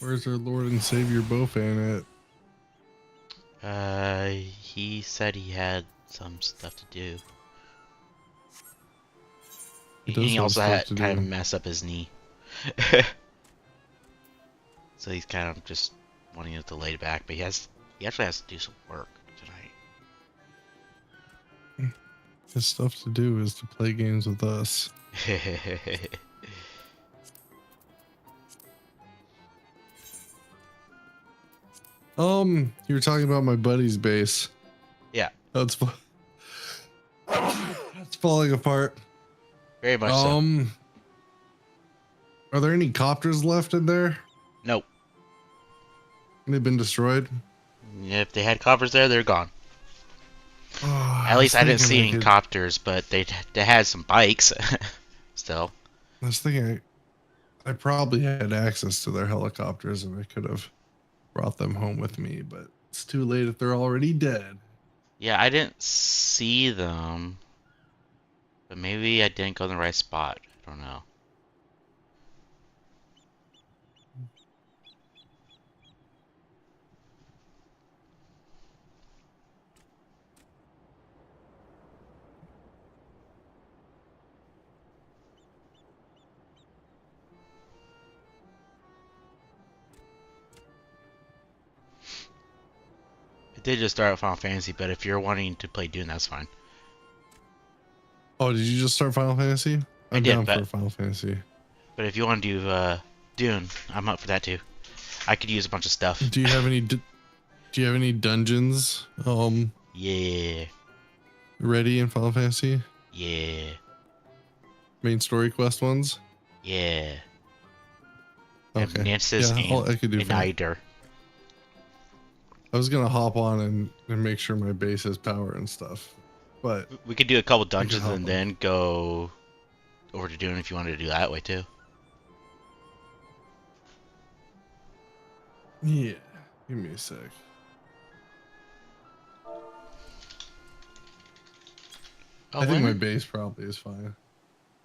Where's our Lord and Savior Bofan at? He said he had some stuff to do. He And does he have also stuff had to kind of do. messed up his knee. So he's kind of just wanting it to lay back, but he actually has to do some work His stuff to do is to play games with us. tonight. You were talking about my buddy's base. Yeah, That's that's falling apart. very much so. Are there any copters left in there? Nope. They've been destroyed. If they had copters there, they're gone. Oh, At I was least I didn't thinking see I any could. copters, but they had some bikes. Still. I was thinking I probably had access to their helicopters and I could have brought them home with me, but it's too late if they're already dead. Yeah, I didn't see them, but maybe I didn't go in the right spot. I don't know. It did just start at Final Fantasy, but if you're wanting to play Dune, that's fine. Oh, did you just start Final Fantasy? I I'm did, down for but Final Fantasy. if you want to do Dune, I'm up for that too. I could use a bunch of stuff. Do you have any? Do you have any dungeons? Yeah, Ready in Final Fantasy? yeah, Main story quest ones? yeah. Okay. Mantis Yeah, and I could do Final. Eider. I was gonna hop on and make sure my base has power and stuff, but We could do a couple I could dungeons hop and on. then go over to Dune if you wanted to do that way too. Yeah. Give me a sec. Oh, I think my when base probably is fine.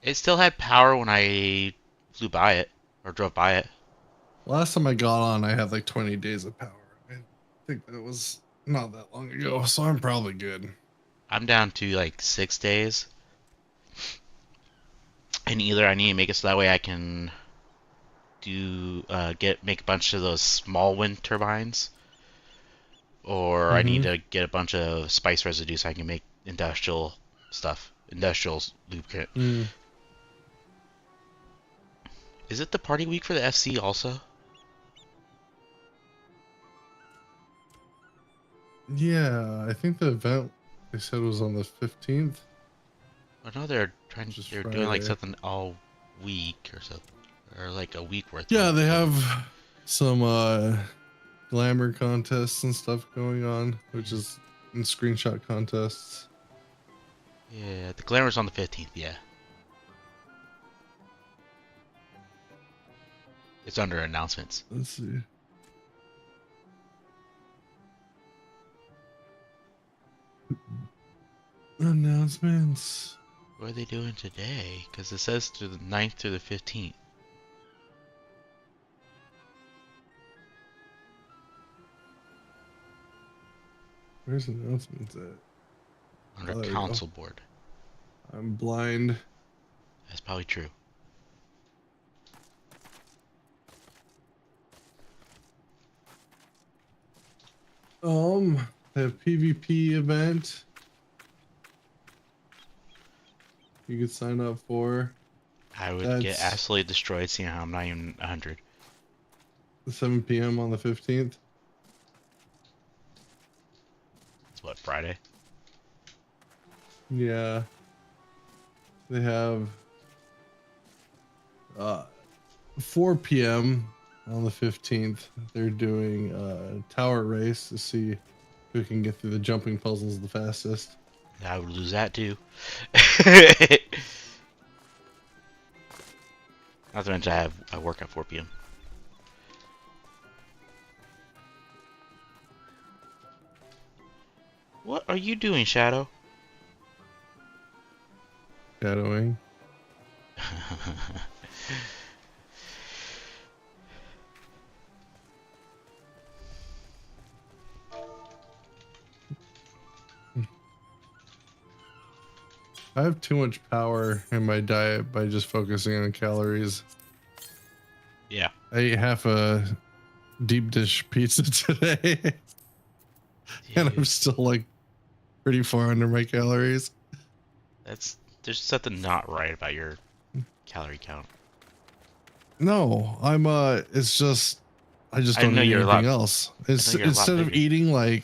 it still had power when I flew by it or drove by it. Last time I got on, I had like 20 days of power. I think that was not that long ago, so I'm probably good. I'm down to like 6 days, and either I need to make it so that way I can do make a bunch of those small wind turbines, or I need Mm-hmm. to get a bunch of spice residue so I can make industrial stuff, industrial lubricant. Mm. Is it the party week for the FC also? Yeah, I think the event they said was on the 15th, I know which is they're doing like Friday. something all week or something, or like a week worth Yeah, of they stuff. have some glamour contests and stuff going on, which Yeah, is in screenshot contests. yeah, the glamour's on the 15th. Yeah, it's under announcements. Let's see. Announcements. What are they doing today? Because it says to the 9th through the 15th. Where's announcements at? Under Oh, there we go. council board. I'm blind. That's probably true. They have PvP event you could sign up for. I would get That's absolutely destroyed seeing how I'm not even 100. 7 p.m. on the 15th. It's what, Friday? Yeah. They have 4 p.m. on the 15th. They're doing a tower race to see who can get through the jumping puzzles the fastest. I would lose that too. Not to mention I work at 4 p.m. What are you doing, Shadow? Shadowing. I have too much power in my diet by just focusing on calories. Yeah. I ate half a deep dish pizza today, and I'm Dude, still like pretty far under my calories. there's something not right about your calorie count. No, I'm it's just I just I don't know eat you're a anything lot. else. I know It's you're a lot instead of bigger. eating Hey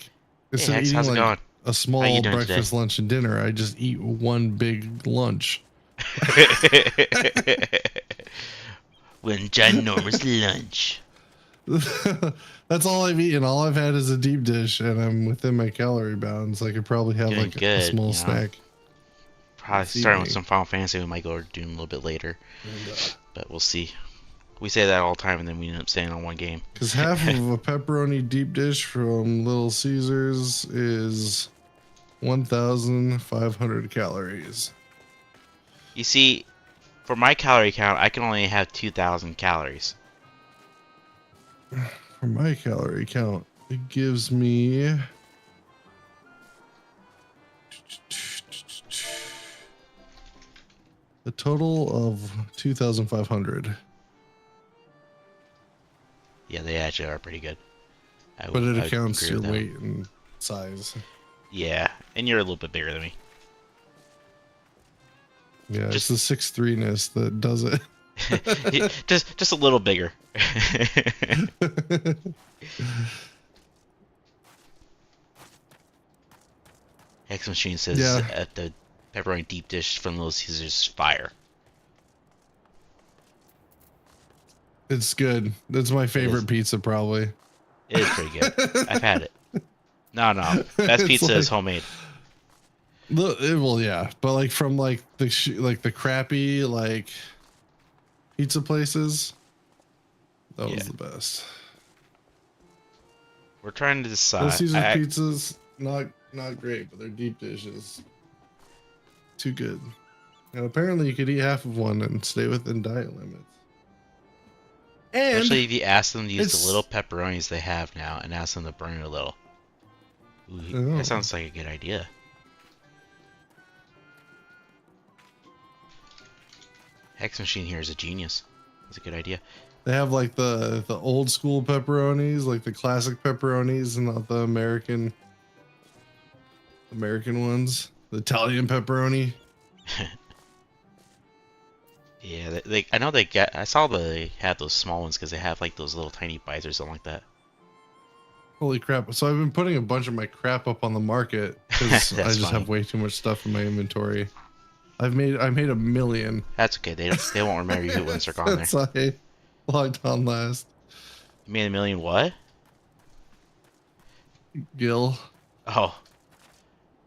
Hex, how's it going? a How you small doing today? breakfast, lunch, and dinner, I just eat one big lunch. When ginormous lunch. That's all I've eaten. All I've had is a deep dish, and I'm within my calorie bounds. I could probably have Doing like a good, small you know. snack Probably this starting with evening. some Final Fantasy. We might go doing a little bit later, And but we'll see. We say that all the time, and then we end up staying on one game. because half of a pepperoni deep dish from Little Caesars is 1,500 calories. You see, for my calorie count, I can only have 2,000 calories. For my calorie count, it gives me a total of 2,500. Yeah, they actually are pretty good. But it I would accounts agree your with that one. weight and size. Yeah, and you're a little bit bigger than me. Yeah, it's Just, the 6'3"-ness that does it. just a little bigger. X Machine says Yeah, at the pepperoni deep dish from Little Caesars fire. it's good. That's my It is. favorite pizza, probably. It is pretty good. I've had it. No. Best It's pizza is like, homemade. well, yeah, but like from like like the crappy like pizza places, that Yeah. was the best. We're trying to Little decide. Caesars pizzas, not great, but their deep dishes too good. And apparently, you could eat half of one and stay within diet limits. And Especially if you ask them to use the little it's pepperonis they have now and ask them to burn it a little. Ooh, that oh, sounds like a good idea. Hex Machine here is a genius. That's a good idea. they have like the old school pepperonis, like the classic pepperonis, and not the American ones. The Italian pepperoni. Yeah, I know they get. I saw they had those small ones because they have like those little tiny bites or something like that. Holy crap! So I've been putting a bunch of my crap up on the market because I That's just have funny. way too much stuff in my inventory. I made 1,000,000. That's okay. They won't remember you once they're gone there. Since I logged on last. You made 1,000,000 what? Gil. Oh,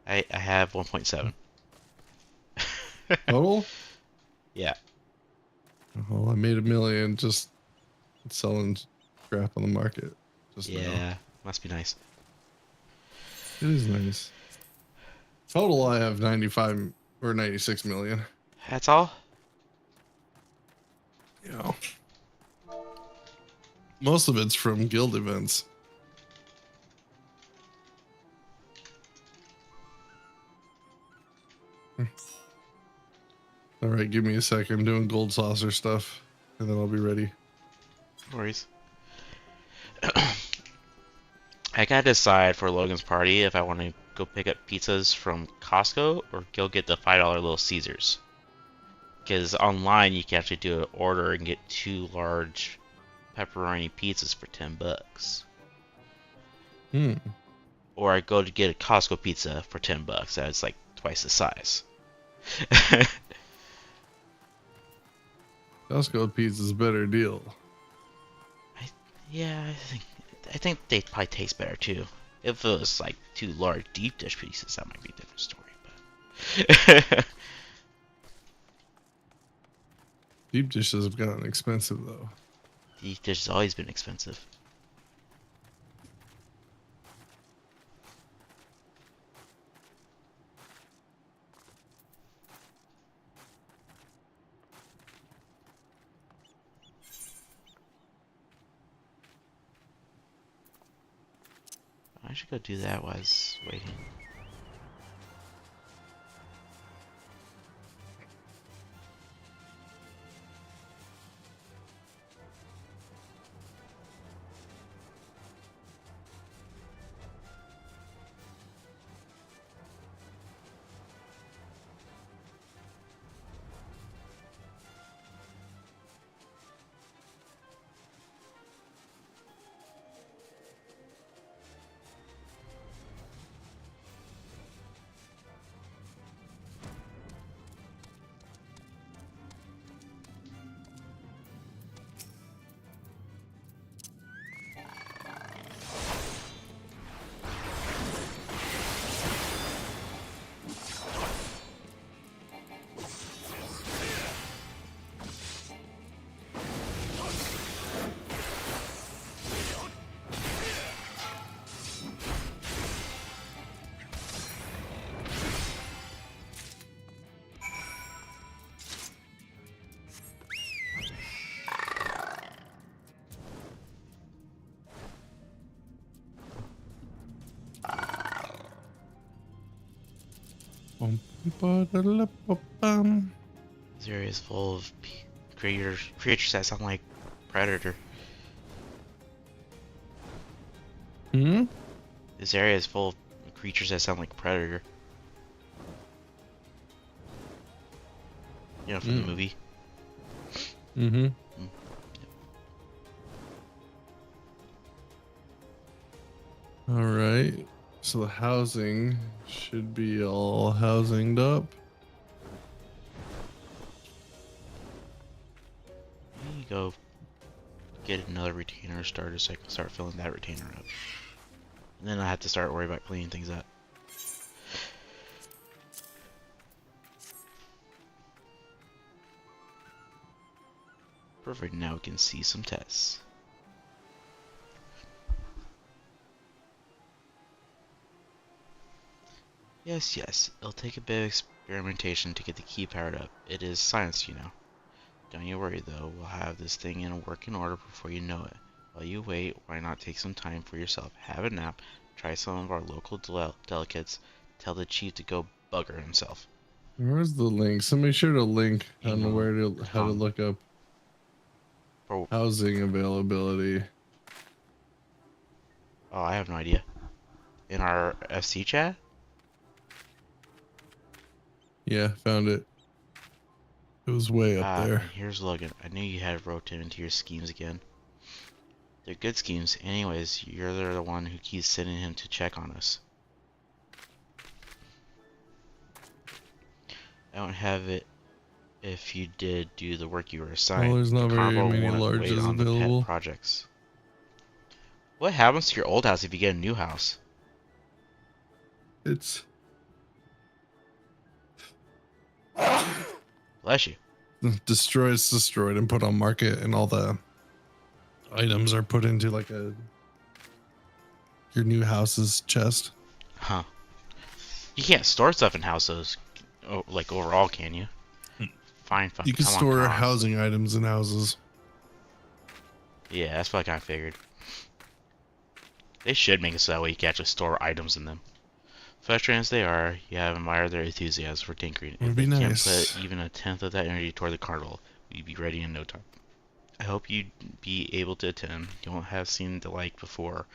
I have 1.7. Total? Yeah. Well, I made 1,000,000 just selling crap on the market just now. Yeah. Must be nice. It is nice. Total, I have 95 or 96 million. That's all? Yeah. Most of it's from guild events. All right, give me a sec. I'm doing gold saucer stuff, and then I'll be ready. No worries. I gotta decide for Logan's party if I want to go pick up pizzas from Costco or go get the $5 Little Caesars. Because online you can actually do an order and get 2 large pepperoni pizzas for $10. Hmm. Or I go to get a Costco pizza for $10. That's like twice the size. Costco pizza's a better deal. Yeah, I think they probably taste better too. If it was like 2 large deep dish pieces, that might be a different story. But Deep dishes have gotten expensive though. deep dish has always been expensive. I should go do that while I was waiting. Bum. This area is full of creatures that sound like Predator. Hmm? This area is full of creatures that sound like Predator. You know, from the movie. Mm-hmm. Mm. All right. So the housing should be all housinged up. Let me go get another retainer started so I can start filling that retainer up. And then I have to start worrying about cleaning things up. Perfect, now we can see some tests. Yes, it'll take a bit of experimentation to get the key powered up. It is science, you know. Don't you worry though, we'll have this thing in working order before you know it. While you wait, why not take some time for yourself, have a nap, try some of our local delicates, tell the chief to go bugger himself. Where's the link? Somebody shared a link on Emo. how to look up Oh, housing availability. I have no idea. In our FC chat? Yeah, found it. It was way up Ah, there. and here's Logan. I knew you had roped him into your schemes again. They're good schemes. Anyways, you're the one who keeps sending him to check on us. I don't have it if you did do the work you were Well, assigned. there's The not very carnival many wouldn't wait larges on the pet available. projects. What happens to your old house if you get a new house? It's Bless you. destroyed. It's destroyed and put on market, and all the items are put into like your new house's chest. Huh. You can't store stuff in houses, like overall, can you? Fine. You can Come on, store Kong. housing items in houses. Yeah, that's what I kind of figured. They should make it so that way you can actually store items in them. Frustrating as they are, you have admired their enthusiasm for tinkering. If Would they be can nice. put even a tenth of that energy toward the carnival, we'd be ready in no time. I hope you'd be able to attend. You won't have seen the like before.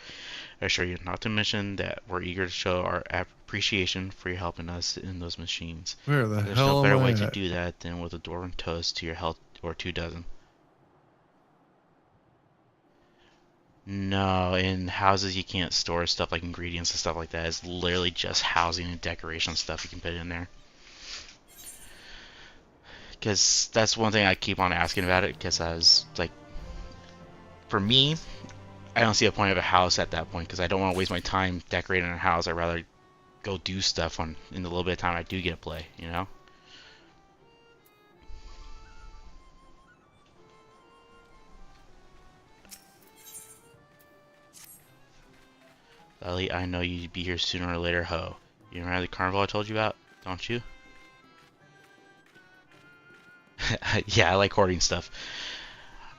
I assure you, not to mention that we're eager to show our appreciation for your helping us in those machines. Where the There's no hell am better way I to at? do that than with a dwarven toast to your health or 2 dozen. No, in houses you can't store stuff like ingredients and stuff like that. It's literally just housing and decoration stuff you can put in there. Because that's one thing I keep on asking about it. Because I was like, for me, I don't see a point of a house at that point. Because I don't want to waste my time decorating a house. I'd rather go do stuff in the little bit of time I do get to play. You know. Ellie, I know you'd be here sooner or later. Ho. You remember the carnival I told you about? Don't you? Yeah, I like hoarding stuff.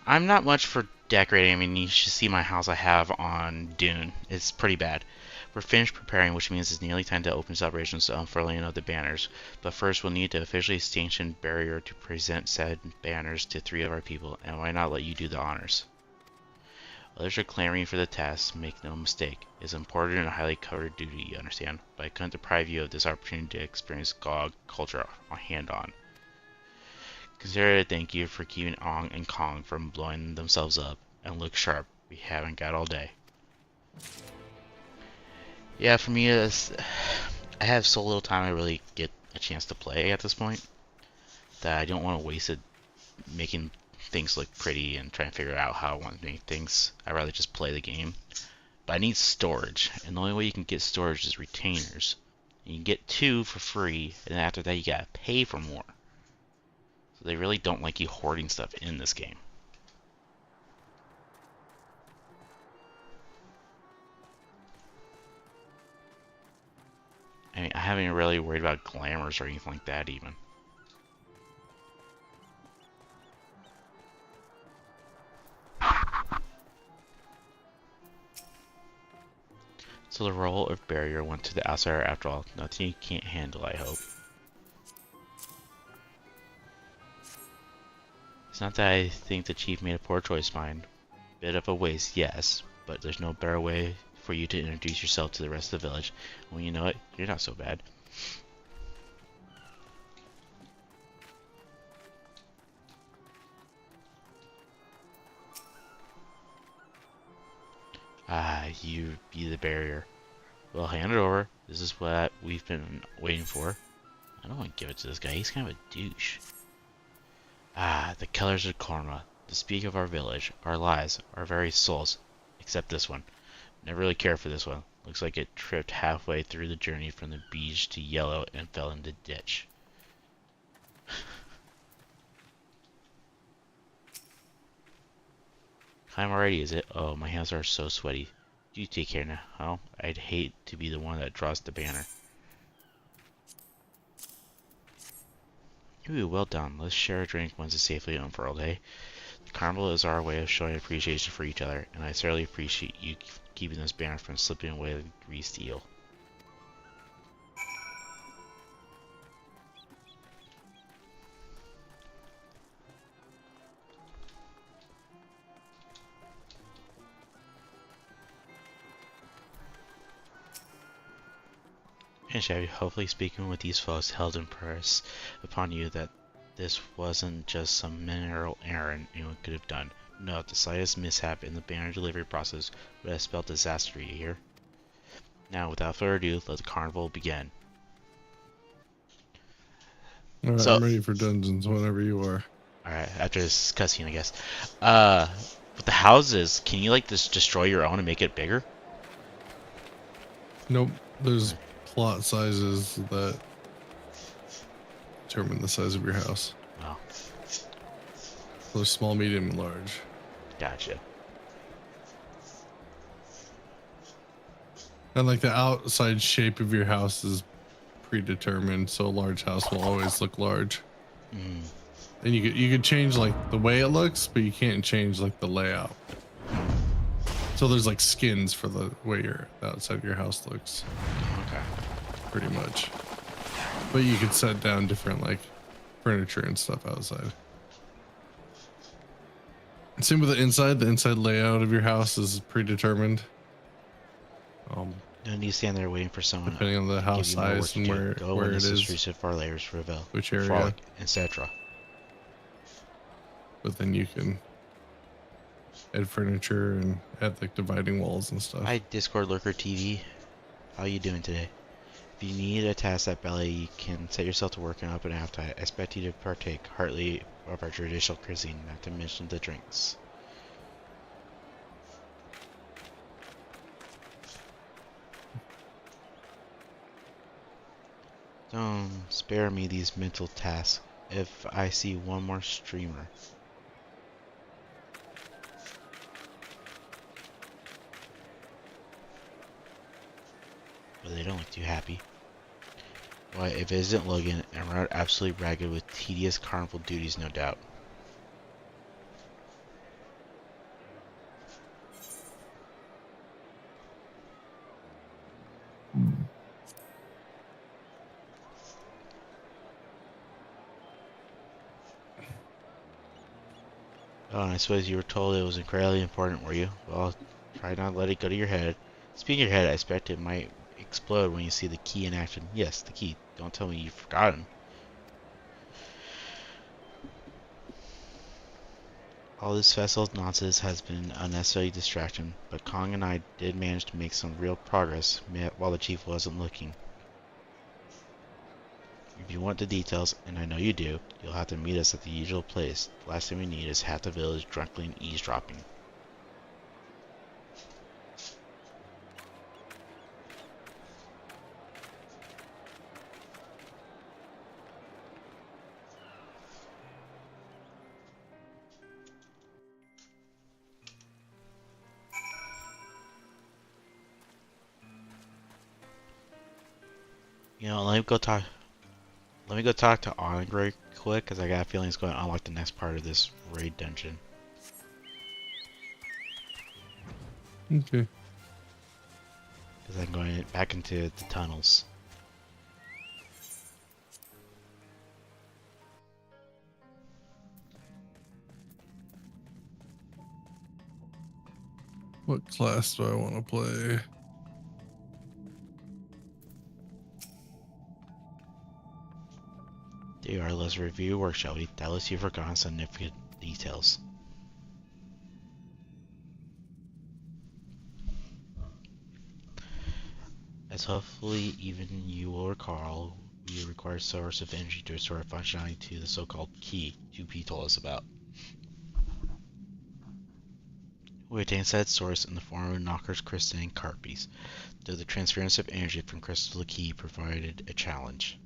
I'm not much for decorating. I mean, you should see my house I have on Dune. It's pretty bad. We're finished preparing, which means it's nearly time to open celebrations to unfurling of the banners. But first, we'll need to officially sanction Barrier to present said banners to 3 of our people, and why not let you do the honors? Others are clamoring for the task, make no mistake. It's important and a highly coveted duty, you understand, but I couldn't deprive you of this opportunity to experience GOG culture hand-on. Consider it a thank you for keeping Ong and Kong from blowing themselves up, and look sharp, we haven't got all day. Yeah, for me, I have so little time I really get a chance to play at this point, that I don't want to waste it making things look pretty and trying to figure out how I want to make things. I'd rather just play the game. But I need storage, and the only way you can get storage is retainers. You can get 2 for free, and after that you gotta pay for more. So they really don't like you hoarding stuff in this game. I mean, I haven't even really worried about glamours or anything like that even. So the role of barrier went to the outsider after all. Nothing you can't handle, I hope. It's not that I think the chief made a poor choice, mind. Bit of a waste, yes, but there's no better way for you to introduce yourself to the rest of the village. And when you know it, you're not so bad. Ah, you be the barrier. Well, hand it over. This is what we've been waiting for. I don't want to give it to this guy. He's kind of a douche. Ah, the Kellers of Korma. To speak of our village, our lives, our very souls. Except this one. Never really cared for this one. Looks like it tripped halfway through the journey from the beige to yellow and fell in the ditch. Time already, is it? Oh, my hands are so sweaty. You take care now. Oh, I'd hate to be the one that draws the banner. Ooh, well done. Let's share a drink once it's safely unfurled, eh? The carnival is our way of showing appreciation for each other, and I certainly appreciate you keeping this banner from slipping away like a greased eel. And Shabby, hopefully speaking with these folks held impress upon you that this wasn't just some mineral errand anyone could have done. No, the slightest mishap in the banner delivery process would have spelled disaster, you hear? Now, without further ado, let the carnival begin. All right, So, I'm ready for dungeons whenever you are. alright, after this cutscene, I guess. With the houses, can you, like, just destroy your own and make it bigger? Nope. There's plot sizes that determine the size of your house. Oh, There's small, medium, and large. gotcha. And like the outside shape of your house is predetermined, so a large house will always look large. Mm. And you could change like the way it looks, but you can't change like the layout. So there's like skins for the way the outside of your house looks, Okay. pretty much. But you could set down different like furniture and stuff outside. Same with the inside. The inside layout of your house is predetermined. No need to stand there waiting for someone Depending on the to house give you more work size to and do. Go where when it this is, reached far layers reveal. which area. Frolic, etc. But then you can add furniture and add like dividing walls and stuff. Hi, Discord Lurker TV. How you doing today? If you need a task at ballet, you can set yourself to work and up an appetite. I expect you to partake heartily of our traditional cuisine, not to mention the drinks. Don't spare me these mental tasks if I see one more streamer. But they don't look too happy. Why, if it isn't Logan, and we're absolutely ragged with tedious carnival duties, no doubt. Oh, and I suppose you were told it was incredibly important, were you? Well, try not to let it go to your head. Speaking of your head, I expect it might explode when you see the key in action. Yes, the key. Don't tell me you've forgotten. All this festival nonsense has been an unnecessary distraction, but Kong and I did manage to make some real progress while the chief wasn't looking. If you want the details, and I know you do, you'll have to meet us at the usual place. The last thing we need is half the village drunkenly eavesdropping. You know, let me go talk. Let me go talk to Auden real quick, because I got a feeling it's going to unlock the next part of this raid dungeon. Okay. Because I'm going back into the tunnels. What class do I want to play? There you are, let's review workshop. Tell us you've forgotten significant details. As hopefully even you will recall, we require a source of energy to restore functionality to the so-called key 2P told us about. We obtain said source in the form of knockers, crystalline carpies, though the transference of energy from crystal to key provided a challenge.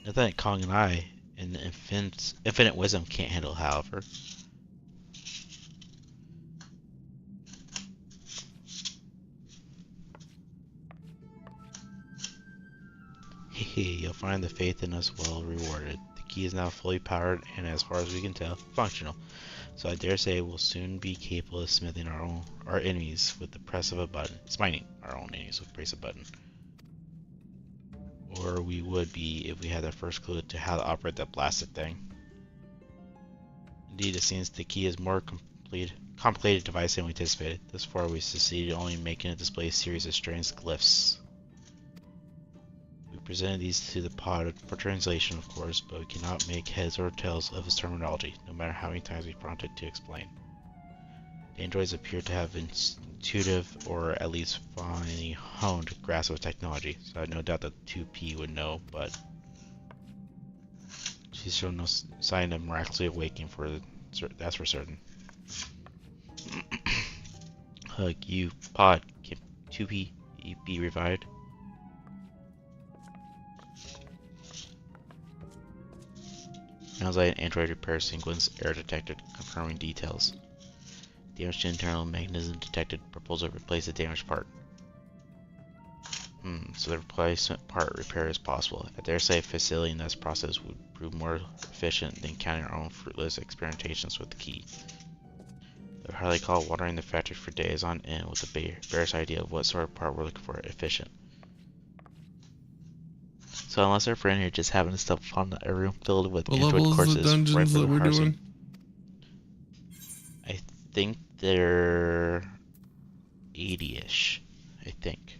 Nothing that Kong and I, in the infinite wisdom, can't handle, however. Hehe, you'll find the faith in us well rewarded. The key is now fully powered and, as far as we can tell, functional. So I dare say we'll soon be capable of smithing our enemies with the press of a button. Smiting our own enemies with the press of a button. Or we would be if we had the first clue to how to operate that blasted thing. Indeed, it seems the key is more complicated device than we anticipated. Thus far, we succeeded only in making it display a series of strange glyphs. We presented these to the pod for translation, of course, but we cannot make heads or tails of its terminology, no matter how many times we prompted to explain. The androids appear to have intuitive, or at least finely honed, grasp of technology, so I have no doubt that 2P would know, but she's shown no sign of miraculously awakening, that's for certain. Hug you, pod. Can 2P be revived? Sounds like an android repair sequence error detected, confirming details. Damaged internal mechanism detected. Proposal to replace the damaged part. So the replacement part repair is possible. I dare say a facility in this process would prove more efficient than counting our own fruitless experimentations with the key. I would hardly call watering the factory for days on end with the barest idea of what sort of part we're looking for efficient. So unless our friend here just having stuff on a room filled with What android level is the corpses dungeons ripe for that we're harvesting. doing? I think they're 80-ish. I think.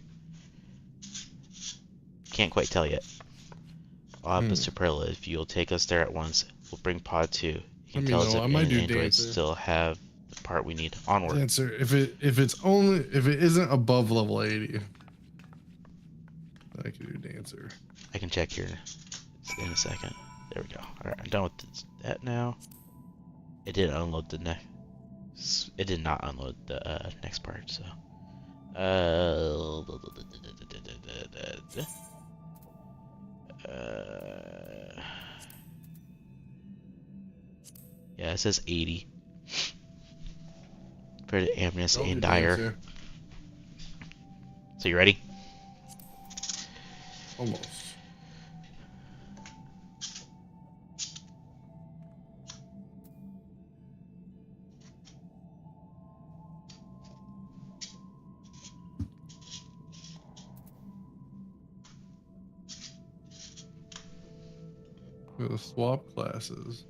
Can't quite tell yet. I'll have the superlative. If you'll take us there at once, we'll bring Pod 2. You can tell us if any androids still have the part we need. Onward. Dancer. If it isn't above level 80, I can do dancer. I can check here in a second. There we go. Alright, I'm done with that now. It did unload the next. It did not unload the next part, so. Yeah, it says 80. For the Amnes and Dire. So you ready? Almost. We'll swap classes.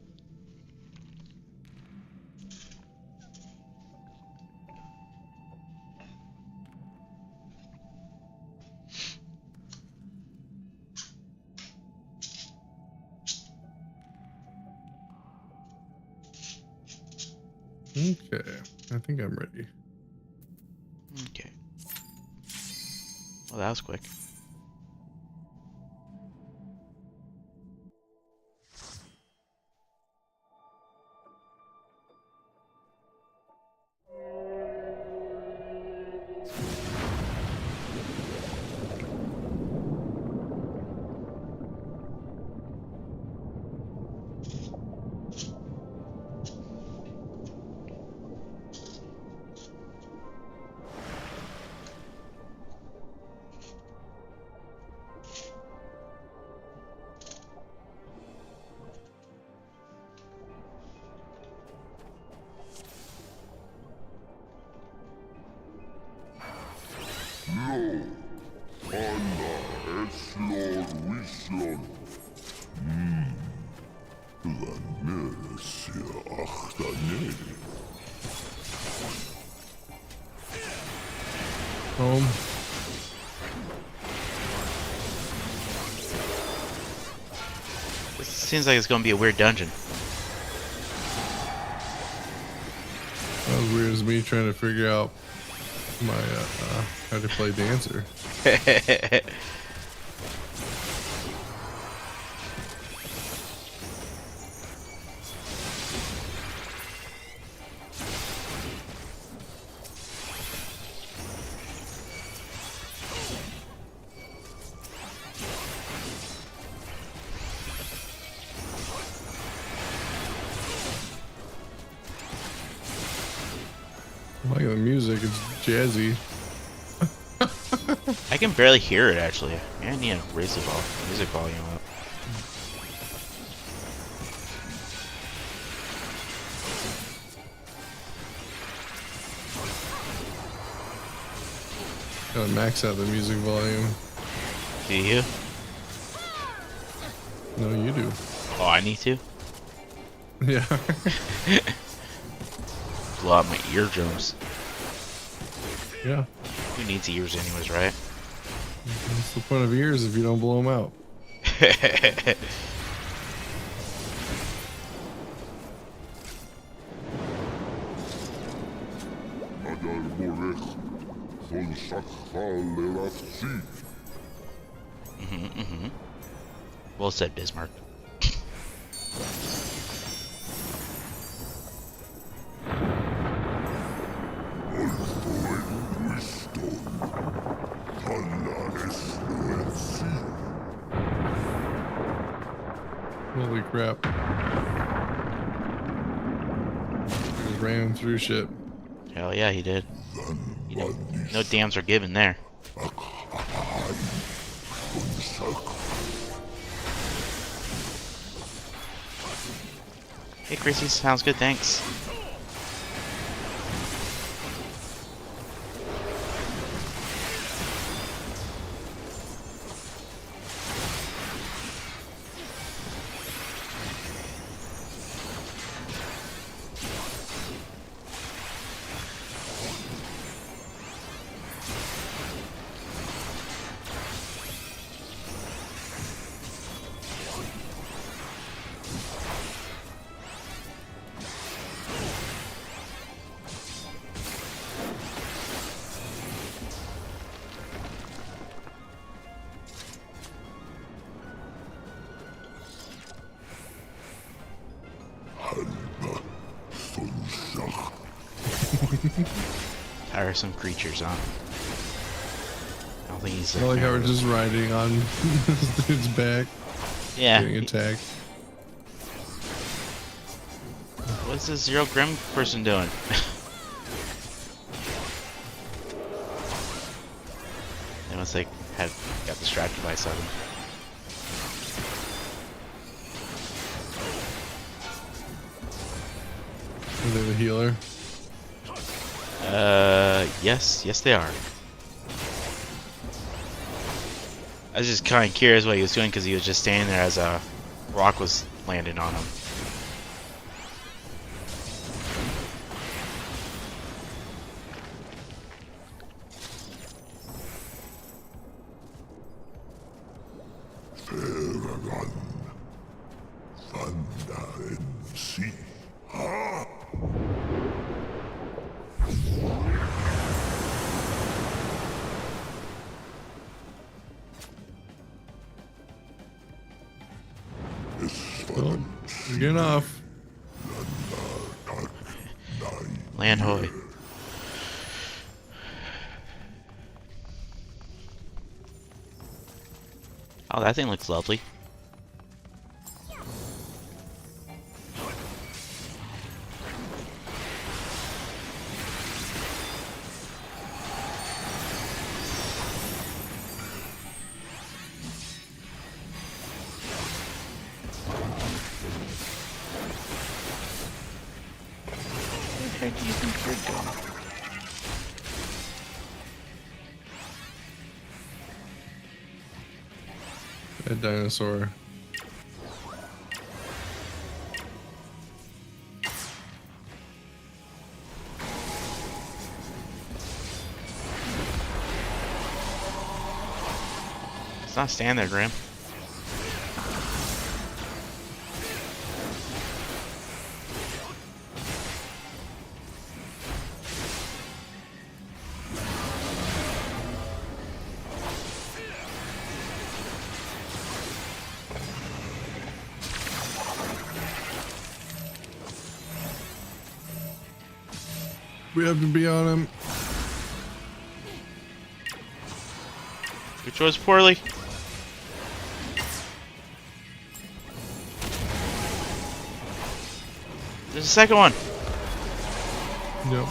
Okay, I think I'm ready. Okay. Well, that was quick. home. This seems like it's gonna be a weird dungeon. That was weird as me trying to figure out my how to play dancer. I like the music, it's jazzy. I can barely hear it actually. I need to raise the music volume up. Gotta max out the music volume. Do you? No, you do. Oh, I need to? Yeah. Blow out my eardrums. Yeah. Who needs ears anyways, right? What's the point of ears if you don't blow them out? Well said, Bismarck. Holy crap. Just ran through shit. Hell yeah, he did. You know, no dams are given there. Hey, Chrissy, sounds good, thanks. Tiresome creatures, huh? I don't think he's. I like how we're just riding on this dude's back, Yeah. getting attacked. What's this Zero Grim person doing? They must like have got distracted by something. Are they the healer? Yes they are. I was just kind of curious what he was doing because he was just standing there as a rock was landing on him. Oh, you're getting off. Land hoy. Oh, that thing looks lovely. Where do you think you're going? That dinosaur. not stand there, Grim. We have to be on him. Good choice, poorly. There's a second one. Yep.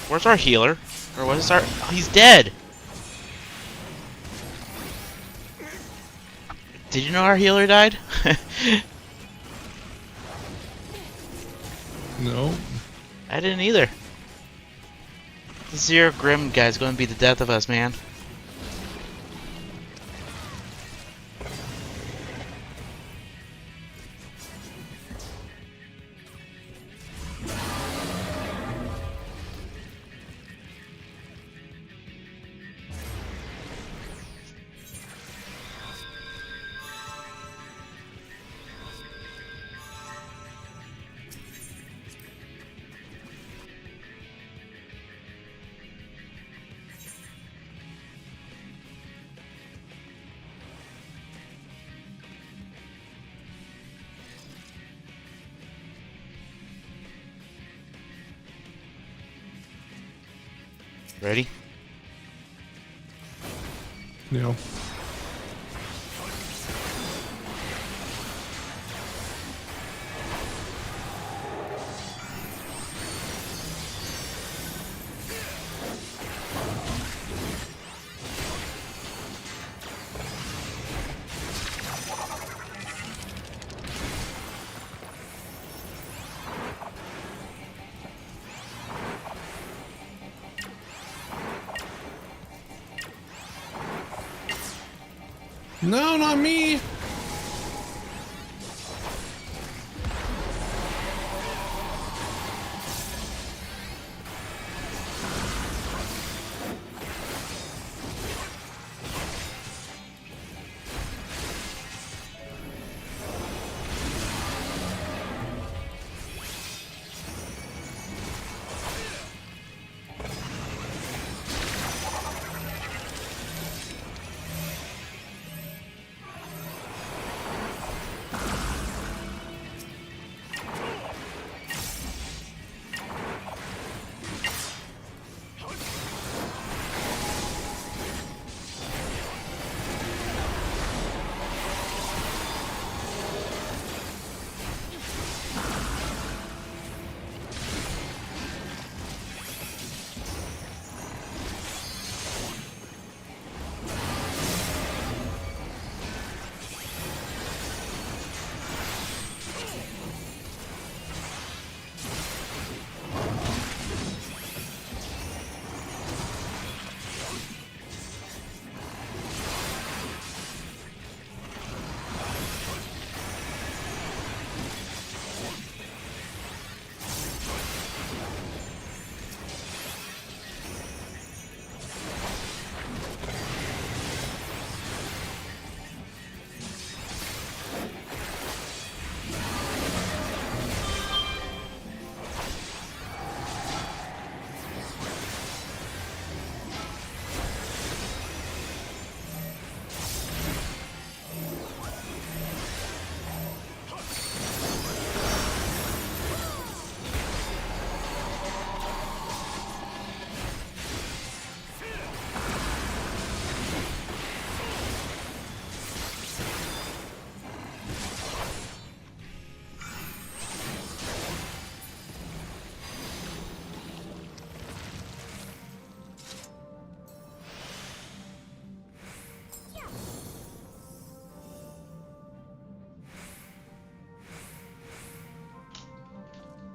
Where's our healer? Or what is our... Oh, he's dead! Did you know our healer died? No. I didn't either. The Zero Grim guy's gonna be the death of us, man. Ready? No. No, not me.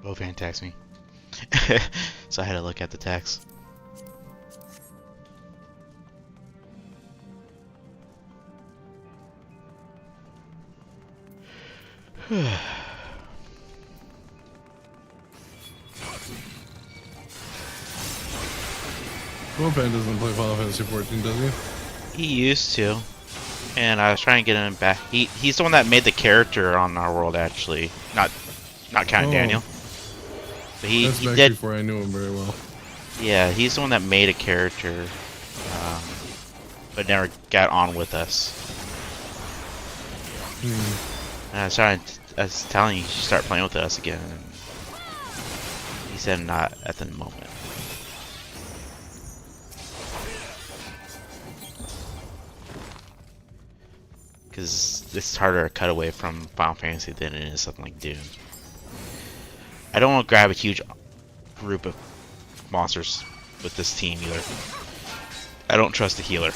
Bovan texted me. So I had to look at the text. Wopan doesn't play Final Fantasy 14, does he? He used to, and I was trying to get him back. He's the one that made the character on our world, actually. Not counting Daniel. But That's he back did. before I knew him very well. Yeah, he's the one that made a character, but never got on with us. And I was telling you, you should start playing with us again. And he said not at the moment. Because it's harder to cut away from Final Fantasy than it is something like Doom. I don't want to grab a huge group of monsters with this team either. I don't trust the healer.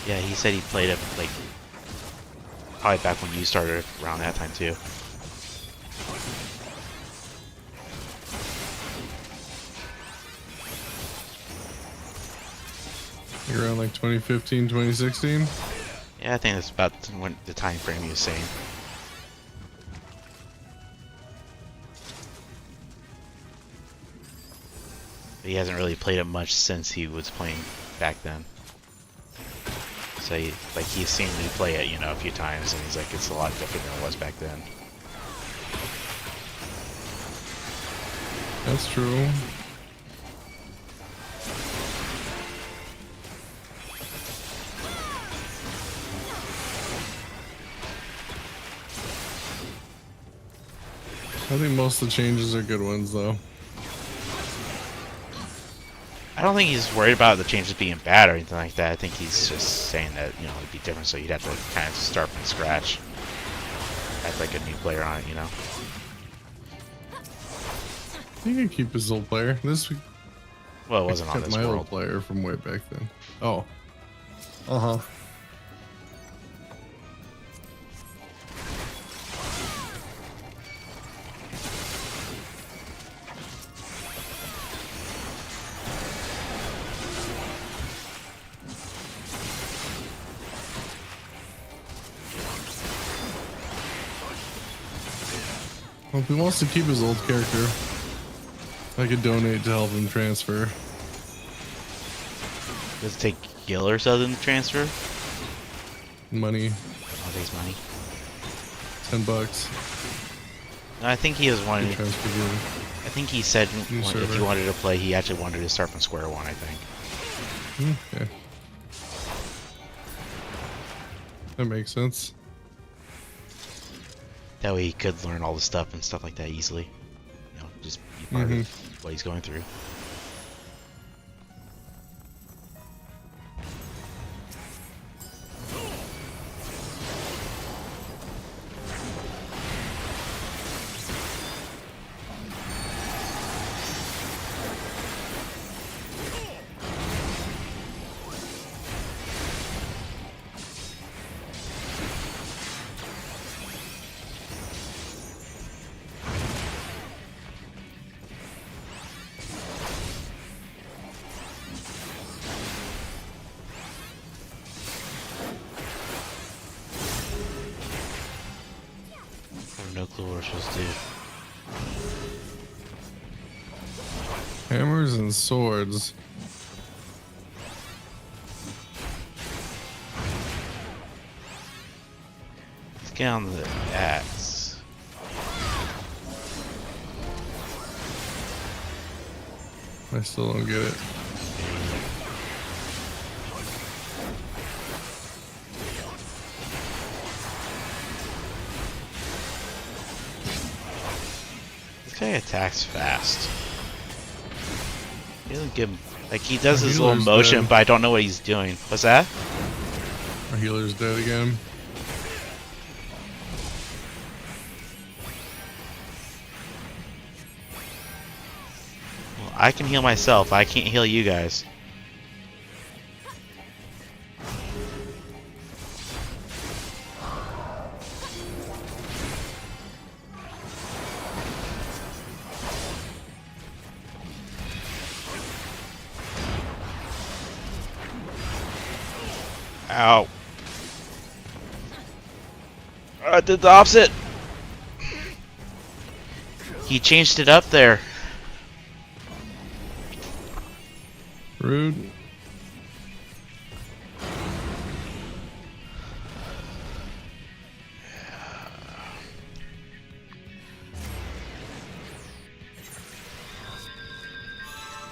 Yeah, he said he played it like probably back when you started around that time too. Around like 2015, 2016? Yeah, I think that's about when the time frame he was saying. But he hasn't really played it much since he was playing back then. So he's seen me play it, you know, a few times, and he's like, it's a lot different than it was back then. That's true. I think most of the changes are good ones, though. I don't think he's worried about the changes being bad or anything like that. I think he's just saying that, you know, it'd be different, so you'd have to kind of start from scratch. Act like a new player on it, you know? He can keep his old player. Well, it wasn't on this my world. old player from way back then. Oh. Uh-huh. Well, if he wants to keep his old character, I could donate to help him transfer. Does it take Gil or something to transfer? Money, Oh, it takes money. $10. No, I think he was wanting. Transfer Gil. I think he said if he server. wanted to play, he actually wanted to start from square one. I think. Okay. That makes sense. That way he could learn all the stuff and stuff like that easily. You know, just be part of what he's going through. I have no clue what we're supposed to do. Hammers and swords. Let's get on the axe. I still don't get it. guy attacks fast. He doesn't give him, like, he does Our his little healer's motion, dead. but I don't know what he's doing. What's that? Our healer's dead again. Well, I can heal myself. I can't heal you guys. Ow. I did the opposite. He changed it up there. Rude.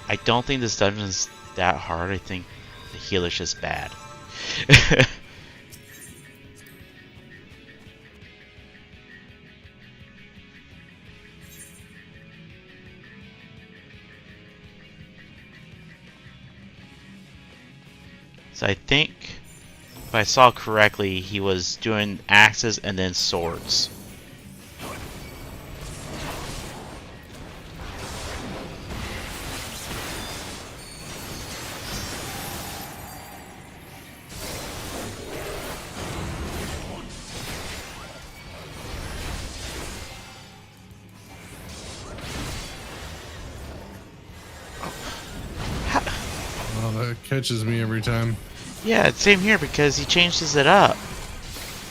I don't think this dungeon is that hard. I think the healer's just bad. So I think, if I saw correctly, he was doing axes and then swords. Oh, that catches me every time. Yeah, same here because he changes it up.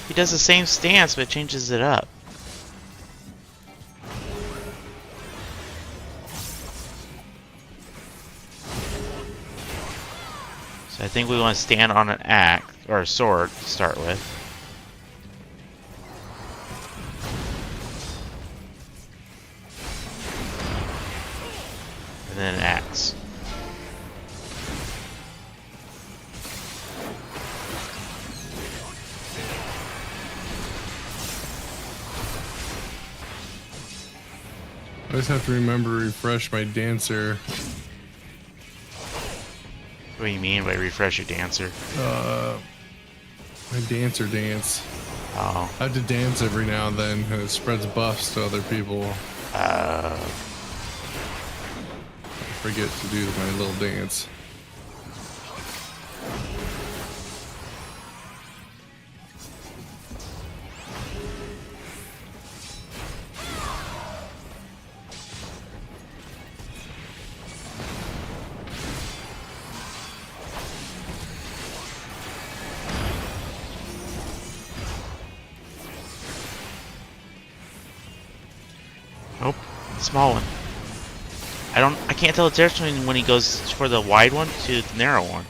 He does the same stance but changes it up. So I think we want to stand on an axe or a sword to start with. And then an axe. I just have to remember to refresh my dancer. What do you mean by refresh your dancer? My dancer dance. Oh. I have to dance every now and then, and it spreads buffs to other people. I forget to do my little dance. Nope. Small one. I can't tell the difference between when he goes for the wide one to the narrow one.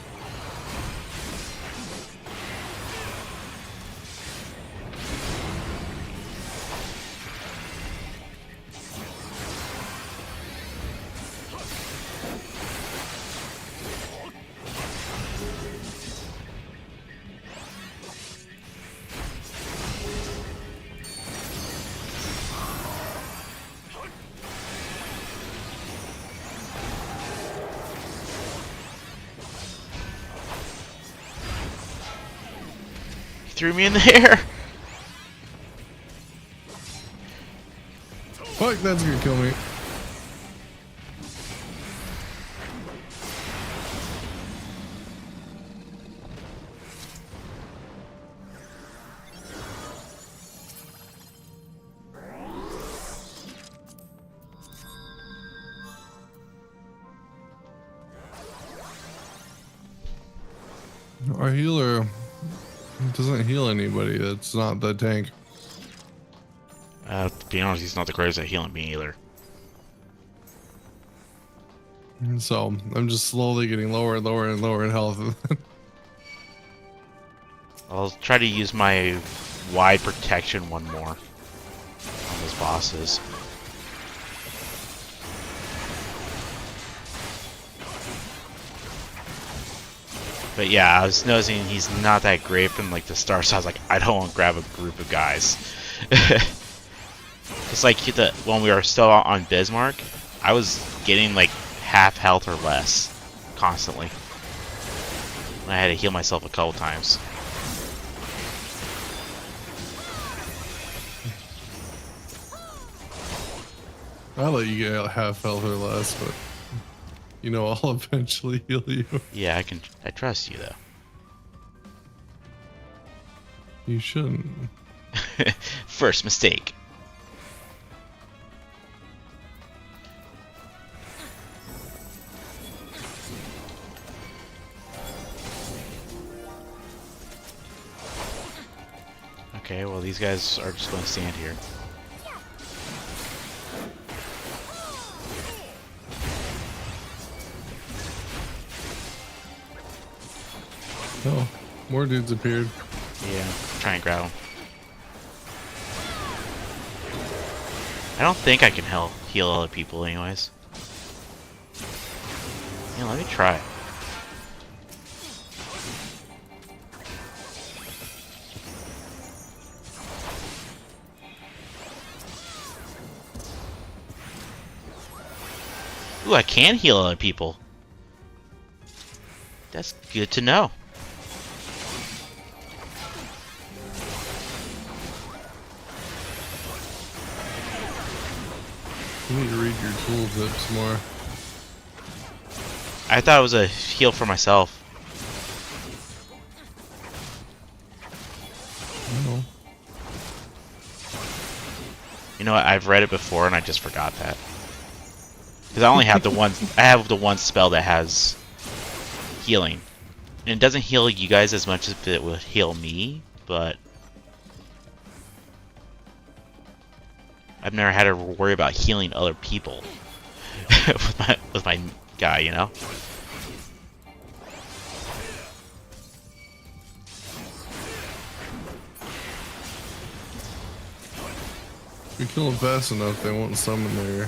Threw me in the air. Fuck, that's gonna kill me. Our healer doesn't heal anybody. That's not the tank. To be honest, he's not the greatest at healing me either. So I'm just slowly getting lower and lower and lower in health. I'll try to use my wide protection one more on those bosses. But yeah, I was noticing he's not that great from like the start, so I was like, I don't want to grab a group of guys. Cause like when we were still on Bismarck, I was getting like half health or less constantly. I had to heal myself a couple times. I'll let you get half health or less, but you know I'll eventually heal you. Yeah, I trust you though. You shouldn't. First mistake. Okay, well these guys are just going to stand here. Oh, more dudes appeared. Yeah, try and grab them. I don't think I can heal other people anyways. Yeah, let me try. Ooh, I can heal other people. That's good to know. You need to read your tooltips more. I thought it was a heal for myself. No. You know what? I've read it before and I just forgot that. Because I only have the one. I have the one spell that has healing, and it doesn't heal you guys as much as it would heal me. But I've never had to worry about healing other people with my guy. You know. If you kill them fast enough, they won't summon their.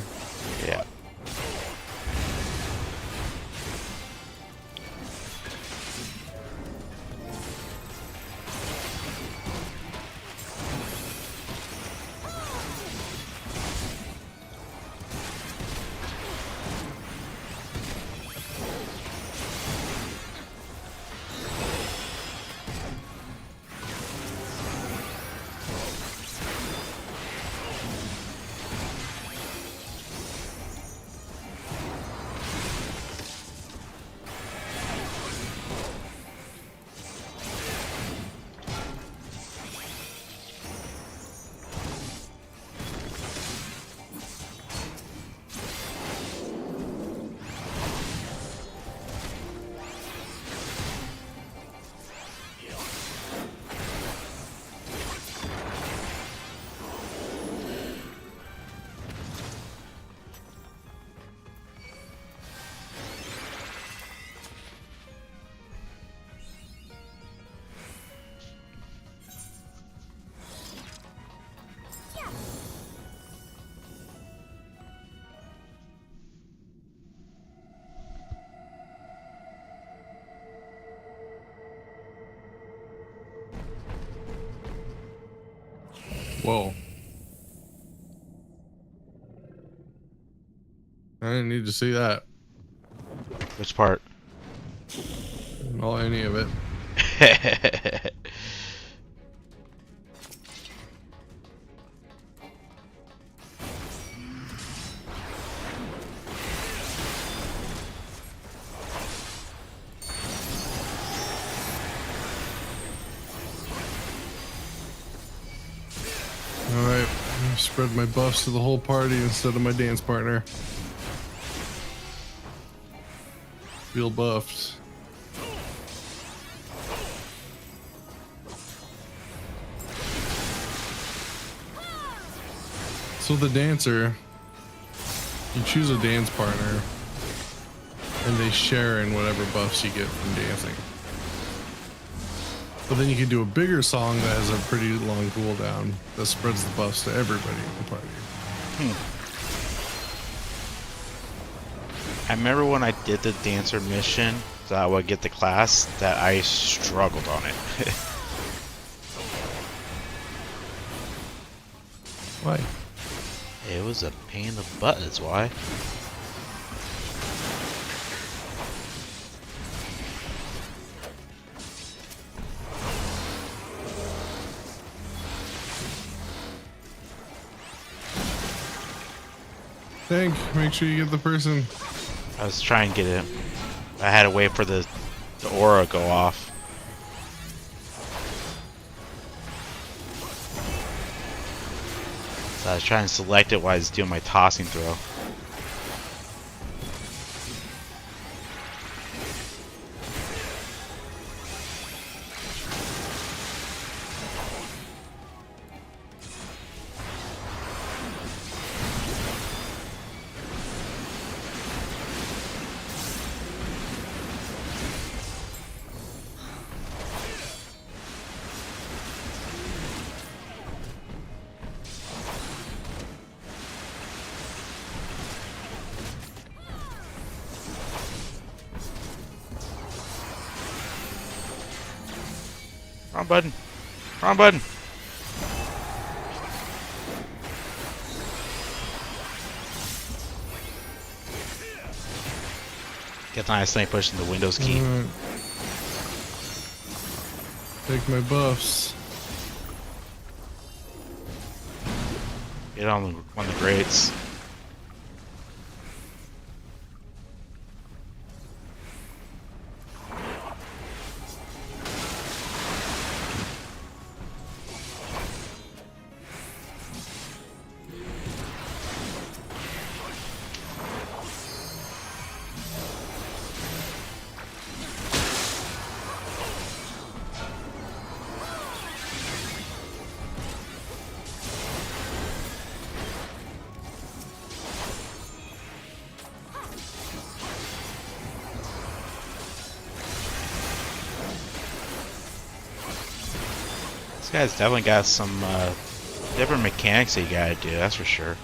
Yeah. Whoa. I didn't need to see that. Which part? Not any of it. Alright, spread my buffs to the whole party instead of my dance partner. Feel buffed. So the dancer, you choose a dance partner and they share in whatever buffs you get from dancing. But then you can do a bigger song that has a pretty long cooldown that spreads the buffs to everybody in the party. I remember when I did the dancer mission, so I would get the class, that I struggled on it. Why? It was a pain in the butt, that's why. Tank, make sure you get the person. I was trying to get it. I had to wait for the aura to go off. So I was trying to select it while I was doing my tossing throw. Wrong button. Wrong button. Get the nice thing pushing the Windows key. Alright. Take my buffs. Get on one of the grates. This guy's definitely got some different mechanics that you gotta do, that's for sure.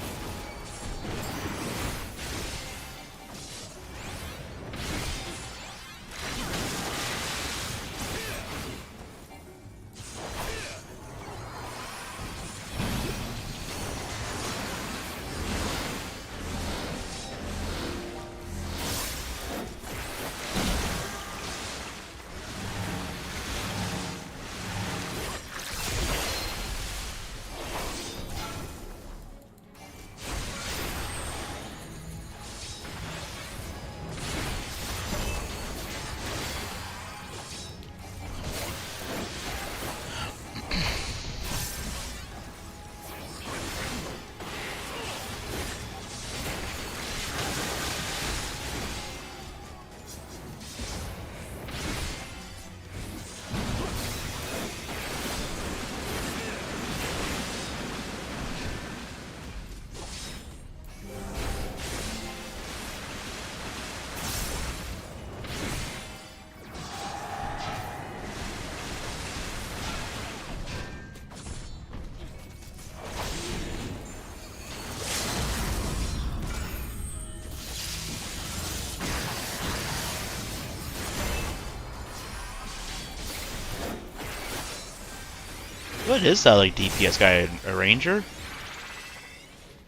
What is that, like, DPS guy? A ranger?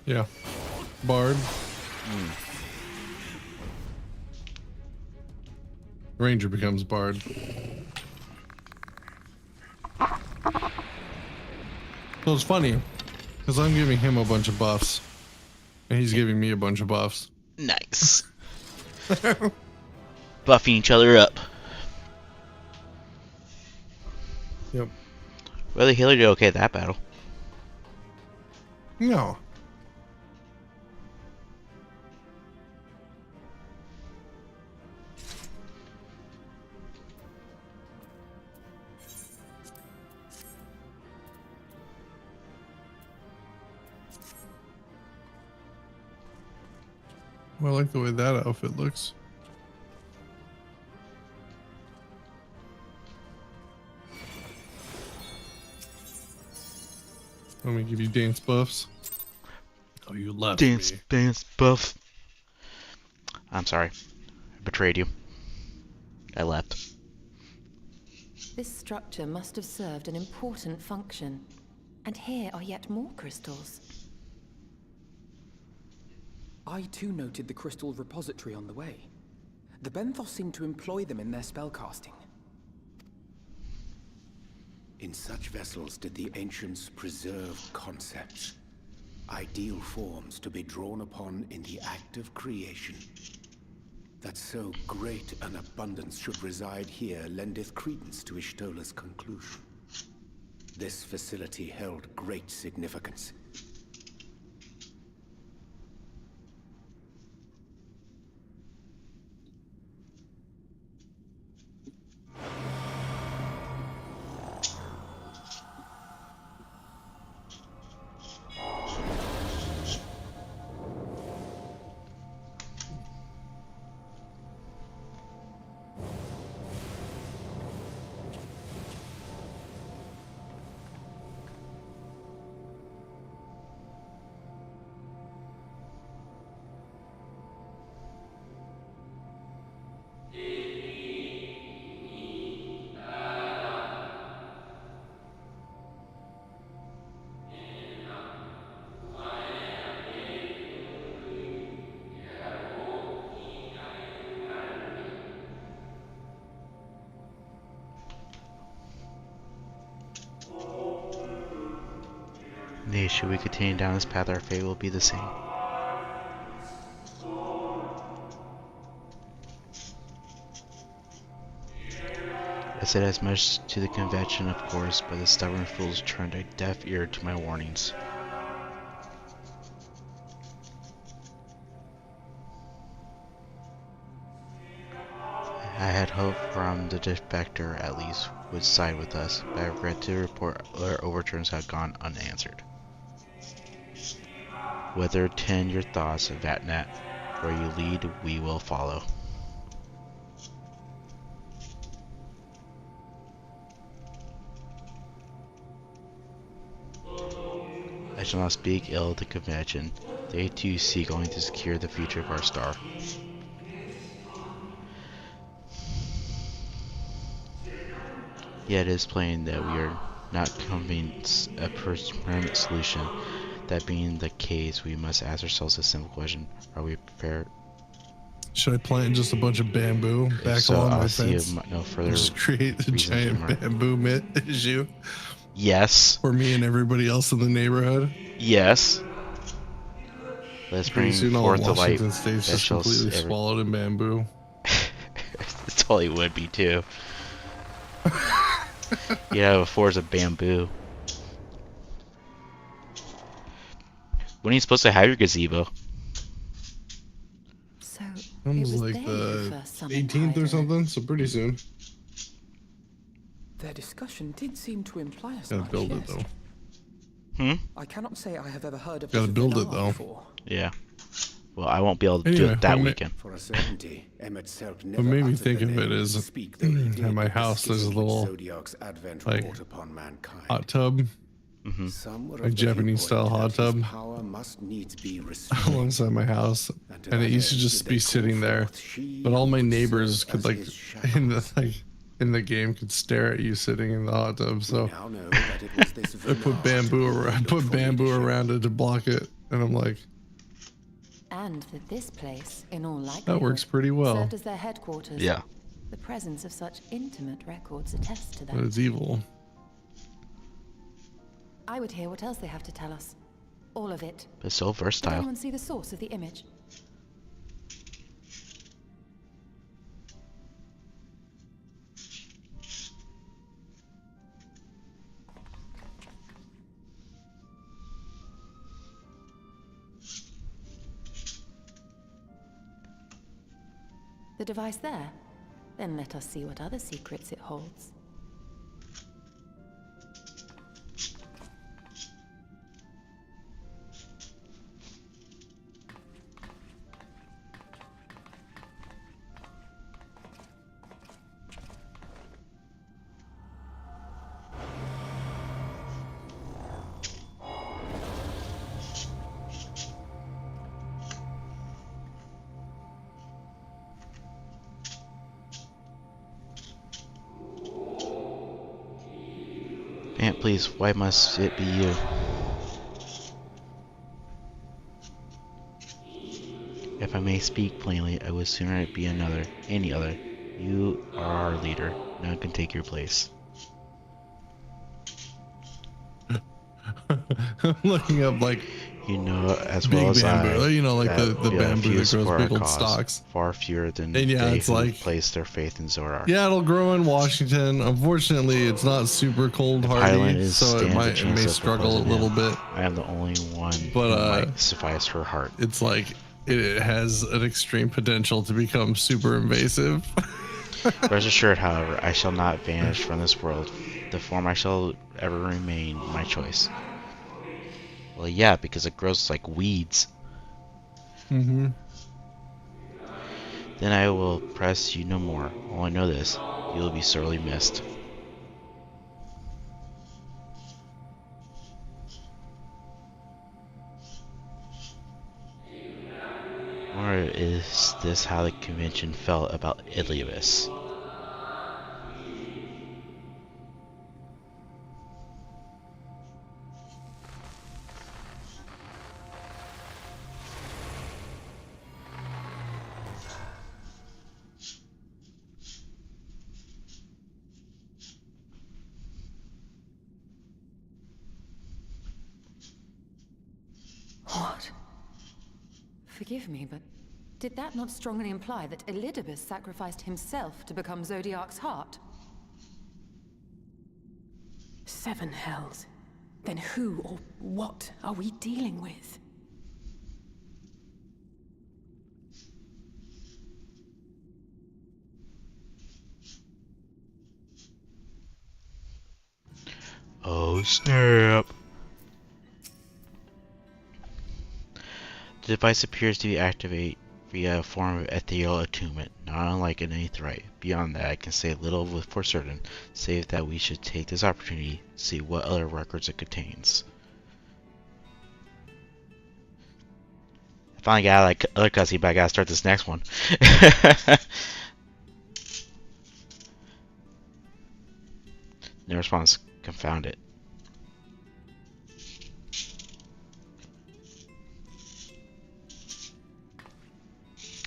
Yeah. Bard. Ranger becomes Bard. So it's funny, because I'm giving him a bunch of buffs, and he's giving me a bunch of buffs. Nice. Buffing each other up. Yep. Well, the healer did okay at that battle. No. Well, I like the way that outfit looks. Let me give you dance buffs. Oh, you left Dance, me. dance, buff. I'm sorry. I betrayed you. I left. This structure must have served an important function. And here are yet more crystals. I too noted the crystal repository on the way. The Benthos seem to employ them in their spellcasting. In such vessels did the ancients preserve concepts, ideal forms to be drawn upon in the act of creation. That so great an abundance should reside here lendeth credence to Ishtola's conclusion. This facility held great significance. Nay, should we continue down this path, our fate will be the same. I said as much to the convention, of course, but the stubborn fools turned a deaf ear to my warnings. I had hoped from the defector at least would side with us, but I regret to report our overturns have gone unanswered. Whether tend your thoughts, Vatnat, where you lead, we will follow. I shall not speak ill of the convention. They too seek only to secure the future of our star. Yet it is plain that we are not convinced a permanent solution. That being the case, we must ask ourselves a simple question: are we prepared? Should I plant just a bunch of bamboo back So along I'll my see fence? no further. Just create the reason to giant murder. bamboo mitt issue Yes. for me and everybody else in the neyborhood. Yes. Let's Pretty bring soon all forth of the light. Washington State's that just shall completely ever- swallowed in bamboo. That's all he would be too. You have a forest of bamboo. When are you supposed to have your gazebo? So It it was was like they who the first summoned 18th or Hyder. something, so pretty soon. Their discussion did seem to imply as Gotta much, build it yes. though. I cannot say I have ever heard of Gotta the build it, Villar though. before. Yeah. Well, I won't be able to do Anyway, it that when it- weekend. For a certainty, Emmet Selk What never made me uttered think the of it name, is speak though he did at my of the house there's a schism which little Zodiac's advent like, wrought upon mankind. hot tub Some were of like the Japanese style viewpoint hot that his tub power must needs be restrained. alongside my house, And to and it that used to end just did be they call sitting there. forth she But all who my would neighbors serve could as like his in the game could stare at you sitting in the hot tub. We So now know that it was this I put bamboo around it to block it, and I'm like, And that this place, in all likelihood, that works pretty well. served as their headquarters. Yeah. The presence of such intimate records attests to But that. it's evil. I would hear what else they have to tell us. All of it. But so Did versatile. anyone see the source of the image? The device there? Then let us see what other secrets it holds. Aunt, please, why must it be you? If I may speak plainly, I would sooner it be any other. You are our leader. None can take your place. I'm looking up like You know as big well as bamboo, I, you know, like that the we are bamboo that fewest grows for big our old cause, stalks. far fewer than And yeah, they it's who like, place their faith in Zorar. yeah, it'll grow in Washington. Unfortunately, it's not super cold If Highland hardy, so stands a it chance may of struggle a opposing little him, bit. I am the only one But who might suffice her heart. it's like it has an extreme potential to become super invasive. Rest assured, however, I shall not vanish from this world. The form I shall ever remain my choice. Well, yeah, because it grows like weeds. Mm-hmm. Then I will press you no more. Only know this, you will be sorely missed. Or is this how the convention felt about Iliabus? What? Forgive me, but did that not strongly imply that Elidibus sacrificed himself to become Zodiark's heart? 7 hells. Then who or what are we dealing with? Oh snap! The device appears to be activated via a form of ethereal attunement, not unlike an aetheryte. Beyond that, I can say little for certain, save that we should take this opportunity to see what other records it contains. I finally got like other cutscene, but I gotta start this next one. No response. Confound it.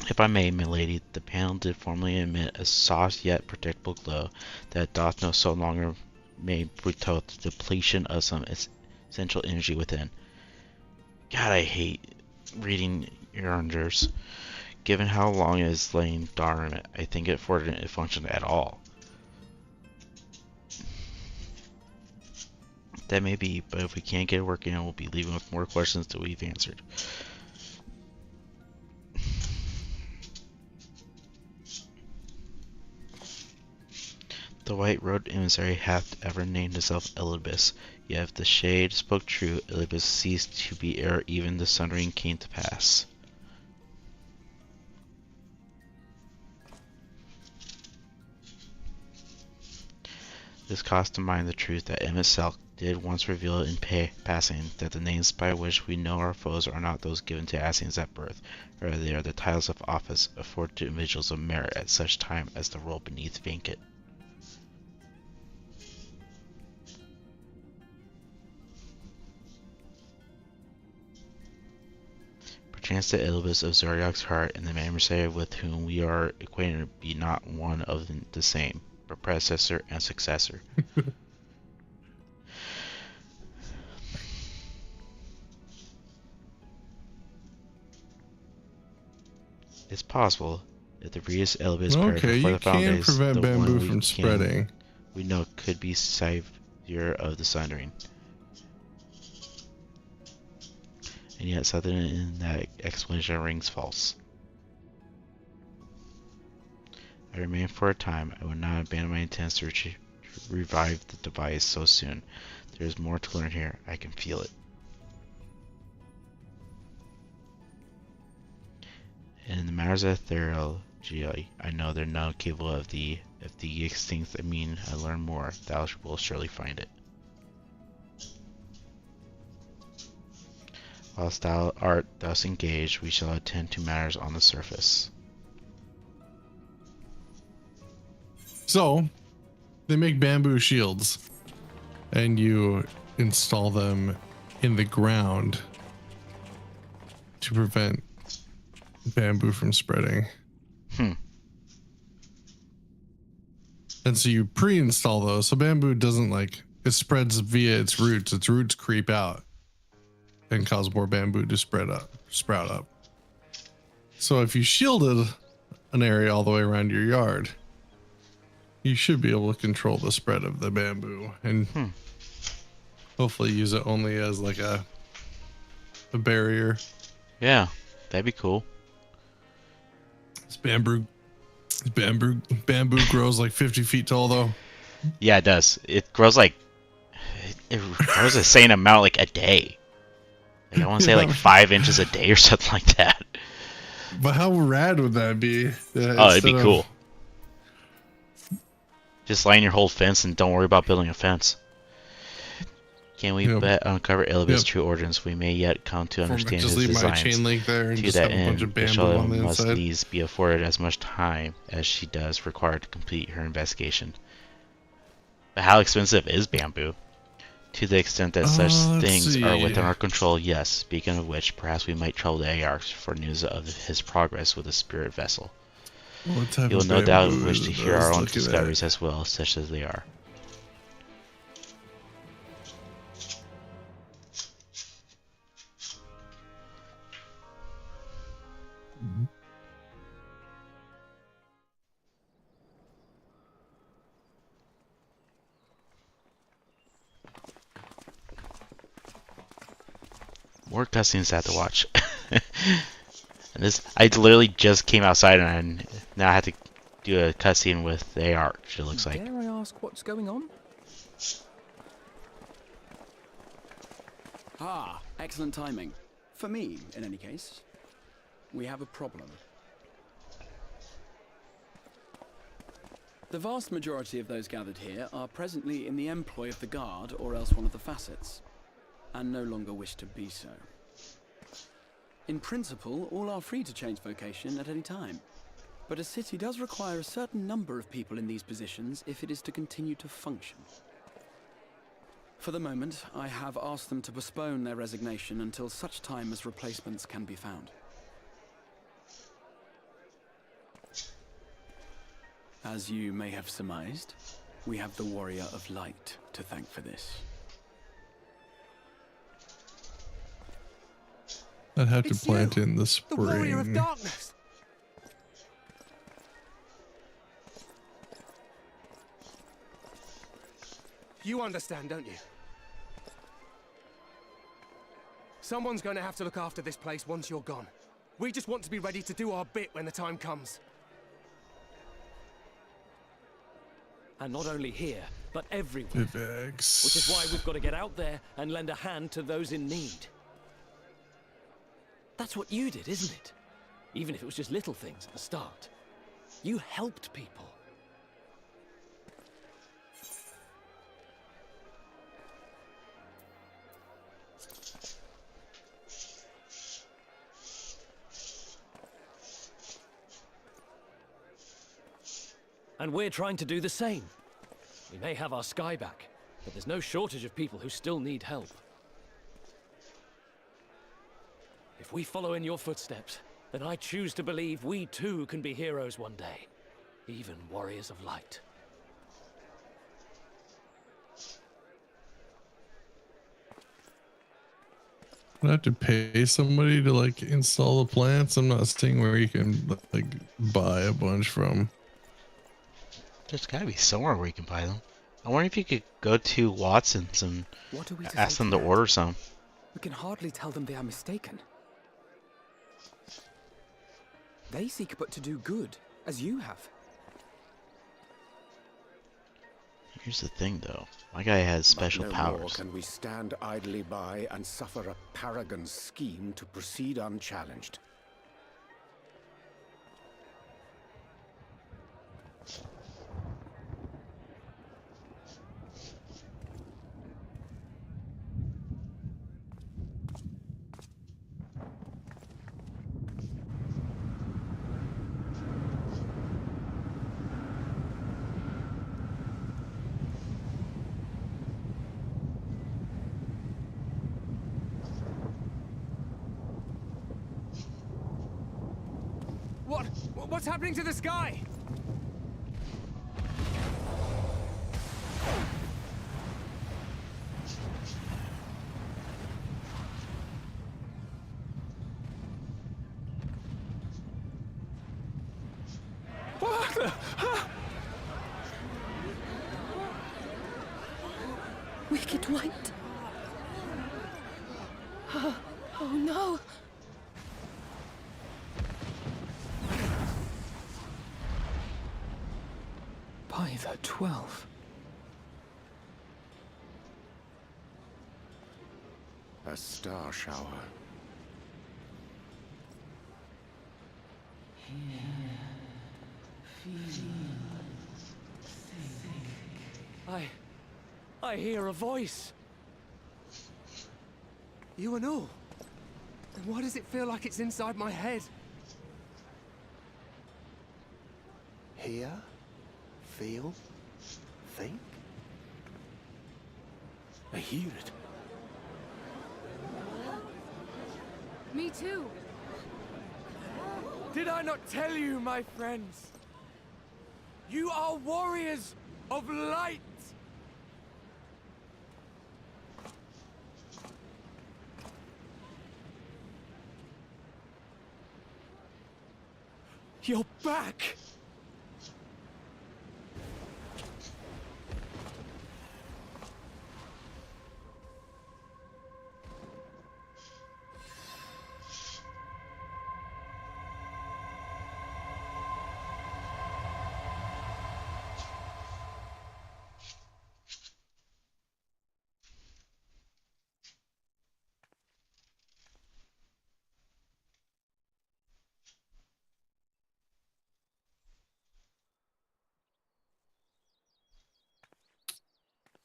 If I may, milady, the panel did formerly emit a soft yet predictable glow that doth no longer may betoken the depletion of some essential energy within. God, I hate reading Erangers. Given how long it has lain dormant, I think it didn't function at all. That may be, but if we can't get it working, we'll be leaving with more questions that we've answered. The white-robed emissary hath ever named himself Elidibus, yet if the shade spoke true, Elidibus ceased to be ere even the sundering came to pass. This calls to mind the truth that Emmett Selk did once reveal in passing that the names by which we know our foes are not those given to Ascians at birth, rather they are the titles of office afforded to individuals of merit at such time as the role beneath vacant. Perchance the Elidibus of Zodiark's heart and the emissary with whom we are acquainted be not one of the same, but predecessor and successor. It's possible if the Reus Elidibus perished Okay, before you the foundation, can prevent the bamboo one we from spreading. we know could be savior of the Sundering. And yet something in that explanation rings false. I remain for a time. I would not abandon my intents to revive the device so soon. There is more to learn here. I can feel it. And in the matters of ethereology, I know they're not capable of the. If the extinct mean I learn more, thou will surely find it. Whilst thou art thus engaged, we shall attend to matters on the surface. So, they make bamboo shields, and you install them in the ground to prevent bamboo from spreading. Hmm. And so you pre-install those. So bamboo doesn't like, it spreads via its roots. Its roots creep out and cause more bamboo to sprout up. So if you shielded an area all the way around your yard, you should be able to control the spread of the bamboo and hopefully use it only as like a barrier. Yeah, that'd be cool. This bamboo grows like 50 feet tall though. Yeah, it does. It grows like it grows the same amount like a day. Like, I want to say like 5 inches a day or something like that. But how rad would that be? Oh, it'd be cool. Just line your whole fence and don't worry about building a fence. Can we uncover Elidibus' true origins? We may yet come to understand his leave designs. my chain link there and To just that have a bunch of end, bamboo Charlotte on the must inside. needs be afforded as much time as she does required to complete her investigation. But how expensive is bamboo? To the extent that such things are within our control, yes. Speaking of which, perhaps we might trouble the Aarks for news of his progress with the spirit vessel. You'll no doubt wish to hear our own discoveries as well, such as they are. More cutscenes I have to watch. And this, I literally just came outside and now I have to do a cutscene with the Aark, it looks like. Dare I ask what's going on? Ah, excellent timing. For me, in any case. We have a problem. The vast majority of those gathered here are presently in the employ of the Guard or else one of the facets, and no longer wish to be so. In principle, all are free to change vocation at any time, but a city does require a certain number of people in these positions if it is to continue to function. For the moment, I have asked them to postpone their resignation until such time as replacements can be found. As you may have surmised, we have the Warrior of Light to thank for this. I'd have to plant in the spring. The Warrior of Darkness! You understand, don't you? Someone's going to have to look after this place once you're gone. We just want to be ready to do our bit when the time comes. And not only here, but everywhere. Which is why we've got to get out there and lend a hand to those in need. That's what you did, isn't it? Even if it was just little things at the start. You helped people. And we're trying to do the same. We may have our sky back, but there's no shortage of people who still need help. If we follow in your footsteps, then I choose to believe we too can be heroes one day. Even warriors of light. I have to pay somebody to like install the plants. I'm not seeing where you can like buy a bunch from. There's gotta be somewhere where you can buy them. I wonder if you could go to Watson's and ask them to order some. We can hardly tell them they are mistaken. They seek but to do good, as you have. Here's the thing though, my guy has special But no powers. more can we stand idly by and suffer a paragon's scheme to proceed unchallenged. What's happening to the sky? What the? Wicked White. Oh no. By the 12. A star shower. I hear a voice. You and all. And why does it feel like it's inside my head? Hear? Feel? Think? I hear it. Me too. Did I not tell you, my friends? You are warriors of light! You're back!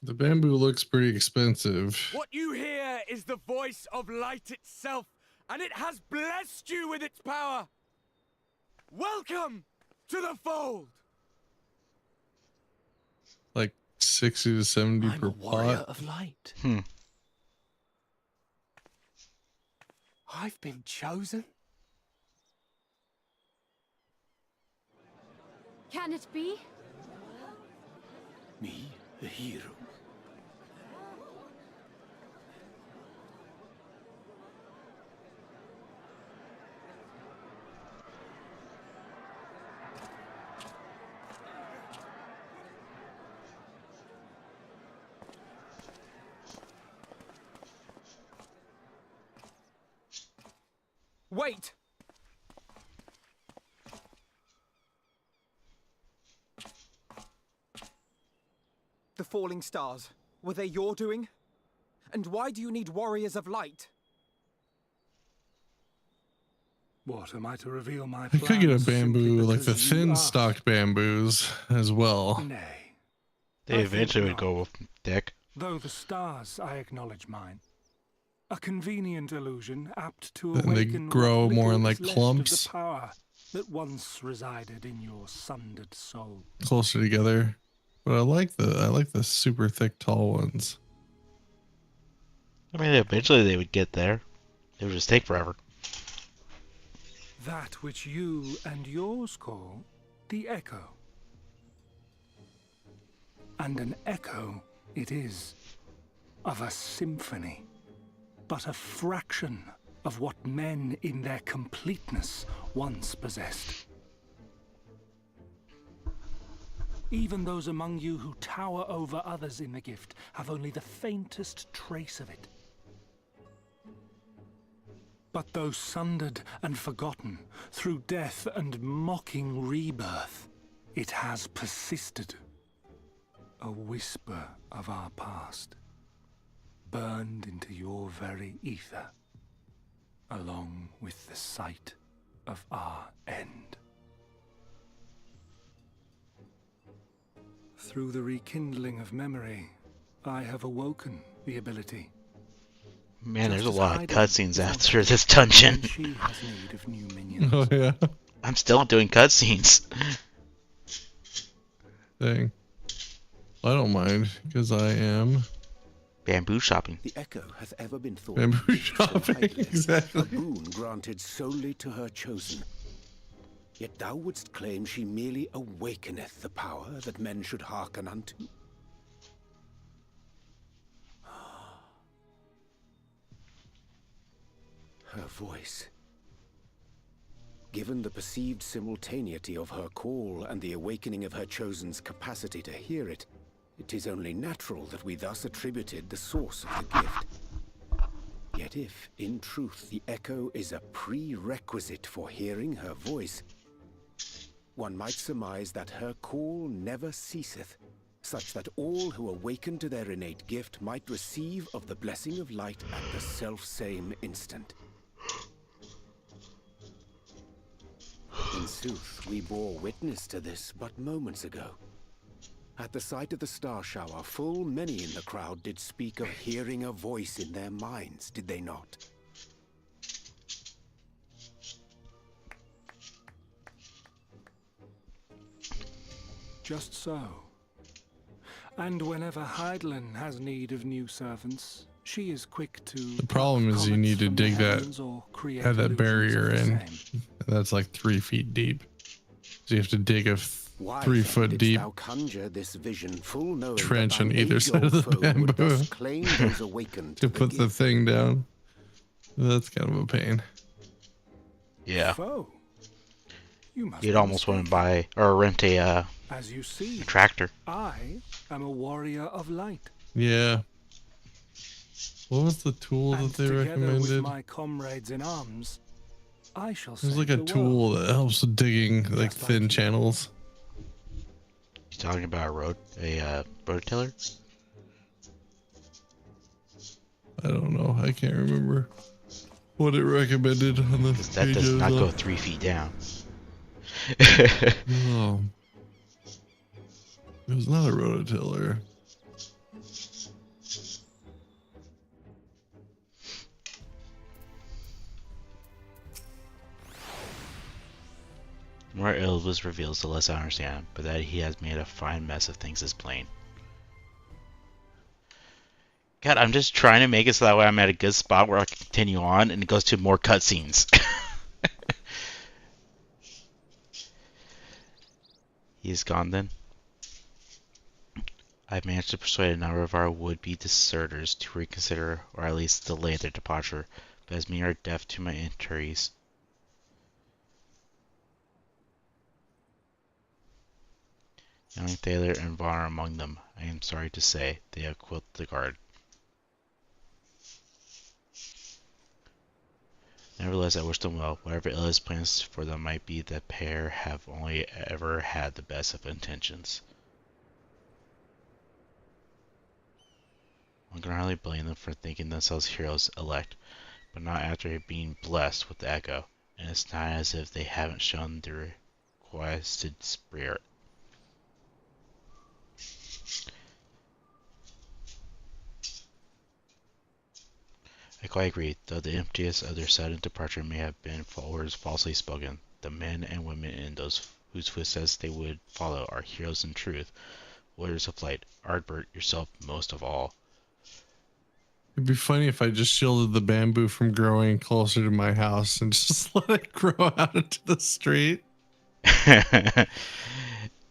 The bamboo looks pretty expensive. What you hear is the voice of light itself, and it has blessed you with its power. Welcome to the fold. Like 60 to 70 I'm per a warrior pot. of light. Hmm. I've been chosen. Can it be? Me, the hero. Wait! The falling stars, were they your doing? And why do you need warriors of light? What, am I to reveal my You plans? could get a simply bamboo, like the because you thin asked? stalk bamboos as well. Nay. They I think eventually would not. go thick. Though the stars, I acknowledge mine. A convenient illusion, apt to Then they awaken what grow more in little like is left clumps. of the power that once resided in your sundered soul. Closer together. But I like the super thick tall ones. I mean, eventually they would get there. It would just take forever. That which you and yours call the echo. And an echo it is, of a symphony, but a fraction of what men in their completeness once possessed. Even those among you who tower over others in the gift have only the faintest trace of it. But though sundered and forgotten through death and mocking rebirth, it has persisted. A whisper of our past, burned into your very ether, along with the sight of our end. Through the rekindling of memory, I have awoken the ability. Man, there's a Just as lot of Hyde cutscenes is after not this dungeon. when she has need of new minions. Oh yeah. I'm still doing cutscenes. Dang. I don't mind because I am Bamboo shopping. The echo hath ever been thought bamboo to be so shopping. timeless, Exactly. a boon granted solely to her chosen. Yet thou wouldst claim she merely awakeneth the power that men should hearken unto? Her voice. Given the perceived simultaneity of her call and the awakening of her chosen's capacity to hear it, it is only natural that we thus attributed the source of the gift. Yet if, in truth, the echo is a prerequisite for hearing her voice, one might surmise that her call never ceaseth, such that all who awaken to their innate gift might receive of the blessing of light at the self-same instant. In sooth, we bore witness to this but moments ago. At the sight of the star shower, full many in the crowd did speak of hearing a voice in their minds, did they not? Just so. And whenever Hydaelyn has need of new servants, she is quick to... The problem is you need to dig that, have that barrier in. That's like 3 feet deep. So you have to dig a 3 foot deep this vision, full trench on either side of the bamboo to put the thing down. That's kind of a pain. Yeah. You You'd almost want to buy or rent a As you see, tractor. I am a warrior of light. Yeah. What was the tool that they recommended? With my comrades in arms, I shall There's like a tool that helps with digging like thin channels. You talking about a rototiller? I don't know. I can't remember what it recommended on the that page does not go 3 feet down. No. It was not a rototiller. The more Ilias reveals, the less I understand, but that he has made a fine mess of things is plain. God, I'm just trying to make it so that way I'm at a good spot where I can continue on, and it goes to more cutscenes. He's gone then? I've managed to persuade a number of our would-be deserters to reconsider, or at least delay their departure, but as many are deaf to my entreaties. Young Thaler and Vaughn are among them. I am sorry to say, they have quit the guard. Nevertheless, I wish them well. Whatever Ilias plans for them might be, the pair have only ever had the best of intentions. One can hardly blame them for thinking themselves heroes elect, but not after being blessed with the echo, and it's not as if they haven't shown the requested spirit. I quite agree, though the emptiness of their sudden departure may have been words falsely spoken. The men and women in those whose footsteps they would follow are heroes in truth, warriors of light, Ardbert yourself most of all. It'd be funny if I just shielded the bamboo from growing closer to my house and just let it grow out into the street. And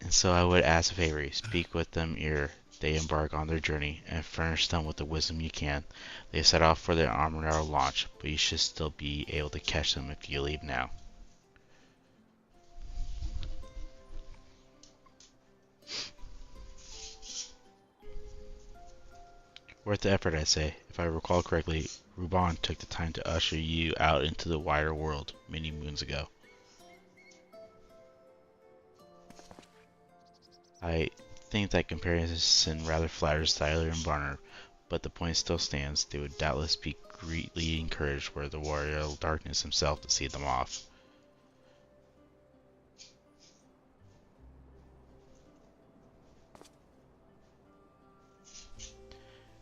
so I would ask a favor, speak with them ere they embark on their journey, and furnish them with the wisdom you can. They set off for their armor launch, but you should still be able to catch them if you leave now. Worth the effort, I say. If I recall correctly, Ruban took the time to usher you out into the wider world many moons ago. I think that comparison rather flatters Thaler and Varner, but the point still stands. They would doubtless be greatly encouraged were the warrior of darkness himself to see them off.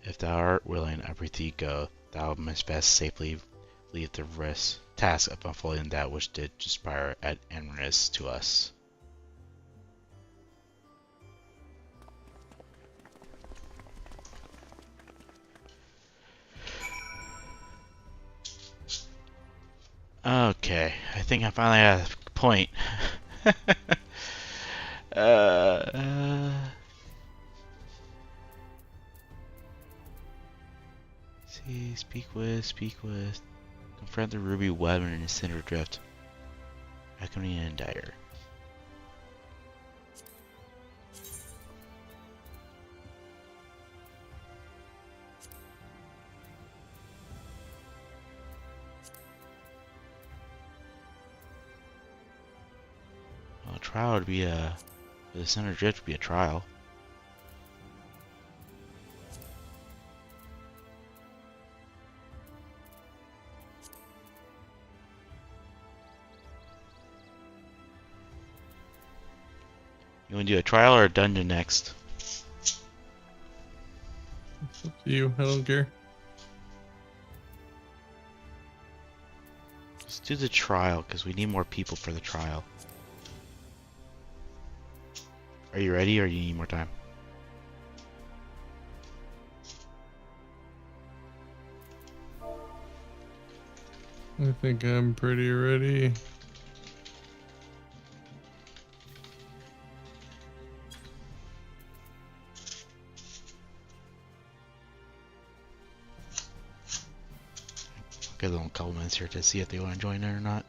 If thou art willing, I pray thee go. Thou must best safely leave the task of unfolding that which did transpire at Emrys to us. Okay, I think I finally had a point. See, speak with. Confront the Ruby Wyvern in Cinder Drift. Accompany and Dire. Well, a trial would be the Cinder Drift would be a trial. You want to do a trial or a dungeon next? It's up to you. I don't care. Let's do the trial because we need more people for the trial. Are you ready or do you need more time? I think I'm pretty ready. Give them a couple minutes here to see if they want to join it or not.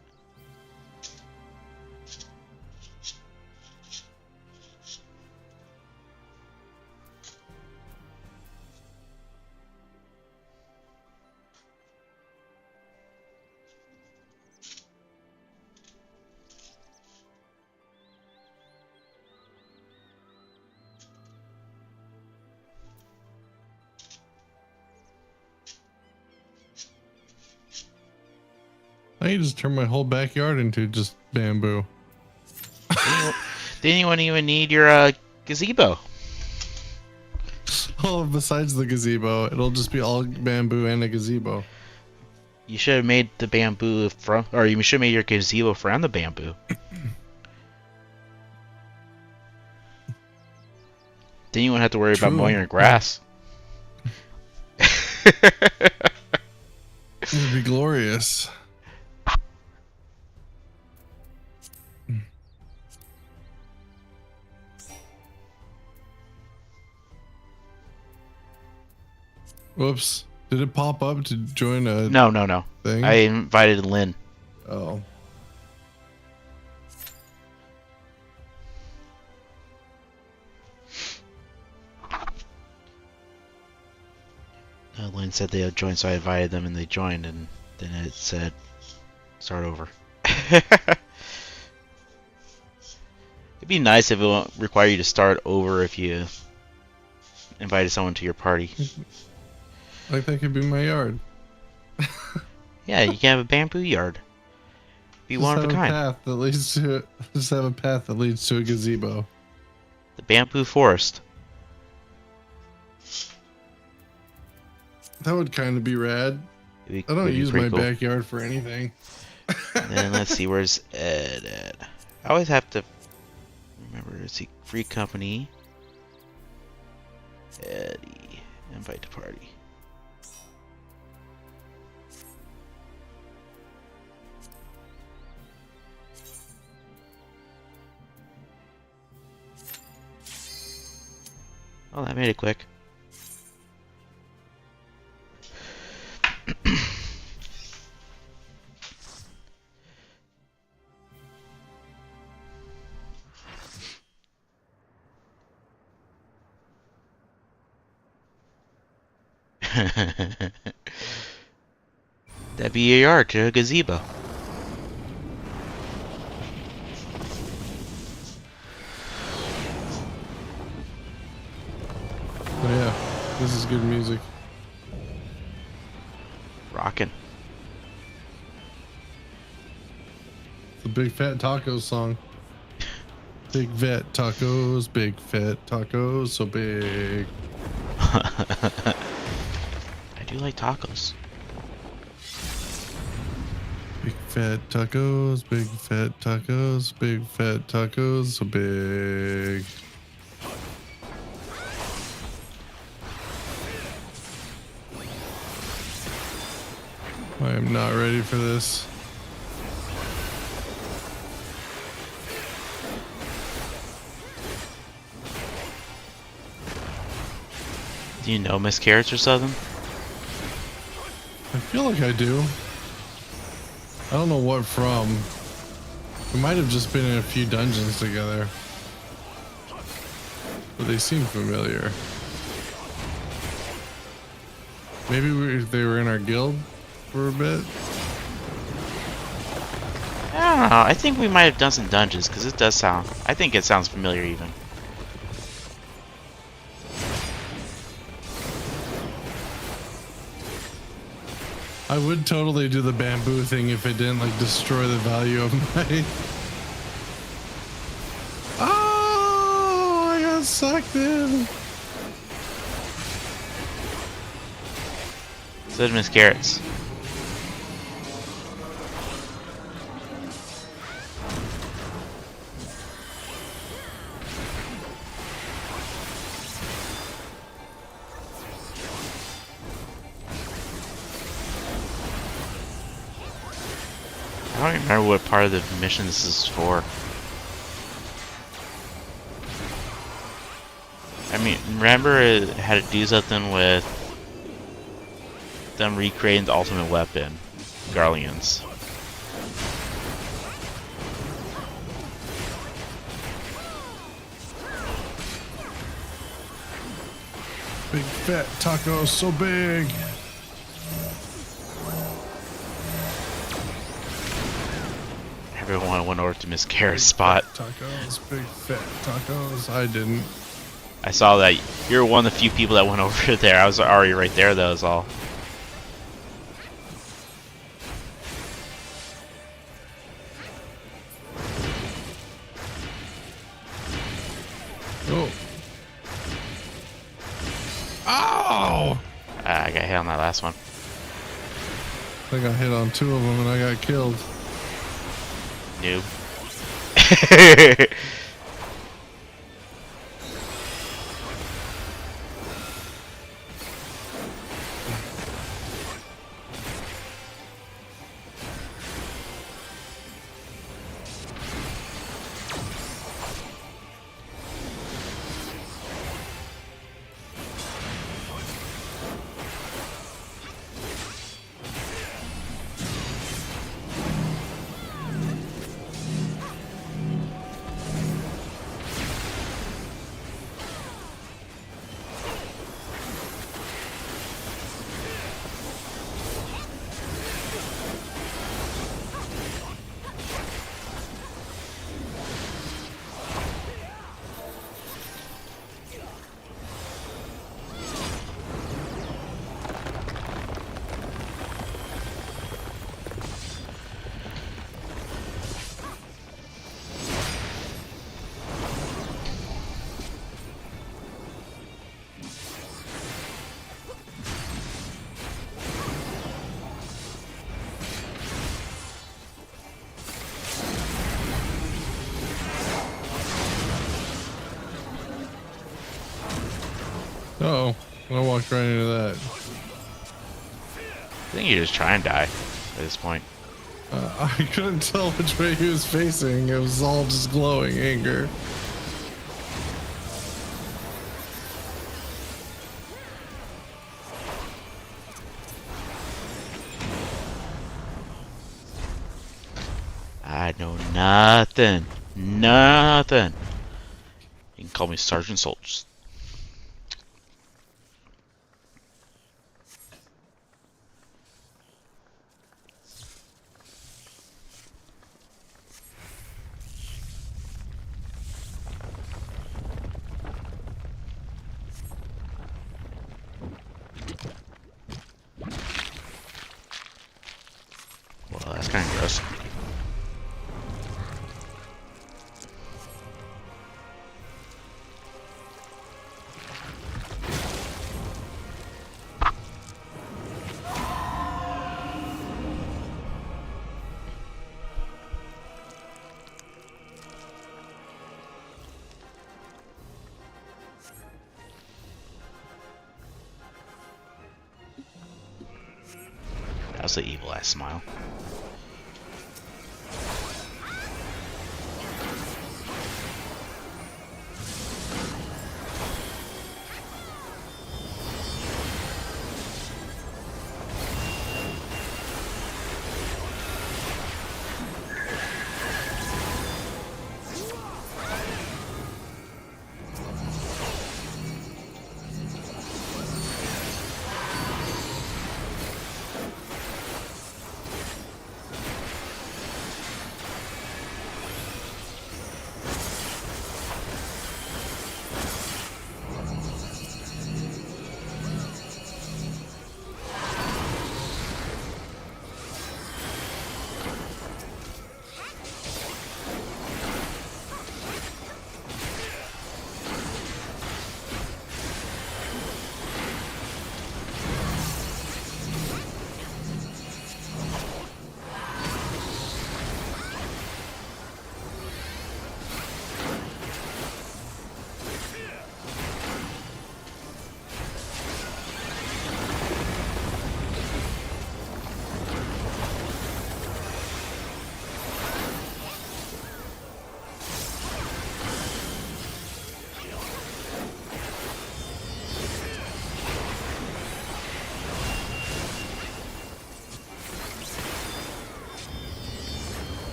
I can just turn my whole backyard into just bamboo. Then you wouldn't even need your gazebo. Oh, besides the gazebo, it'll just be all bamboo and a gazebo. You should have made the bamboo from, or you should have made your gazebo from the bamboo. Then you wouldn't have to worry about mowing your grass. It would be glorious. Whoops. Did it pop up to join a No. thing? I invited Lynn. Oh. Lynn said they had joined, so I invited them and they joined, and then it said start over. It'd be nice if it won't require you to start over if you invited someone to your party. Like that could be my yard. Yeah, you can have a bamboo yard. Be Just one of a have kind. Path that leads to just have a path that leads to a gazebo. The bamboo forest. That would kind of be rad. I don't use my backyard for anything. And then let's see, where's Ed at? I always have to remember to see free company. Eddie, invite to party. Oh, that made it quick. That'd be a yard to a gazebo. Oh yeah, this is good music. Rockin'. The Big Fat Tacos song. Big fat tacos, big fat tacos, so big. I do like tacos. Big fat tacos, big fat tacos, big fat tacos, so big. I am not ready for this. Do you know Miss Carrots or something? I feel like I do. I don't know what from. We might have just been in a few dungeons together. But they seem familiar. Maybe they were in our guild for a bit. I don't know. I think we might have done some dungeons because it does sound. I think it sounds familiar even. I would totally do the bamboo thing if it didn't like destroy the value of my. Oh, I got sucked in. So did Miss Carrots. I don't even remember what part of the mission this is for. I mean, remember it had to do something with them recreating the ultimate weapon, Garleans. Big fat taco, so big. Everyone went over to Miss Carrot's spot. Tacos, big fat tacos. I didn't. I saw that you're one of the few people that went over there. I was already right there, that was all. Oh. Ow! I got hit on that last one. I think I hit on 2 of them and I got killed. Noob. Uh-oh. I walked right into that. I think you just try and die at this point. I couldn't tell which way he was facing. It was all just glowing anger. I know nothing. Nothing. You can call me Sergeant Soldiers. Well, that's kind of gross. That was the evil ass smile.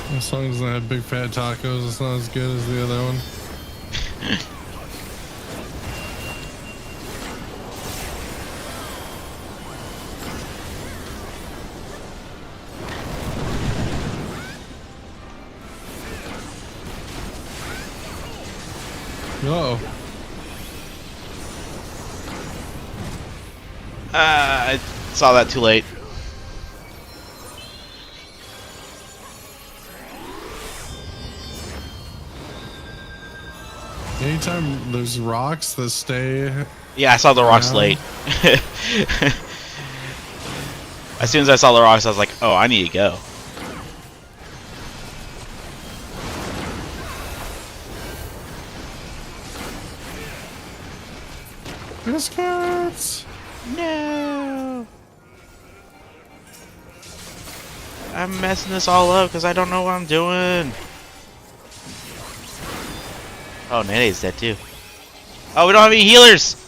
This song doesn't have big fat tacos. It's not as good as the other one. Uh-oh. I saw that too late. Anytime there's rocks that stay. Yeah, I saw the rocks around. late. As soon as I saw the rocks, I was like, oh, I need to go. Biscuits! No! I'm messing this all up because I don't know what I'm doing. Oh, Nene's dead too. Oh, we don't have any healers!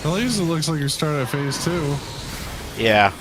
At least it looks like you're starting at phase 2. Yeah.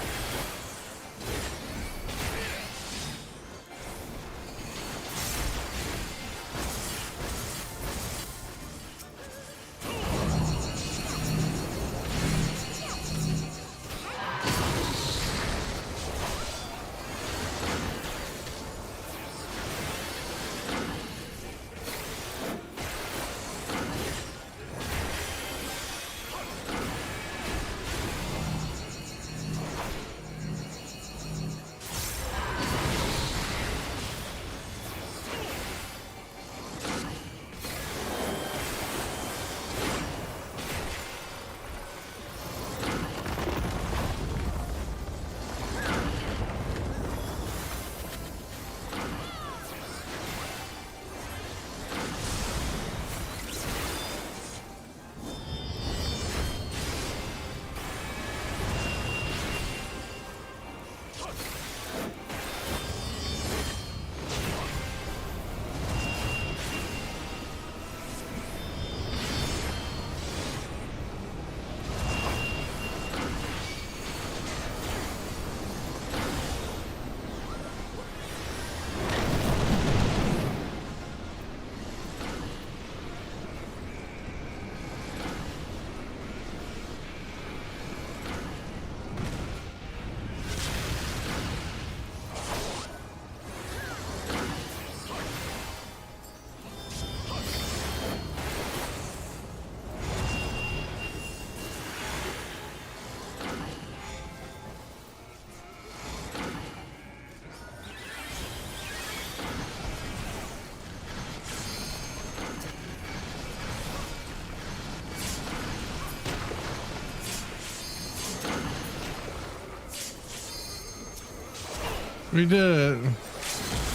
We did it.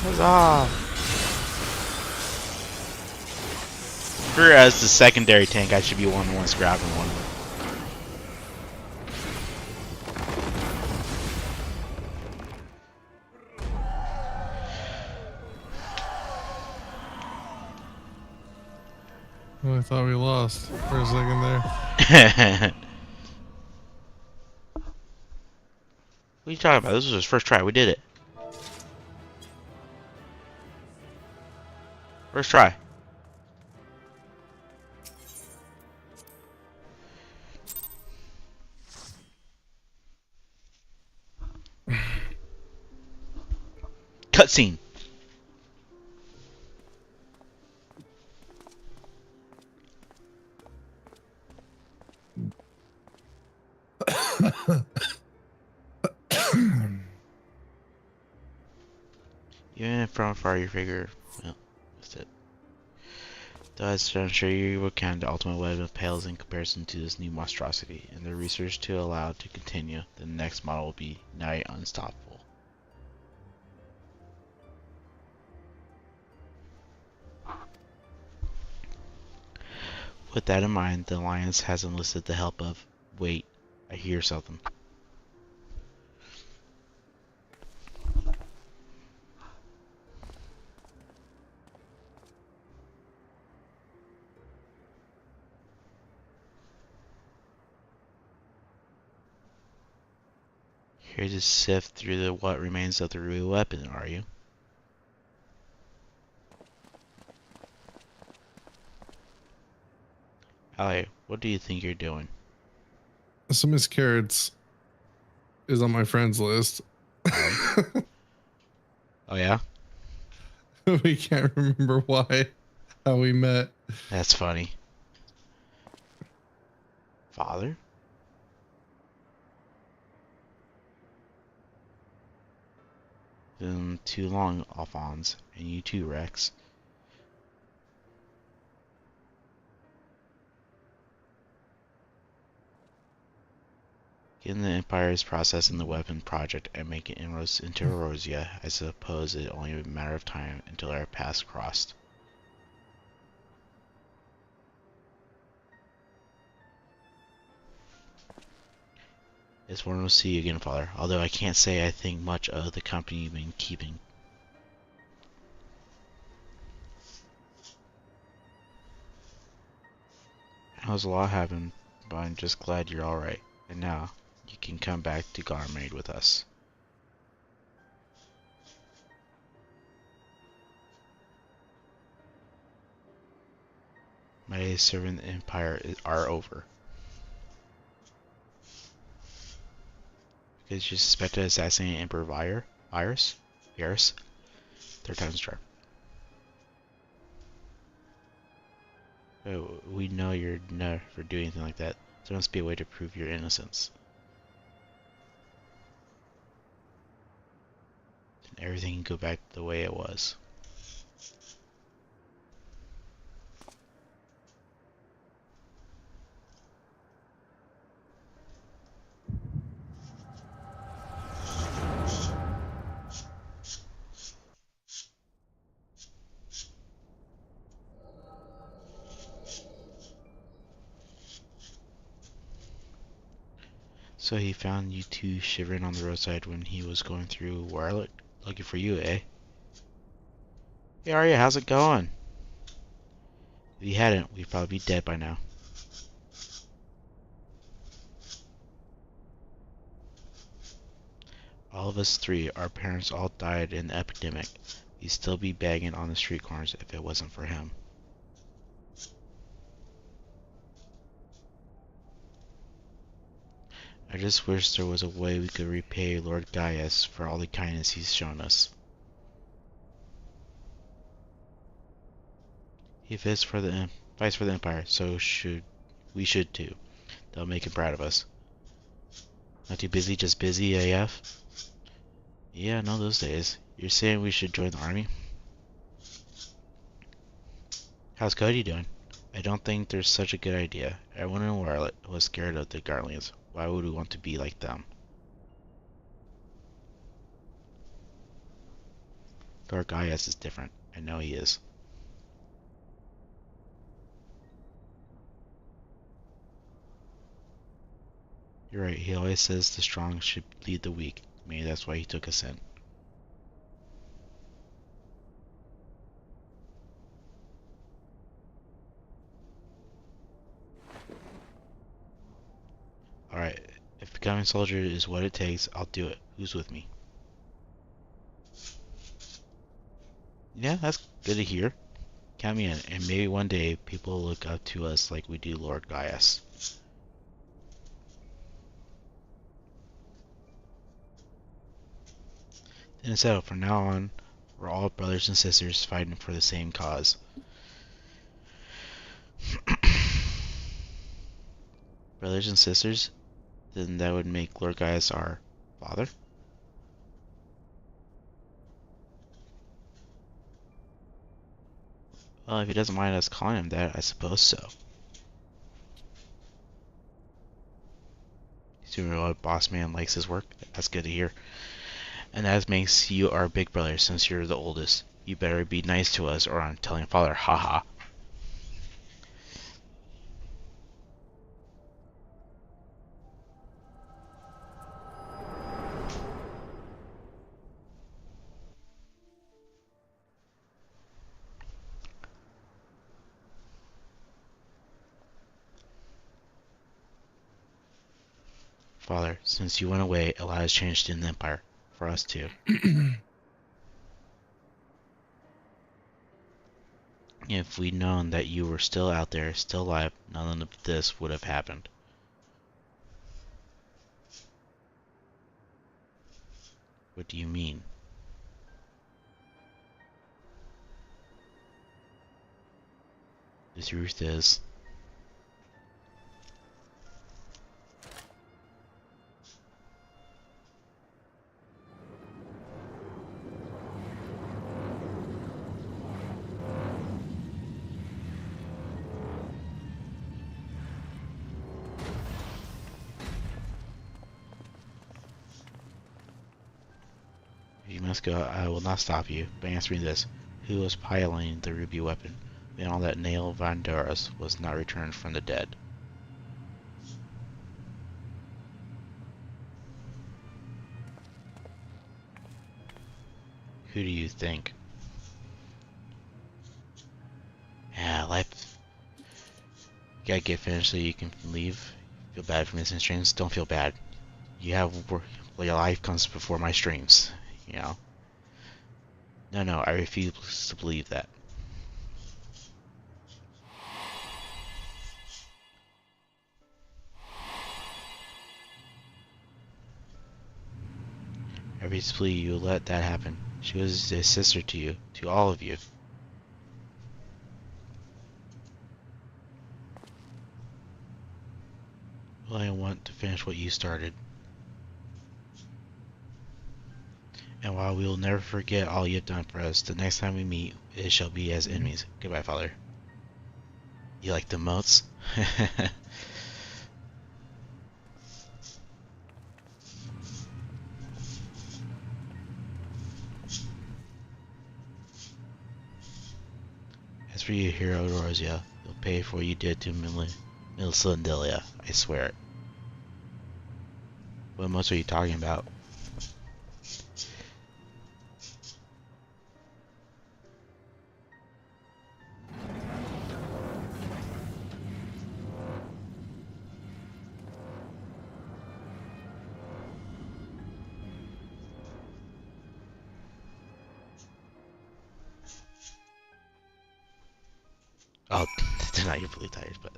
Huzzah! For as the secondary tank, I should be one who wants grabbing one. Oh, I thought we lost for a second there. What are you talking about? This was his first try. We did it. First try. Cutscene. Even from far, you figure, well, that's it. Thus, I'm sure you will count the ultimate weapon pales in comparison to this new monstrosity, and the research to allow it to continue. The next model will be nigh unstoppable. With that in mind, the Alliance has enlisted the help of... Wait, I hear something. Here to sift through the what remains of the real weapon, are you? Allie, what do you think you're doing? So Miss Carrots is on my friends list. Oh yeah? We can't remember why, how we met. That's funny. Father? Been too long, Alphonse, and you too, Rex. Given the Empire's processing the weapon project and making inroads into Erosia, I suppose it only a matter of time until our paths crossed. It's wonderful to see you again, Father, although I can't say I think much of the company you've been keeping. I was a lot happened, but I'm just glad you're alright, and now you can come back to Garmaid with us. My days serving the Empire are over. Because you suspected of assassinating Emperor Virus? Third time's charm. Oh, we know you're never doing anything like that. There must be a way to prove your innocence. And everything can go back the way it was. So he found you two shivering on the roadside when he was going through Warlock, looking for you, eh? Hey Arya, how's it going? If you hadn't, we'd probably be dead by now. All of us three, our parents all died in the epidemic. We'd still be begging on the street corners if it wasn't for him. I just wish there was a way we could repay Lord Gaius for all the kindness he's shown us. He fights for the Empire, so we should too. That'll make him proud of us. Not too busy, just busy AF? Yeah, no those days. You're saying we should join the army? How's Cody doing? I don't think there's such a good idea. Everyone in Warlet was scared of the Garleans. Why would we want to be like them? Lord Gaius is different. I know he is. You're right, he always says the strong should lead the weak. Maybe that's why he took us in. Alright, if becoming a soldier is what it takes, I'll do it. Who's with me? Yeah, that's good to hear. Count me in, and maybe one day people will look up to us like we do Lord Gaius. And so, from now on, we're all brothers and sisters fighting for the same cause. Brothers and sisters? Then that would make Lord Gaius our father? Well, if he doesn't mind us calling him that, I suppose so. Super boss man likes his work. That's good to hear. And that makes you our big brother since you're the oldest. You better be nice to us or I'm telling father, haha. Father, since you went away, a lot has changed in the Empire. For us too. If we'd known that you were still out there, still alive, none of this would have happened. What do you mean? The truth is... You must go. I will not stop you, but answer me this. Who was piloting the ruby weapon when all that Nail Vandaros was not returned from the dead? Who do you think? Yeah, life... You gotta get finished so you can leave. Feel bad for missing streams? Don't feel bad. You have... Your life comes before my streams. You know? No, I refuse to believe that. I refuse to believe you let that happen. She was a sister to you, to all of you. Well, I want to finish what you started. And while we will never forget all you have done for us, the next time we meet, it shall be as enemies. Goodbye, Father. You like the moats? As for you, hero Rosia, you'll pay for what you did to Milcendelia. I swear it. What moats are you talking about? Oh, tonight you're really tired, but...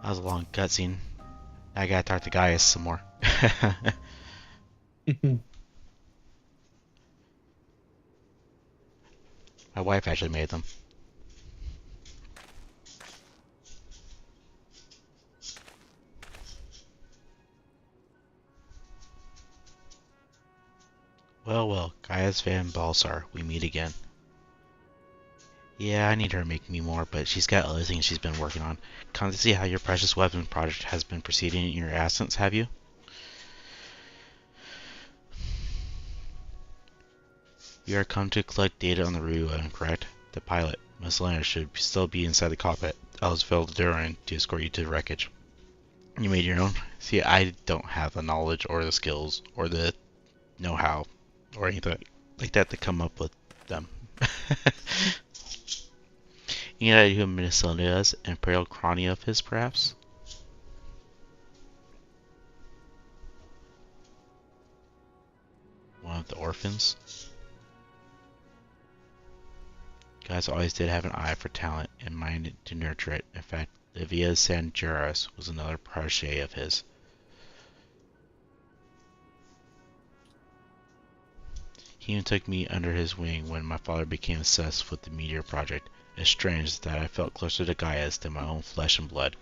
That was a long cutscene. I gotta talk to Gaius some more. My wife actually made them. Well, Gaius Van Balsar, we meet again. Yeah, I need her to make me more, but she's got other things she's been working on. Come to see how your precious weapon project has been proceeding in your absence, have you? You are come to collect data on the Ruby weapon, correct? The pilot, Miss Leonard, should still be inside the cockpit. I'll fill the door in to escort you to the wreckage. You made your own? See, I don't have the knowledge or the skills or the know-how or anything like that to come up with them. Any idea who Minnesota is? Imperial crony of his, perhaps? One of the orphans? Guys always did have an eye for talent and mind to nurture it. In fact, Livia San Juras was another protege of his. He even took me under his wing when my father became obsessed with the Meteor project. It's strange that I felt closer to Gaius than my own flesh and blood.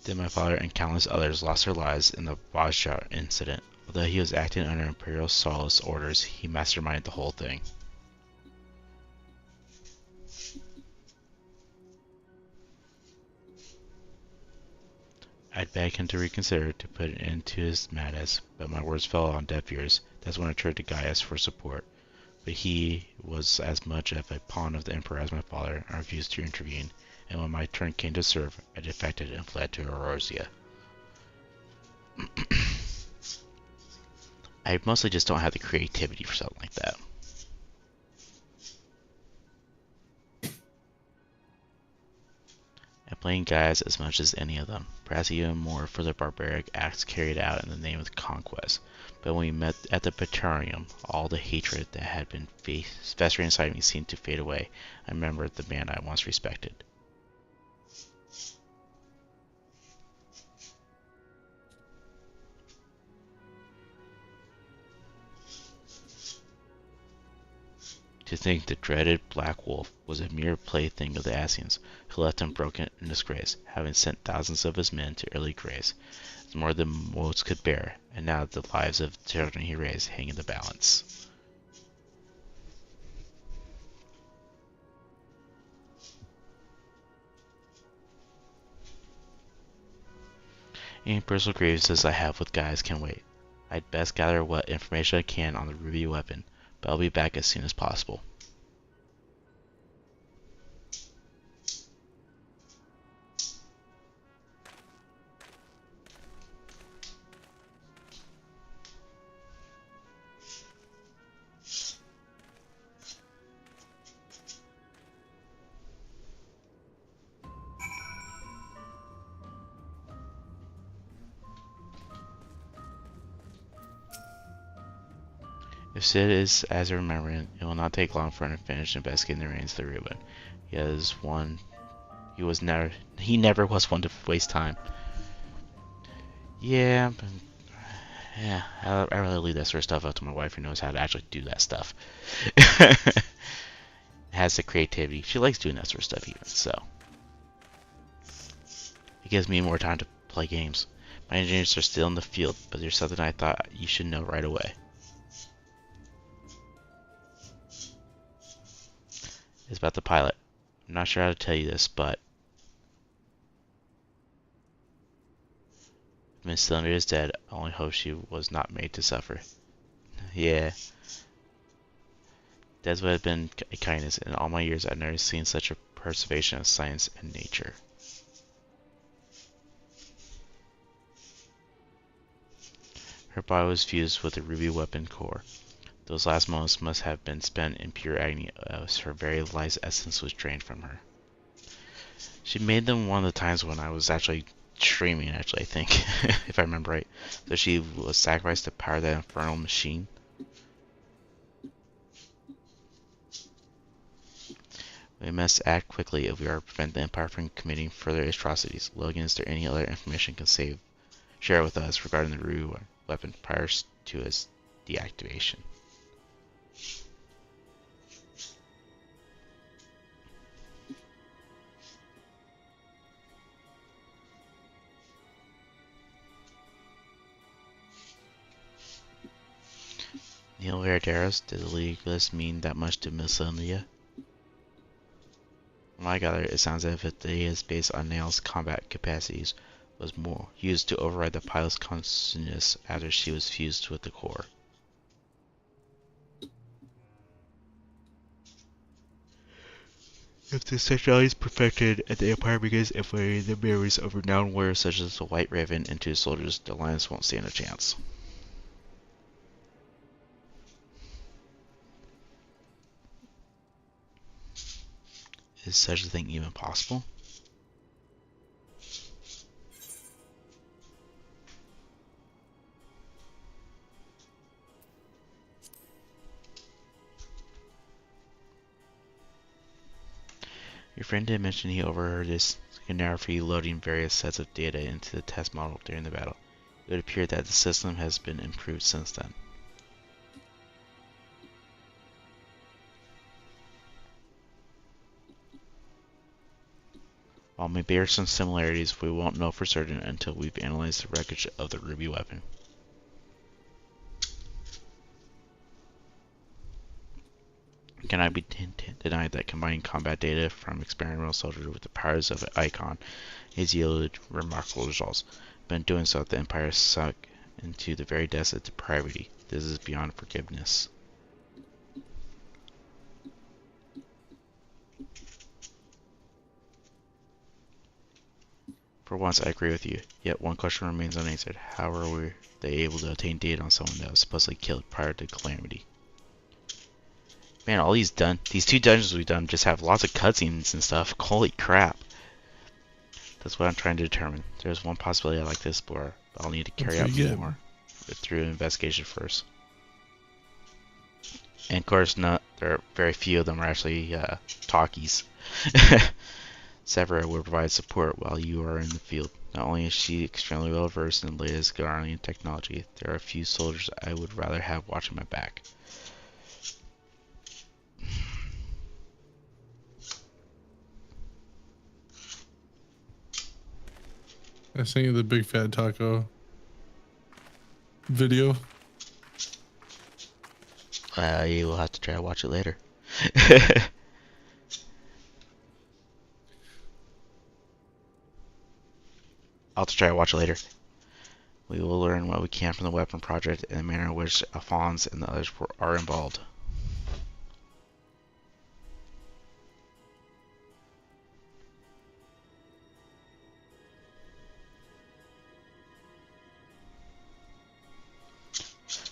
Then my father and countless others lost their lives in the Bajra incident. Although he was acting under Imperial Solace orders, he masterminded the whole thing. I'd begged him to reconsider, to put an end to his madness, but my words fell on deaf ears. That's when I turned to Gaius for support. But he was as much of a pawn of the Emperor as my father, and refused to intervene, and when my turn came to serve, I defected and fled to Eorzea. I mostly just don't have the creativity for something like that. I blame Gaius as much as any of them, perhaps even more for the barbaric acts carried out in the name of conquest. But when we met at the Praetorium, all the hatred that had been festering inside me seemed to fade away. I remembered the man I once respected. To think the dreaded Black Wolf was a mere plaything of the Ascians, who left him broken in disgrace, having sent thousands of his men to early graves. It's more than most could bear, and now the lives of the children he raised hang in the balance. Any personal grievances I have with Gaius can wait. I'd best gather what information I can on the ruby weapon, but I'll be back as soon as possible. If Cid is as I remember it, it will not take long for him to finish investigating the remains of the ruin. He never was one to waste time. Yeah, but I really leave that sort of stuff up to my wife, who knows how to actually do that stuff. Has the creativity. She likes doing that sort of stuff even, so. It gives me more time to play games. My engineers are still in the field, but there's something I thought you should know right away. It's about the pilot. I'm not sure how to tell you this, but Miss Cylinder is dead. I only hope she was not made to suffer. Yeah. Death would have been a kindness. In all my years, I've never seen such a preservation of science and nature. Her body was fused with the ruby weapon core. Those last moments must have been spent in pure agony as her very life's essence was drained from her. She made them one of the times when I was actually streaming, I think, if I remember right. So she was sacrificed to power that infernal machine. We must act quickly if we are to prevent the Empire from committing further atrocities. Logan, is there any other information you can share with us regarding the ruby weapon prior to its deactivation? Neil Verderos, did the Legalists mean that much to Miss Cynthia? From I gather, it sounds as if the is based on Nail's combat capacities was more used to override the pilot's consciousness after she was fused with the core. If this technology is perfected and the Empire begins infiltrating the memories of renowned warriors such as the White Raven into soldiers, the Alliance won't stand a chance. Is such a thing even possible? Your friend did mention he overheard this Gennaro loading various sets of data into the test model during the battle. It would appear that the system has been improved since then. While may bear some similarities, we won't know for certain until we've analyzed the wreckage of the Ruby weapon. It cannot be denied that combining combat data from experimental soldiers with the powers of an icon has yielded remarkable results. But in doing so, the Empire sunk into the very depths of depravity. This is beyond forgiveness. For once, I agree with you. Yet one question remains unanswered. How were they able to obtain data on someone that was supposedly killed prior to Calamity? Man, all these two dungeons we've done just have lots of cutscenes and stuff. Holy crap. That's what I'm trying to determine. There's one possibility I like this, but I'll need to carry out more through an investigation first. And of course, there are very few of them are actually talkies. Severa will provide support while you are in the field. Not only is she extremely well versed in the latest Garlean technology, there are a few soldiers I would rather have watching my back. I sent you the big fat taco video. You will have to try to watch it later. I'll have to try to watch it later. We will learn what we can from the weapon project and the manner in which Alphonse and the others are involved.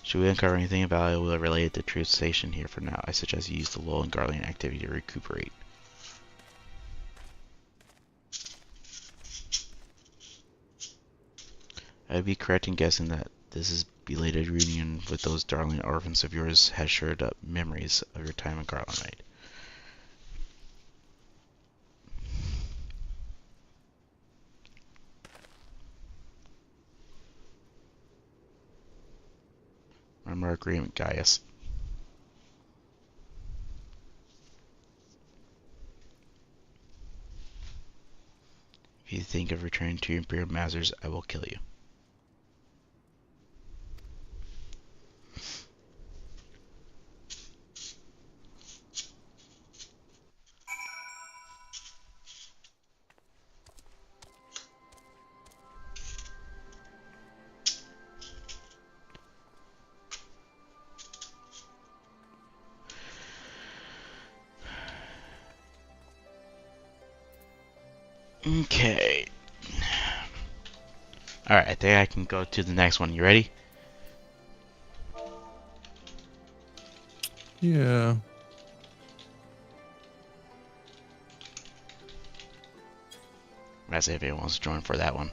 Should we uncover anything valuable related to Truth Station here for now, I suggest you use the lull in Garlean activity to recuperate. I'd be correct in guessing that this belated reunion with those darling orphans of yours has shored up memories of your time in Garlemald. Remember our agreement, Gaius. If you think of returning to your Imperial Masters, I will kill you. Okay. Alright, I think I can go to the next one. You ready? Yeah. Let's see if anyone wants to join for that one.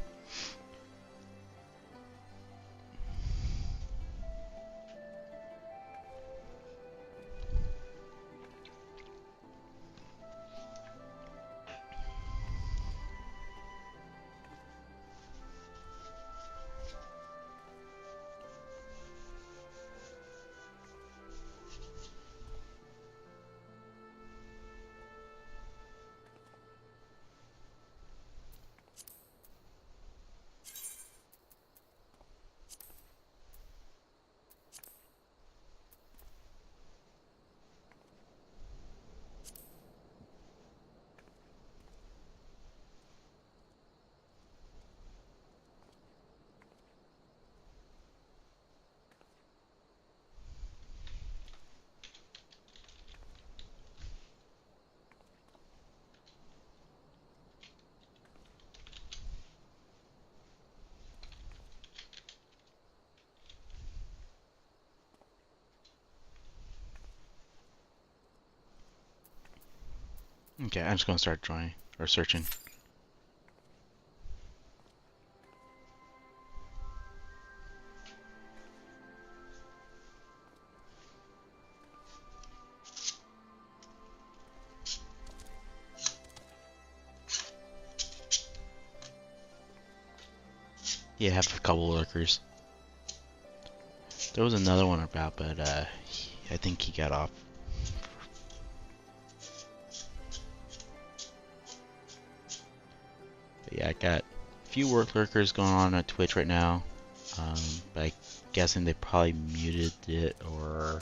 Okay, I'm just gonna start joining or searching. Yeah, I have a couple lurkers. There was another one about, but I think he got off. Yeah, I got a few work lurkers going on at Twitch right now. But I'm guessing they probably muted it or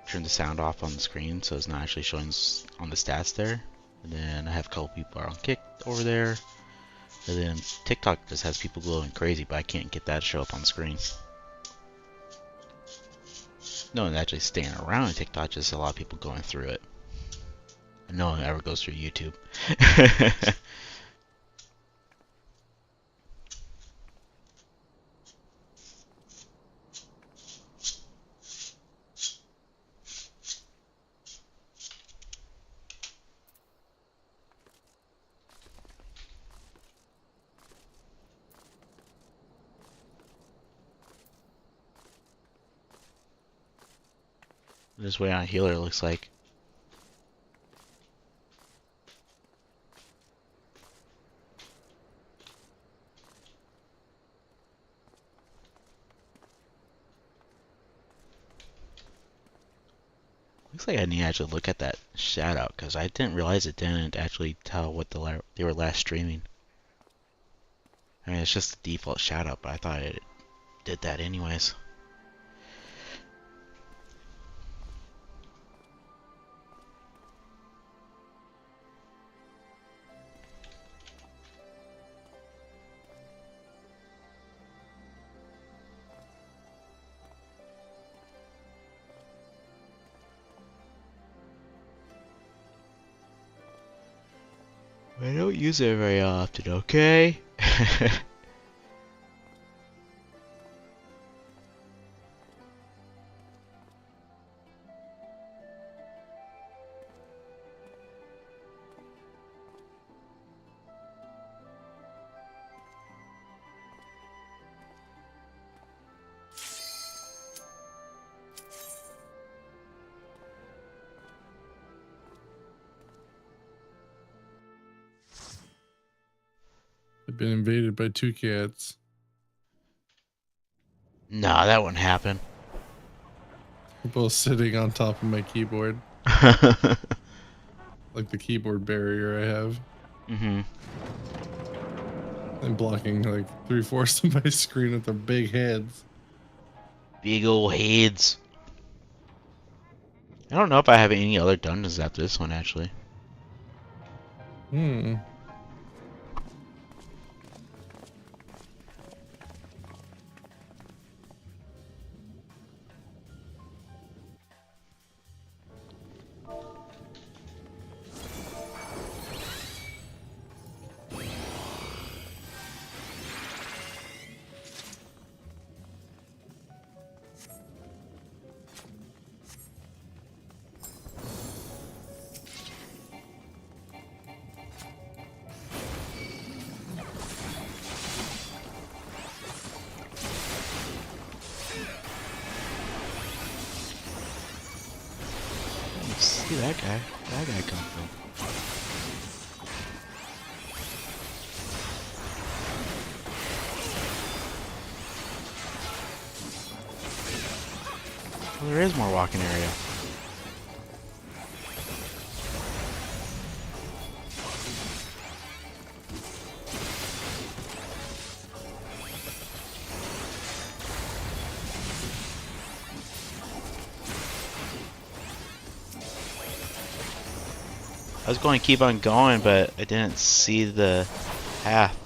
turned the sound off on the screen, so it's not actually showing on the stats there. And then I have a couple people are on Kick over there. And then TikTok just has people going crazy, but I can't get that to show up on the screen. No one's actually staying around in TikTok, just a lot of people going through it. And no one ever goes through YouTube. This way on a healer, it looks like. Looks like I need to actually look at that shout out, because I didn't realize it didn't actually tell what they were last streaming. I mean, it's just the default shout out, but I thought it did that anyways. I don't use it very often, okay? I've been invaded by 2 cats. Nah, that wouldn't happen. They're both sitting on top of my keyboard. Like the keyboard barrier I have. Mm-hmm. And blocking like 3/4 of my screen with their big heads. Big ol' heads. I don't know if I have any other dungeons after this one, actually. Hmm. See that guy? That guy come from? Well, there is more walking area. I was going to keep on going, but I didn't see the path.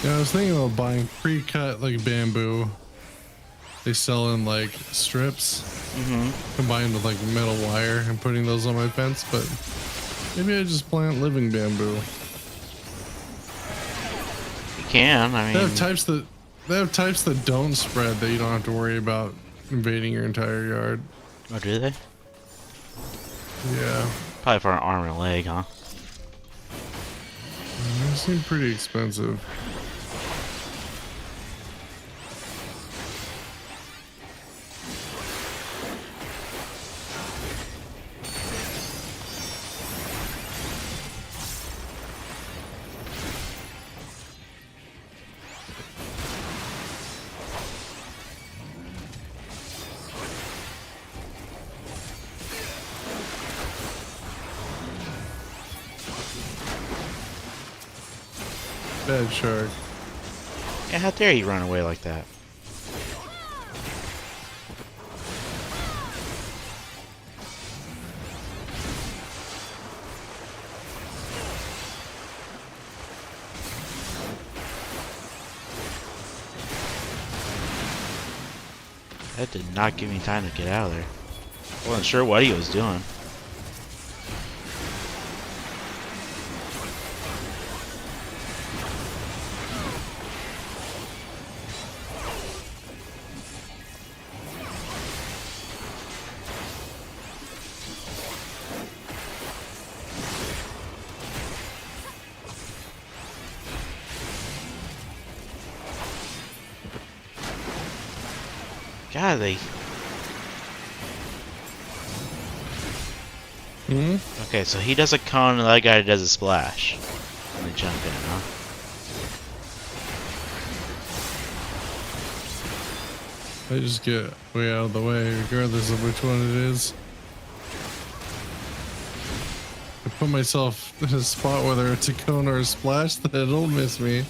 Yeah, I was thinking about buying pre-cut like bamboo. They sell in like strips combined with like metal wire and putting those on my fence, but maybe I just plant living bamboo. You can. I mean, they have types that don't spread that you don't have to worry about invading your entire yard. oh, do they? Yeah, Probably for an arm and a leg, huh? they seem pretty expensive. Bad shark. Yeah, how dare you run away like that? That did not give me time to get out of there. I wasn't sure what he was doing. God, they... Okay, so he does a cone and the other guy does a splash. And they jump in, huh? I just get way out of the way regardless of which one it is. I put myself in a spot whether it's a cone or a splash that it'll miss me.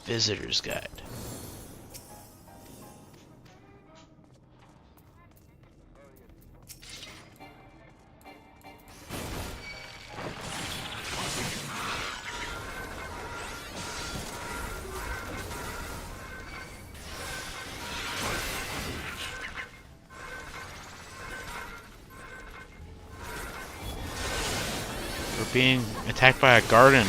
Visitor's Guide. We're being attacked by a garden.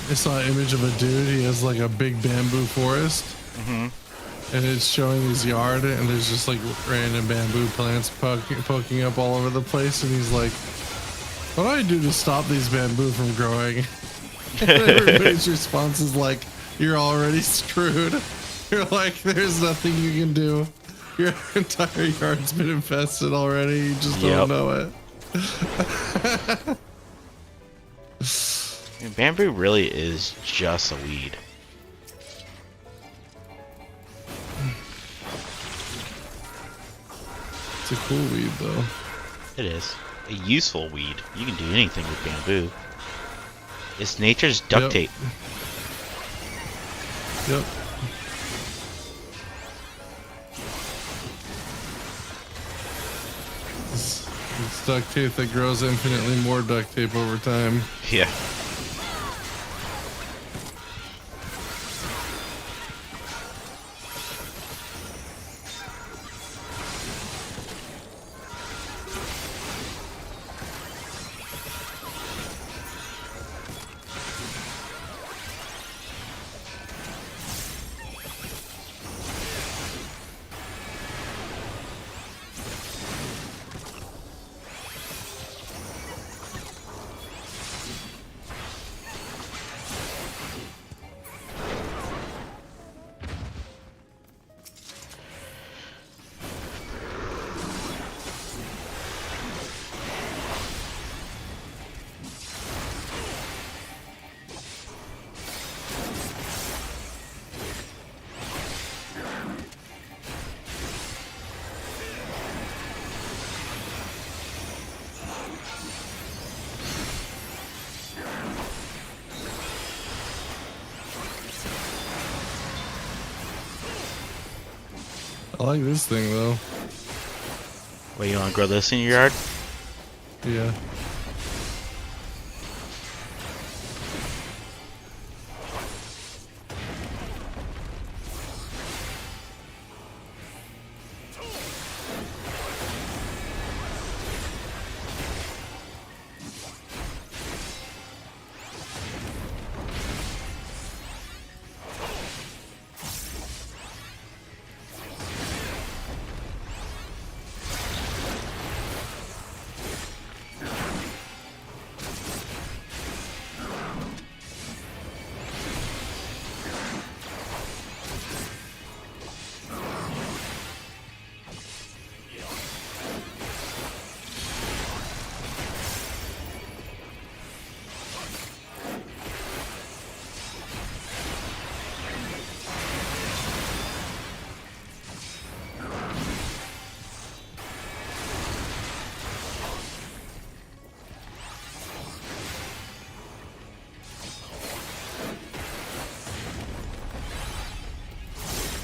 I saw an image of a dude. He has like a big bamboo forest, and it's showing his yard, and there's just like random bamboo plants poking up all over the place. And he's like, "What do I do to stop these bamboo from growing?" And everybody's response is like, "You're already screwed. You're like, there's nothing you can do. Your entire yard's been infested already. You just don't know it." I mean, bamboo really is just a weed. It's a cool weed, though. It is. A useful weed. You can do anything with bamboo. It's nature's duct tape. Yep. It's duct tape that grows infinitely more duct tape over time. Yeah. I like this thing though. Wait, you want to grow this in your yard? Yeah.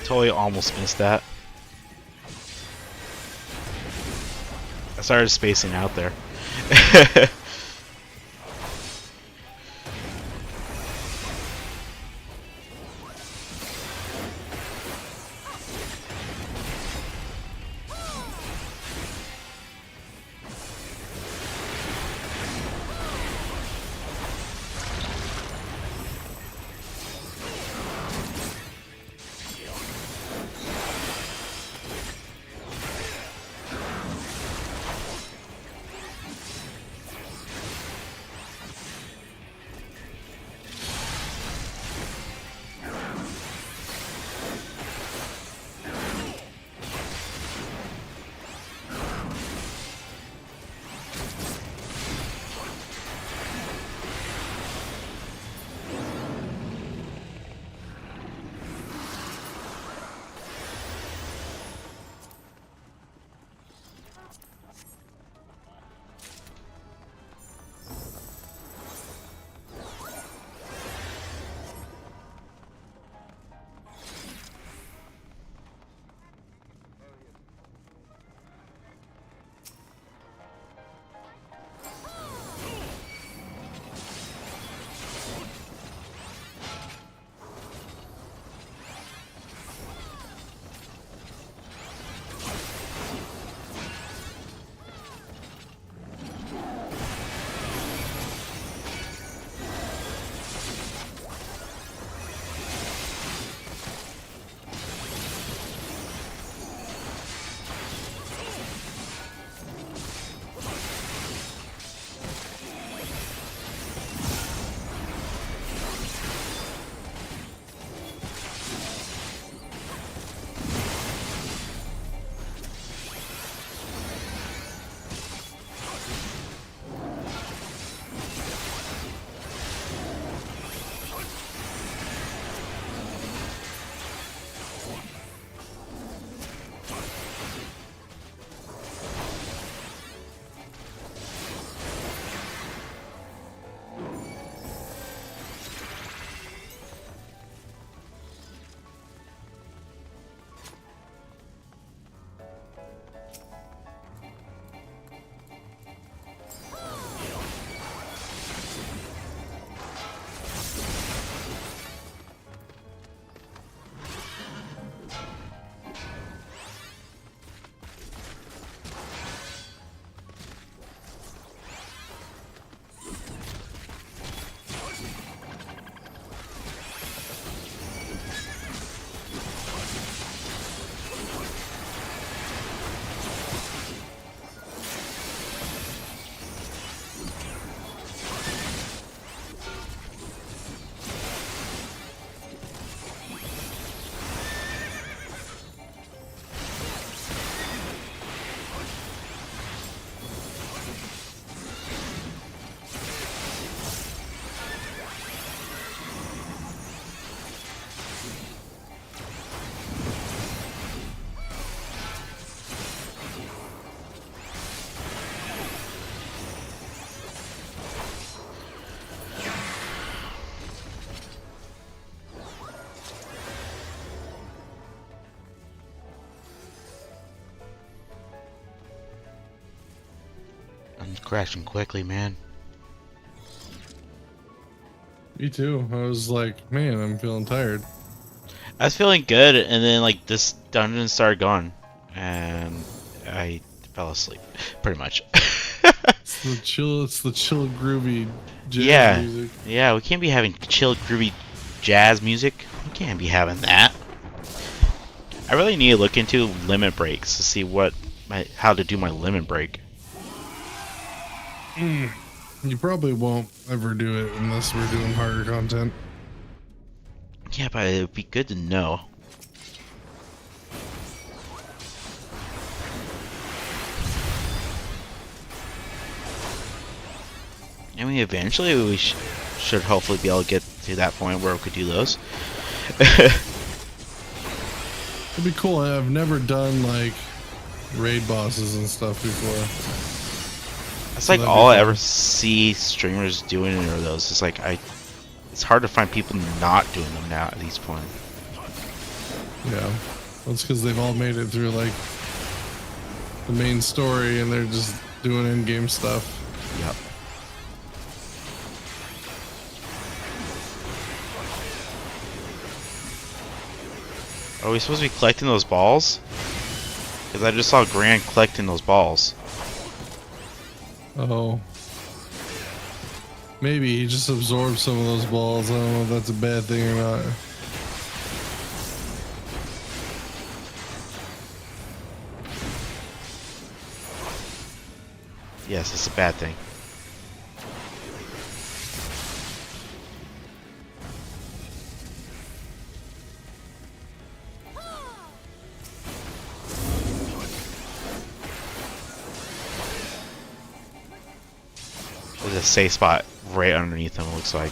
Totally almost missed that. I started spacing out there. Crashing quickly, man. Me too. I was like, man, I'm feeling tired. I was feeling good, and then like this dungeon started going, and I fell asleep, pretty much. It's the chill, groovy jazz Yeah, music. yeah. We can't be having chill, groovy jazz music. We can't be having that. I really need to look into limit breaks to see how to do my limit break. You probably won't ever do it unless we're doing harder content. Yeah, but it would be good to know. I mean, eventually we should hopefully be able to get to that point where we could do those. It'd be cool. I've never done like raid bosses and stuff before. That's like all I ever see streamers doing are those. It's like it's hard to find people not doing them now at this point. Yeah, well, it's because they've all made it through like the main story and they're just doing in-game stuff. Yep. Are we supposed to be collecting those balls? Because I just saw Gran collecting those balls. Oh. Maybe he just absorbed some of those balls. I don't know if that's a bad thing or not. Yes, it's a bad thing. There's a safe spot right underneath him, it looks like.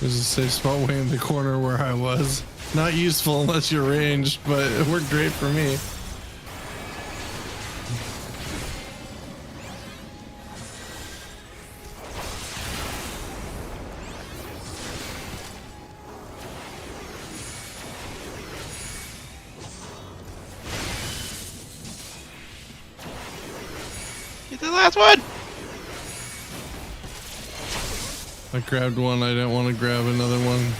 There's a safe spot way in the corner where I was. Not useful unless you're ranged, but it worked great for me. Get the last one! I grabbed one. I didn't want to grab another one.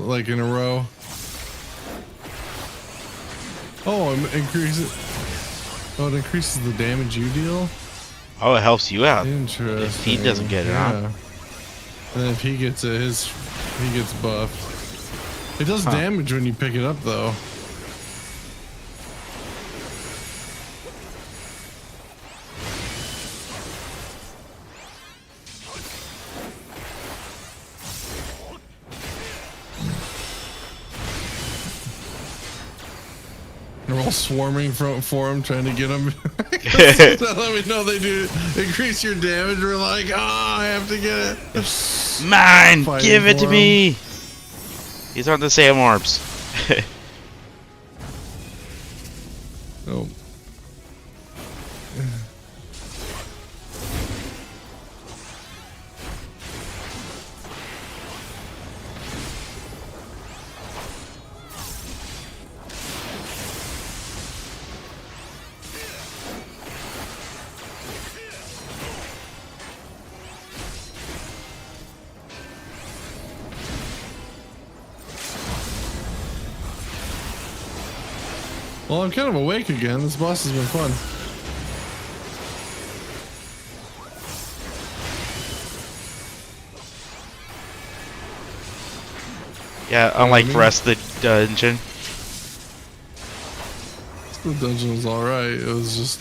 Like in a row. Oh, it increases. Oh, it increases the damage you deal. Oh, it helps you out. Interesting. If he doesn't get it, yeah. And then if he gets it, he gets buffed. It does damage when you pick it up, though. They're all swarming for him, trying to get him. Let me know they do increase your damage. We're like, oh, I have to get it. Mine! Fighting Give it to for me! These aren't the same orbs. Oh. Well, I'm kind of awake again. This boss has been fun. Yeah, unlike the rest of the dungeon. The dungeon was alright. It was just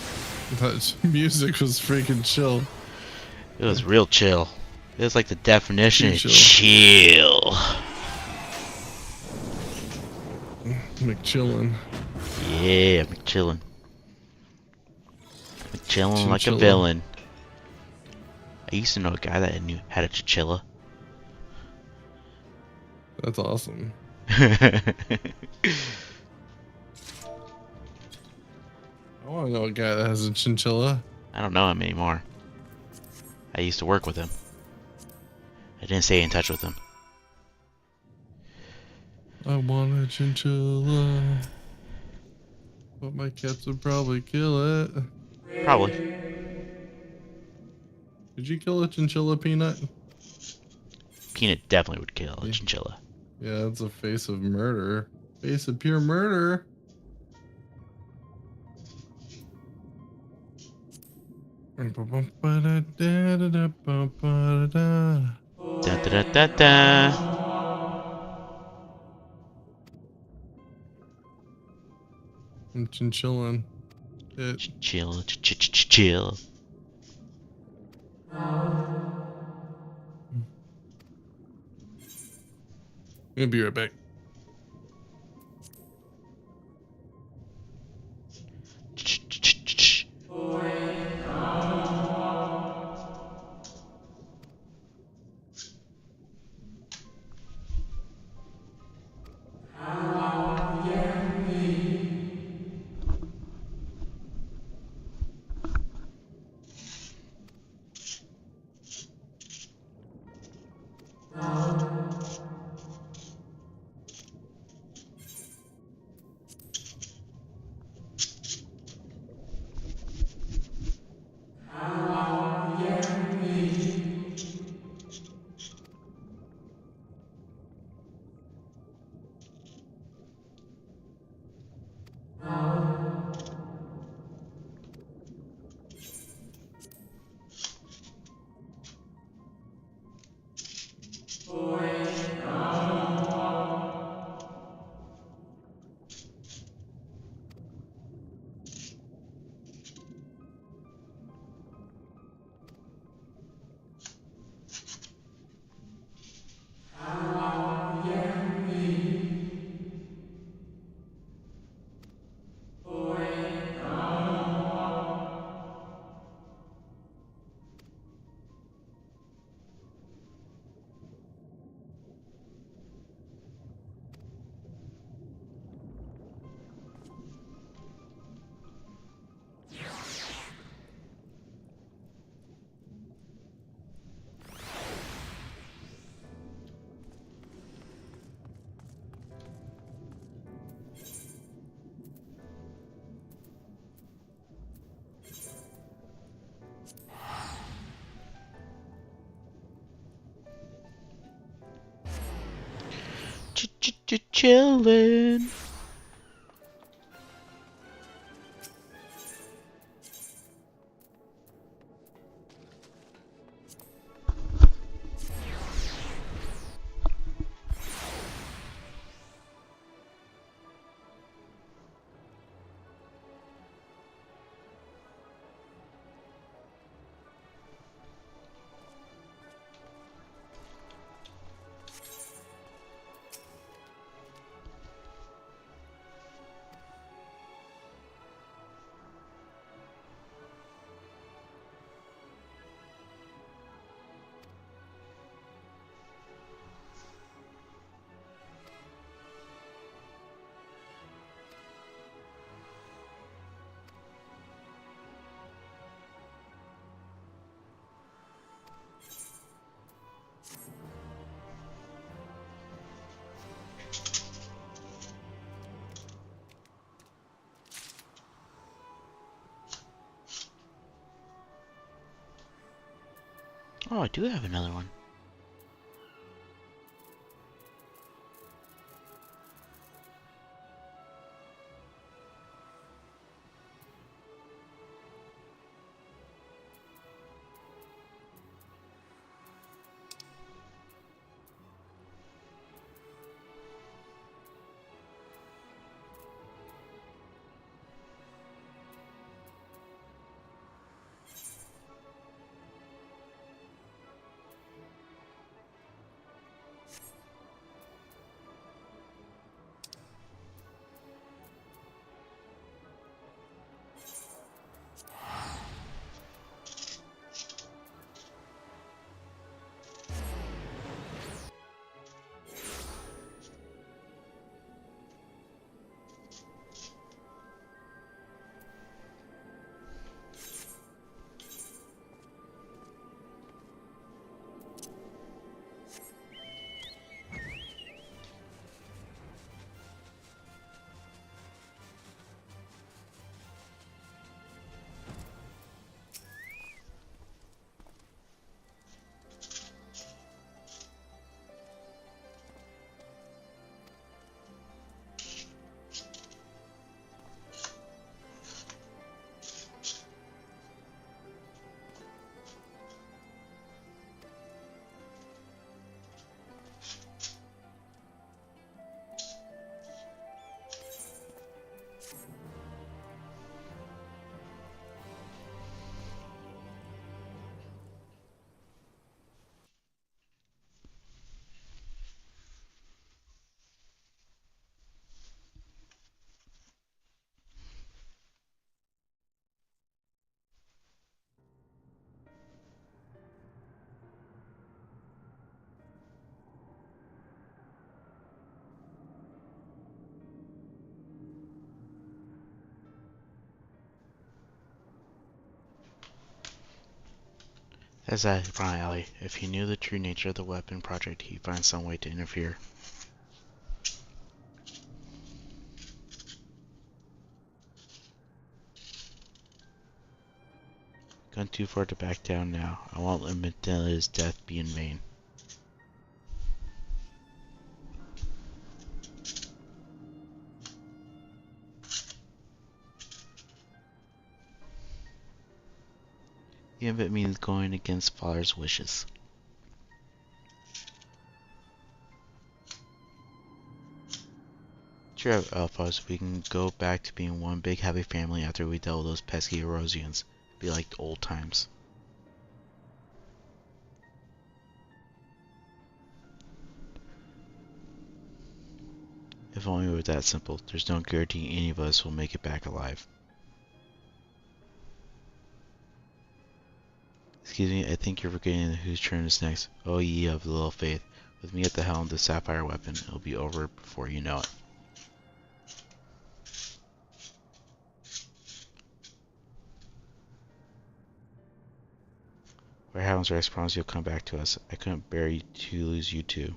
that music was freaking chill. It was real chill. It was like the definition of Chill. chill. McChillin'. Yeah, I'm chilling. I'm chilling like a Chinchilla. villain. I used to know a guy that had a chinchilla. That's awesome. I I want to know a guy that has a chinchilla. don't know him anymore. I used to work with him. I didn't stay in touch with him. I want a chinchilla. But my cats would probably kill it. Probably. Did you kill a chinchilla, Peanut? Peanut definitely would kill a chinchilla. Yeah, it's a face of murder. Face of pure murder. Da da da da da. I'm chinchillin'. Chill, chill. Gonna be right back. Chillin'. Oh, I do have another one. Exactly, Brian Alley. If he knew the true nature of the weapon project, he'd find some way to interfere. Gone too far to back down now. I won't let Matilda's death be in vain. Even if it means going against Father's wishes. Cheer up, Alphas. We can go back to being one big happy family after we dealt with those pesky Erosians. Be like the old times. If only it were that simple. There's no guarantee any of us will make it back alive. Excuse me, I think you're forgetting whose turn is next. Oh, ye of little faith. With me at the helm, the sapphire weapon, it'll be over before you know it. What happens, I promise you'll come back to us. I couldn't bear to lose you too.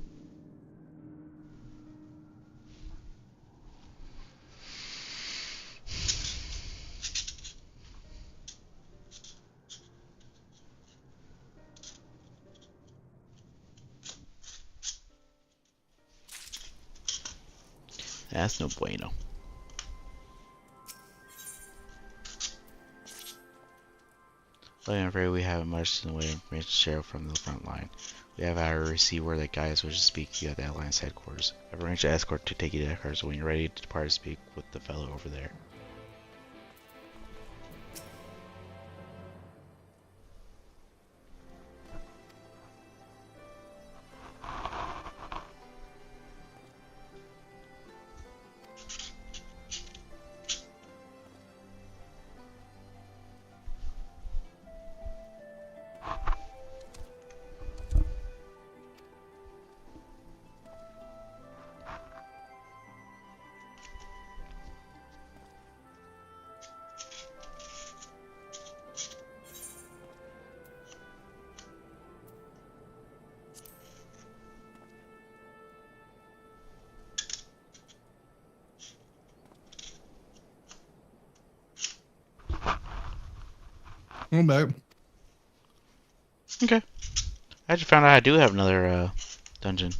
That's no bueno. But I'm afraid we haven't much in the way of information to share from the front line. We have to see where the guys wish to speak to you at the Alliance headquarters. I've arranged an escort to take you to headquarters when you're ready to depart to speak with the fellow over there. I'm back. Okay. I just found out I do have another dungeon.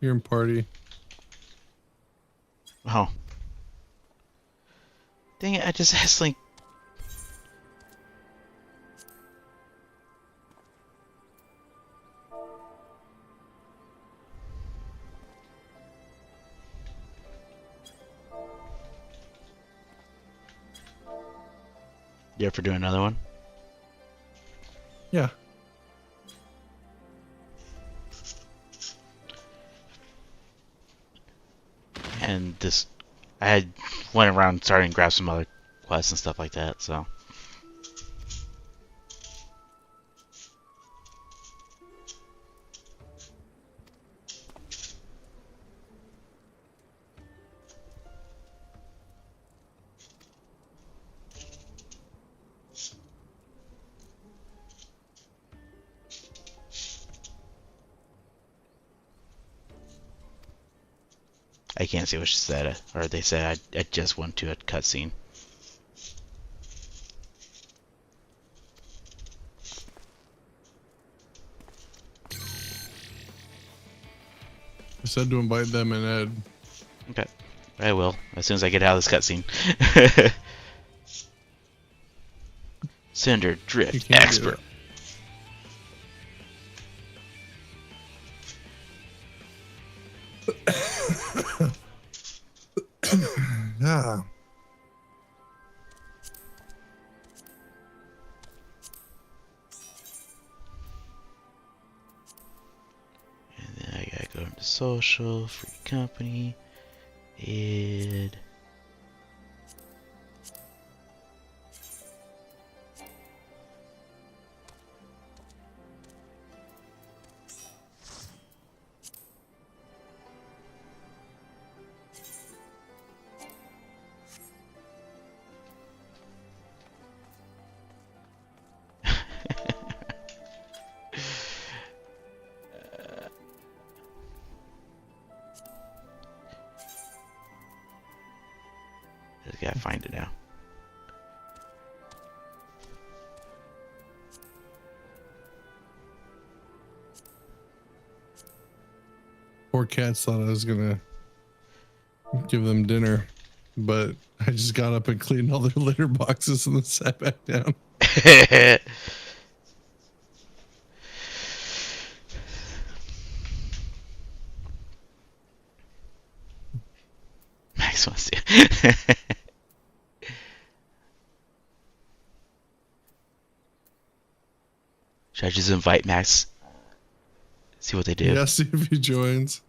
You're in party. Oh. Dang it, I just accidentally... You ever do another one? Yeah. And this, I had went around starting to grab some other quests and stuff like that, so. I can't see what she said, or they said I just went to a cutscene. I said to invite them and Ed. Okay, I will as soon as I get out of this cutscene. Cinder Drift Expert. Yeah. Welcome to social, free company, aid. I gotta find it now. Poor cats thought I was gonna give them dinner, but I just got up and cleaned all their litter boxes and then sat back down. Max wants to. Should I just invite Max? See what they do. Yeah, see if he joins.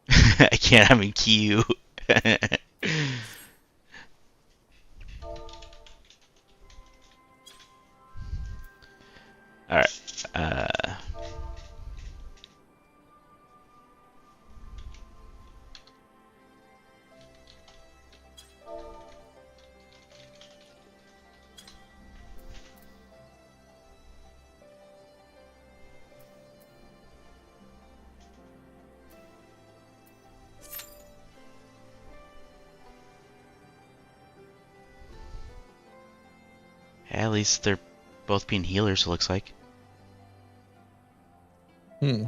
I can't. I'm in queue. All right. At least they're both being healers, it looks like. Hmm.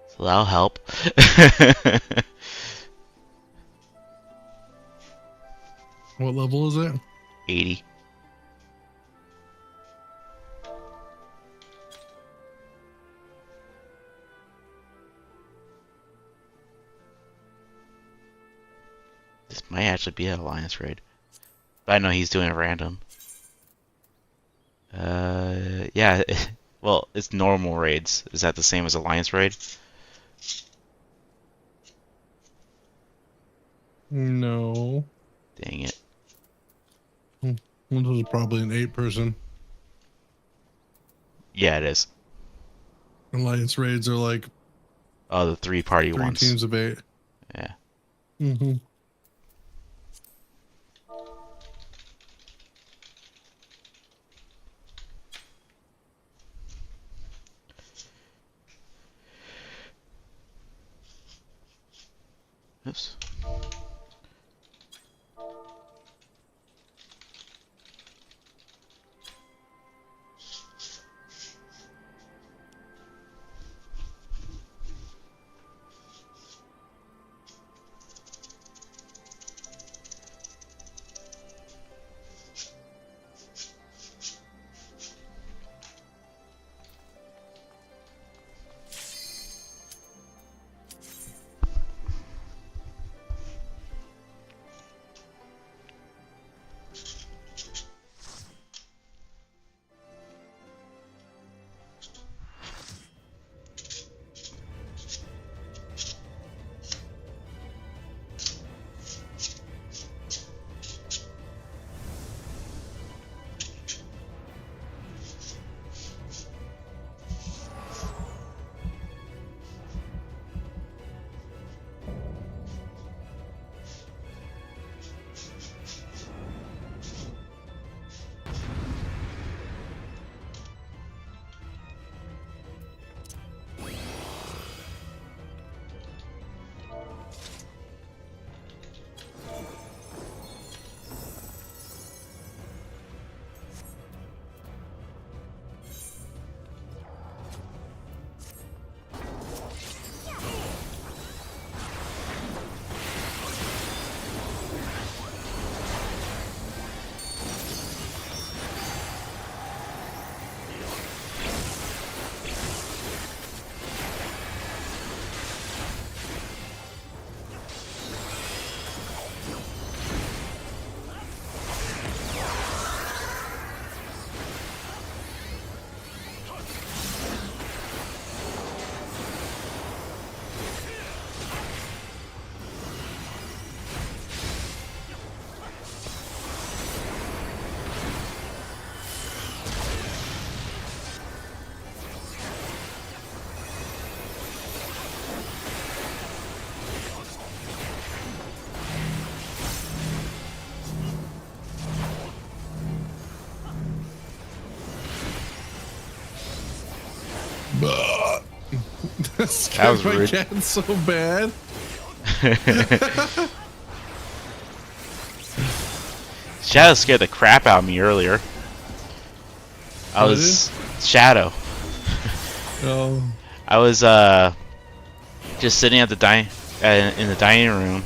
So that'll help. What level is it? 80. This might actually be an alliance raid. But I know he's doing a random. Yeah. Well, it's normal raids. Is that the same as alliance raid? No. Dang it. This was probably an 8-person. Yeah, it is. Alliance raids are like Oh, the 3-party 3 ones. teams of 8. Yeah. Mm-hmm. Oops. Scared was my rude. cat so bad. Shadow scared the crap out of me earlier. I What was Shadow. Oh, I was just sitting at the in the dining room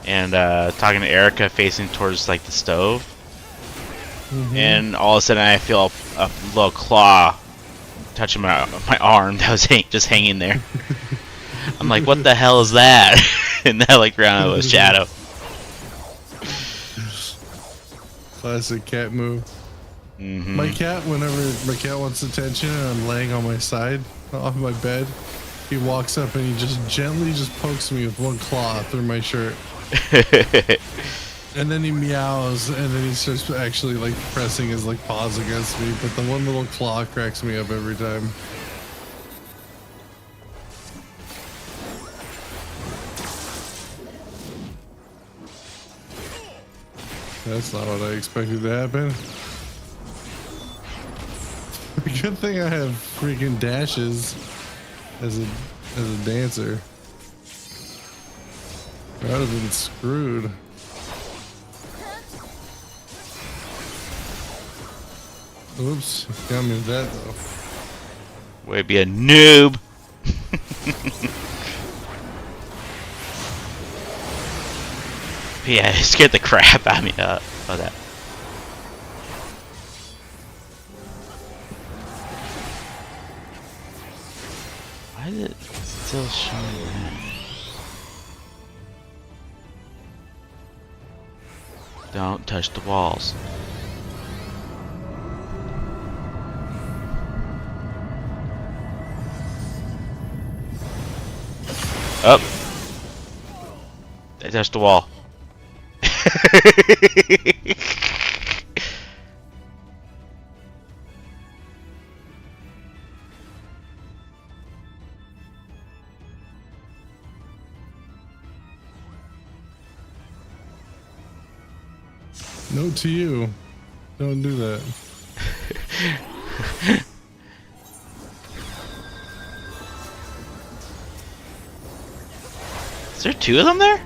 and talking to Erica, facing towards like the stove, and all of a sudden I feel a little claw touching my arm that was just hanging there. I'm like, what the hell is that? And then I looked around, it was Shadow. classic cat move. Mm-hmm. My cat, whenever my cat wants attention and I'm laying on my side off my bed, he walks up and he just gently just pokes me with one claw through my shirt. And then he meows and then he starts actually like pressing his like paws against me, but the one little claw cracks me up every time. That's not what I expected to happen. Good thing I have freaking dashes as a dancer. I would have been screwed. Oops, got me with that though. Way to be a noob. But yeah, it scared the crap out of me of that. Why is it still showing that? Don't touch the walls. Up. They touched the wall. Note to you, don't do that. Is there two of them there?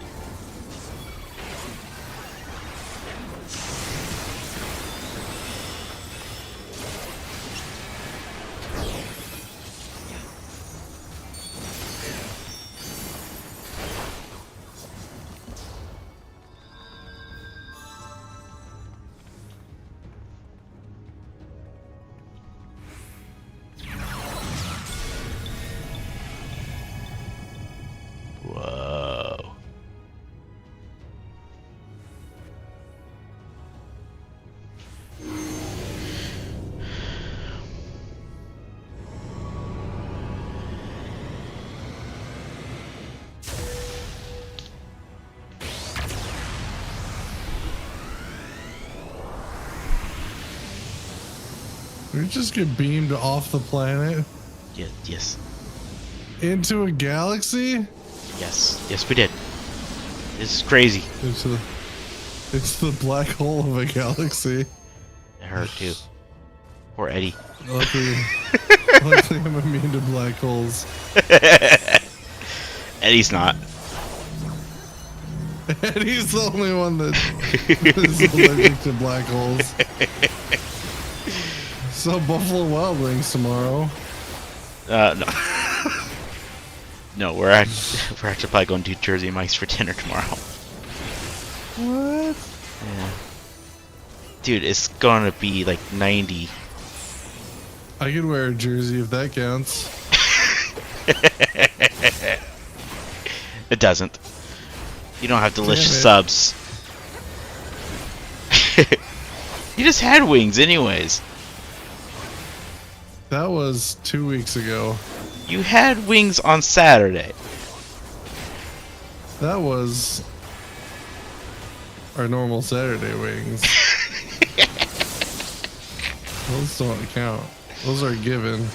Whoa. We just get beamed off the planet Yes. into a galaxy. Yes, we did. This is crazy. It's the black hole of a galaxy. It hurt too. Poor Eddie. Luckily I'm immune to black holes. Eddie's not. Eddie's the only one that is allergic to black holes. So Buffalo Wild Wings tomorrow. No. No, we're actually probably going to Jersey Mike's for dinner tomorrow. What? Yeah. Dude, it's gonna be like 90. I could wear a jersey if that counts. It doesn't. You don't have delicious Damn subs. You just had wings anyways. That was 2 weeks ago. You had wings on Saturday. That was our normal Saturday wings. Those don't count. Those are given.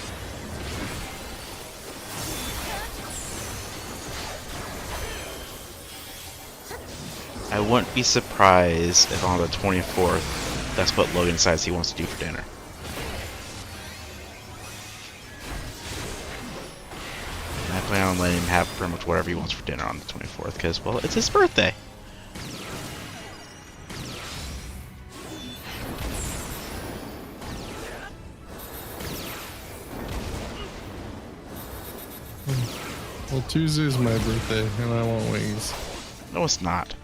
I wouldn't be surprised if on the 24th, that's what Logan decides he wants to do for dinner. plan on letting him have pretty much whatever he wants for dinner on the 24th, because, well, it's his birthday. Well, Tuesday's my birthday, and I want wings. No, it's not.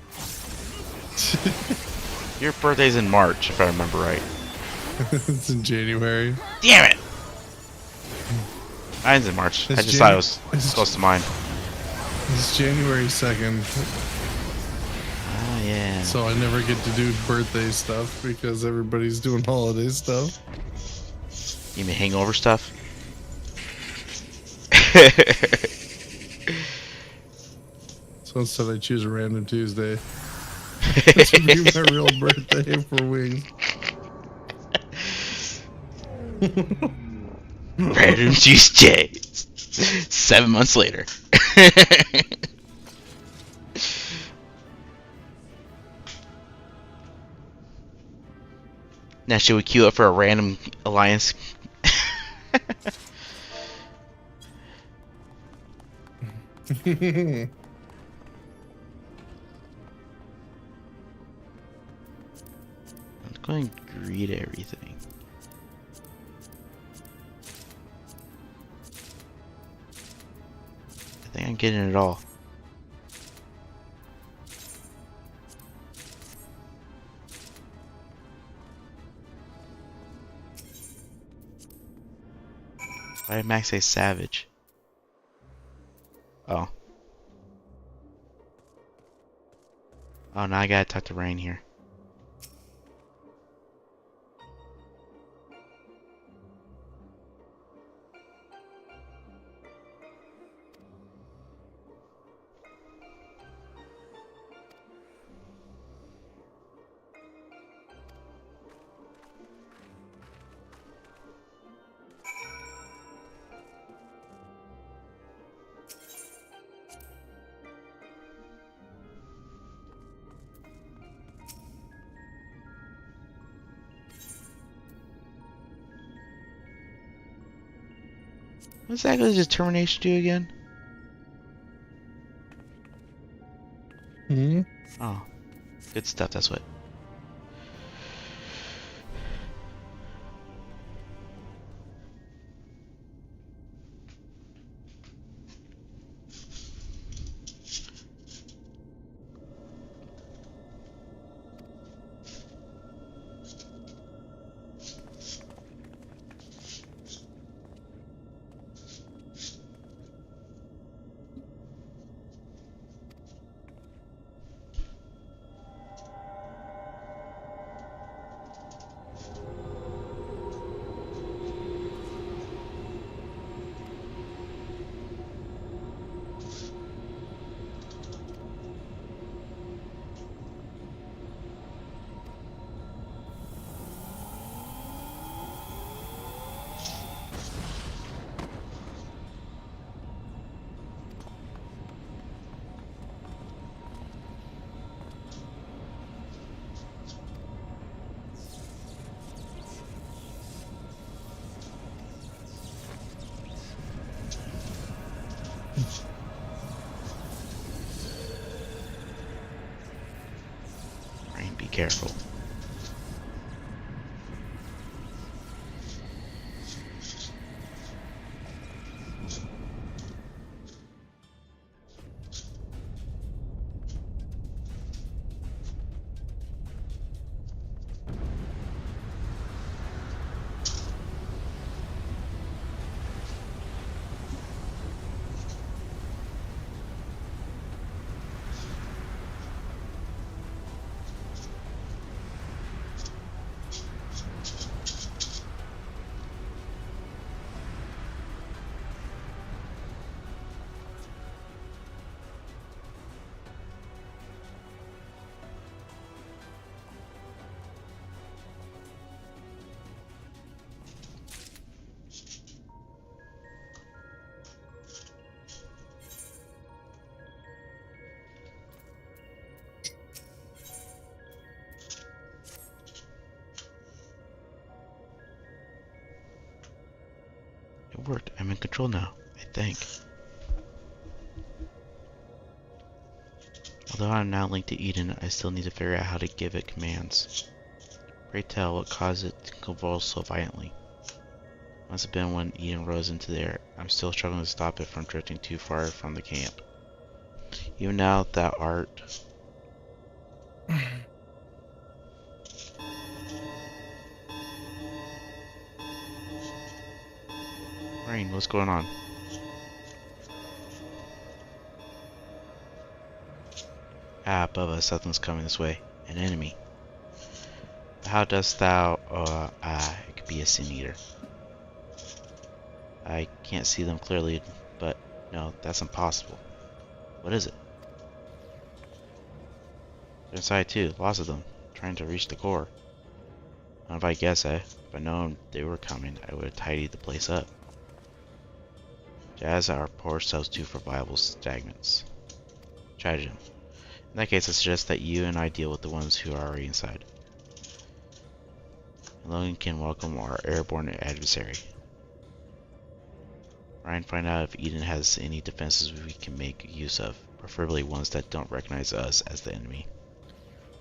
Your birthday's in March, if I remember right. It's in January. Damn it! Mine's in March. I just thought it was close to mine. It's January 2nd. Oh, yeah. So I never get to do birthday stuff because everybody's doing holiday stuff. You mean hangover stuff? So instead I choose a random Tuesday. This would be my real birthday for wings. Random Tuesday. 7 months later. Now should we queue up for a random alliance? Let's go and greet everything. I think I'm getting it all. Why did Max say savage? Oh. Oh, now I gotta talk to Rain here. What exactly does determination do again? Hmm? Oh. Good stuff, that's what. Rain, be careful. It worked. I'm in control now, I think. Although I'm now linked to Eden, I still need to figure out how to give it commands. Pray tell what caused it to convulse so violently. Must have been when Eden rose into the air. I'm still struggling to stop it from drifting too far from the camp. Even now, that art... Rain, what's going on? Ah, above us, something's coming this way. An enemy. How dost thou... it could be a Sin Eater. I can't see them clearly, but no, that's impossible. What is it? They're inside too, lots of them, trying to reach the core. Not if I guess, if I'd known they were coming, I would have tidied the place up. Jazz our poor selves too for viable stagnants. Stratagem. In that case, I suggest that you and I deal with the ones who are already inside. And Logan can welcome our airborne adversary. Ryan, find out if Eden has any defenses we can make use of, preferably ones that don't recognize us as the enemy.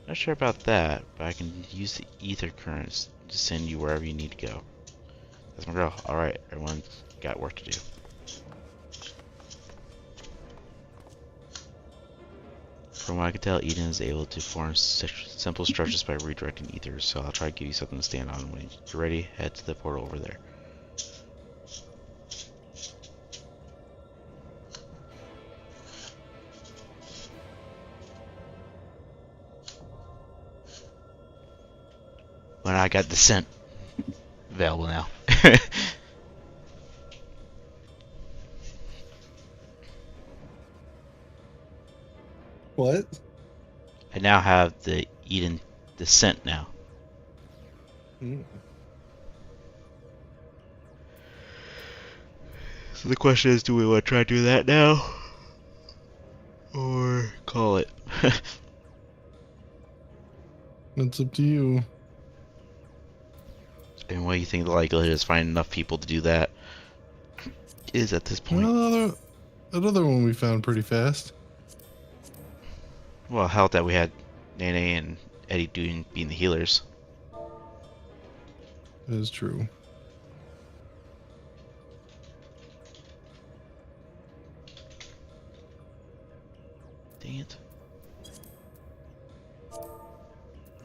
Not sure about that, but I can use the ether currents to send you wherever you need to go. That's my girl. Alright, everyone's got work to do. From what I can tell, Eden is able to form simple structures by redirecting ethers, so I'll try to give you something to stand on. When you're ready, head to the portal over there. When I got Descent available now. What? I now have the Eden Descent now. Mm. So the question is, do we want to try to do that now? Or call it? It's up to you. And what do you think the likelihood is finding enough people to do that is at this point? Well, that other one we found pretty fast. Well, helped that we had Nene and Eddie being the healers. That is true. Dang it.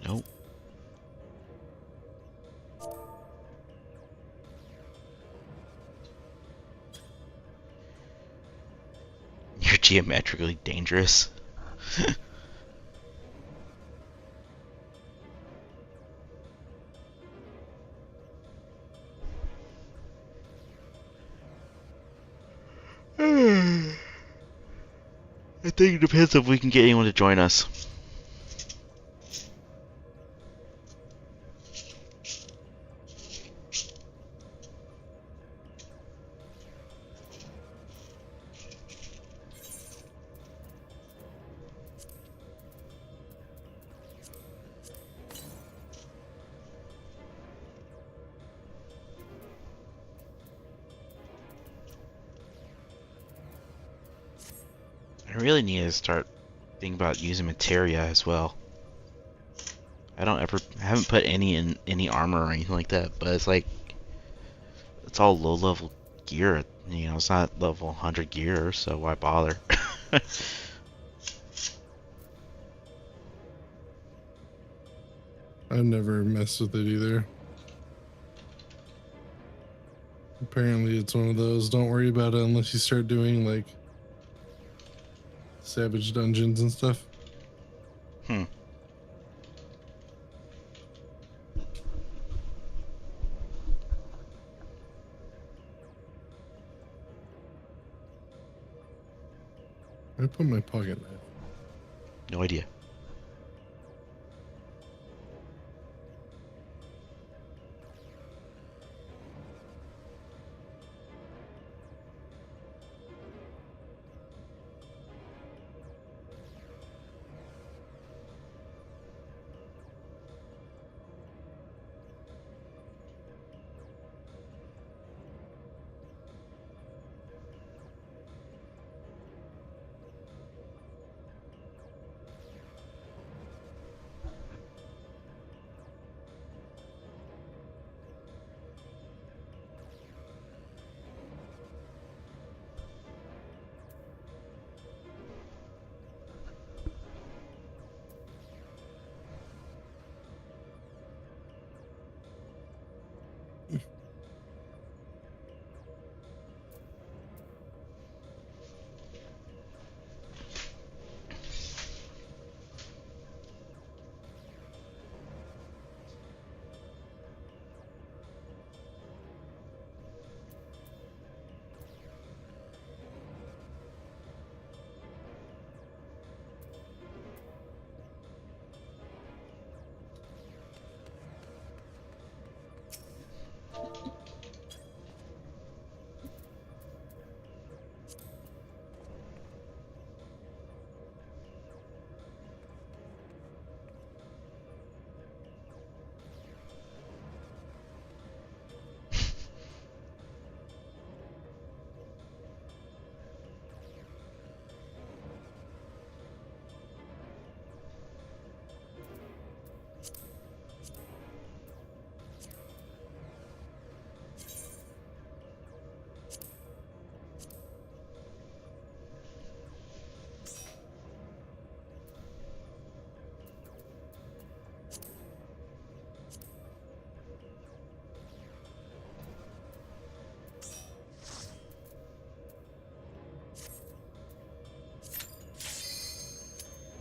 Nope. You're geometrically dangerous. I think it depends if we can get anyone to join us. I really need to start thinking about using materia as well. I haven't put any in any armor or anything like that, but it's like, it's all low level gear, you know, it's not level 100 gear, so why bother? I've never messed with it either. Apparently it's one of those, don't worry about it unless you start doing like Savage Dungeons and stuff. Hmm. I put my pocket knife. No idea.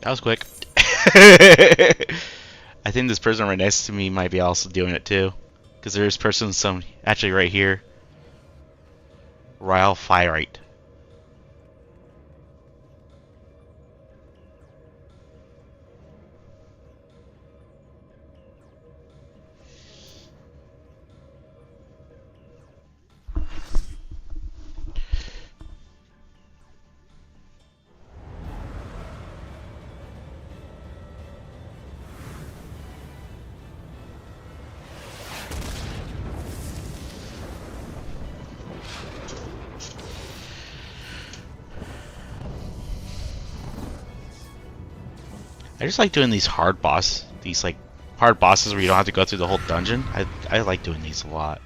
That was quick. I think this person right next to me might be also doing it too. Because there's person actually right here. Ryle Firite. I just like doing these hard bosses where you don't have to go through the whole dungeon. I like doing these a lot.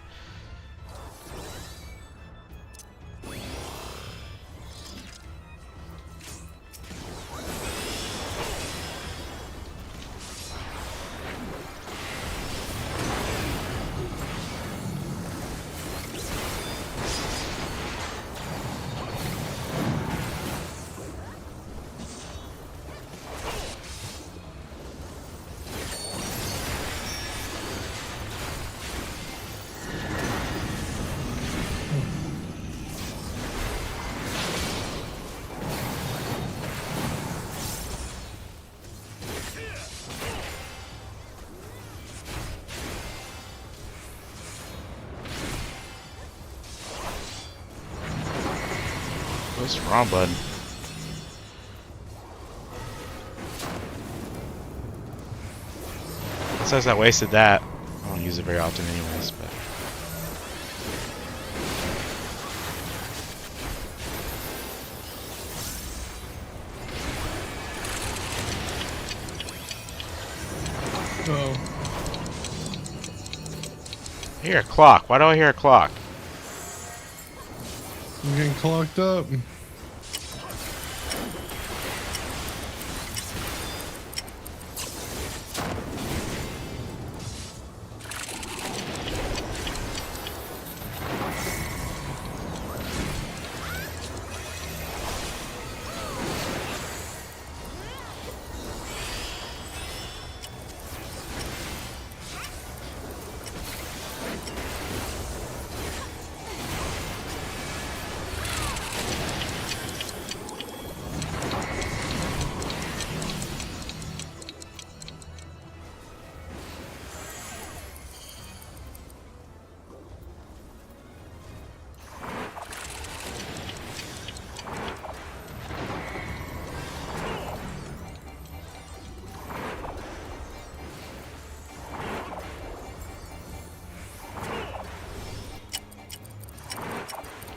What's wrong, bud? Says I wasted that. I don't use it very often anyways, but... Oh. I hear a clock. Why do I hear a clock? I'm getting clocked up.